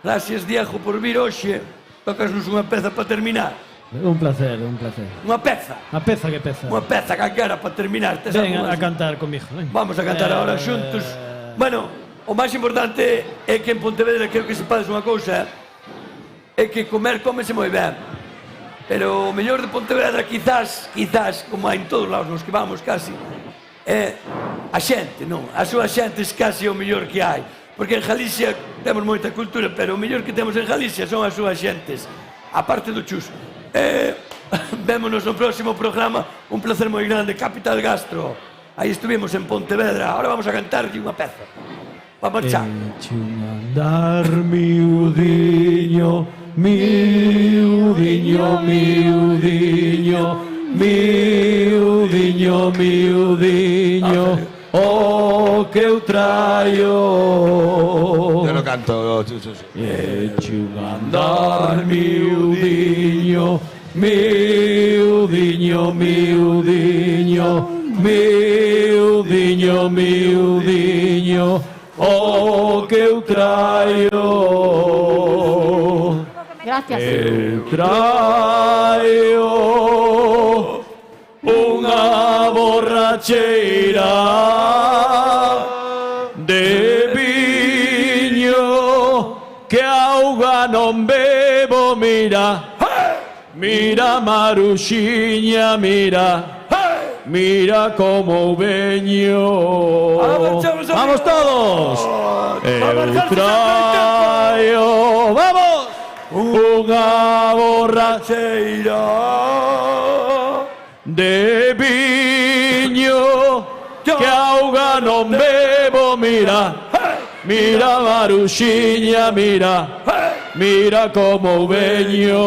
Gracias, Diego, por vir hoxe. Tocasnos unha peza para terminar. Un placer, un placer. Unha peza. A peza que peza. Unha peza calquera para terminar. Tes Ven algunha? a cantar conmigo. Ven. Vamos a cantar ahora xuntos. Bueno, o máis importante é que en Pontevedra creo que sepades unha cousa, é que comer cómese moi ben. Pero o mellor de Pontevedra quizás, como hai en todos lados nos que vamos casi, é a xente, non? A súa xente é casi o mellor que hai. Porque en Galicia temos moita cultura, pero o mellor que temos en Galicia son as súas xentes. A parte do chus. Vémonos no próximo programa. Un placer moi grande. Capital Gastro. Aí estuvimos en Pontevedra. Ahora vamos a cantar unha peza. Vamos xa. Eche un andar miudiño, miudiño, miudiño, miudiño, miudiño, o que eu traio. Yo no canto. Eche un andar miudiño, miudiño, miudiño, miudiño, miudiño, o que eu traio. Gracias. Eu traio unha borracheira de viño que auga non bebo, mira. Mira, Maruxiña, mira. Mira como veño. Vamos todos. Eu traio, vamos, unha borracheira de viño que auga non bebo, mira. Mira, Maruxiña, mira. Mira como veño.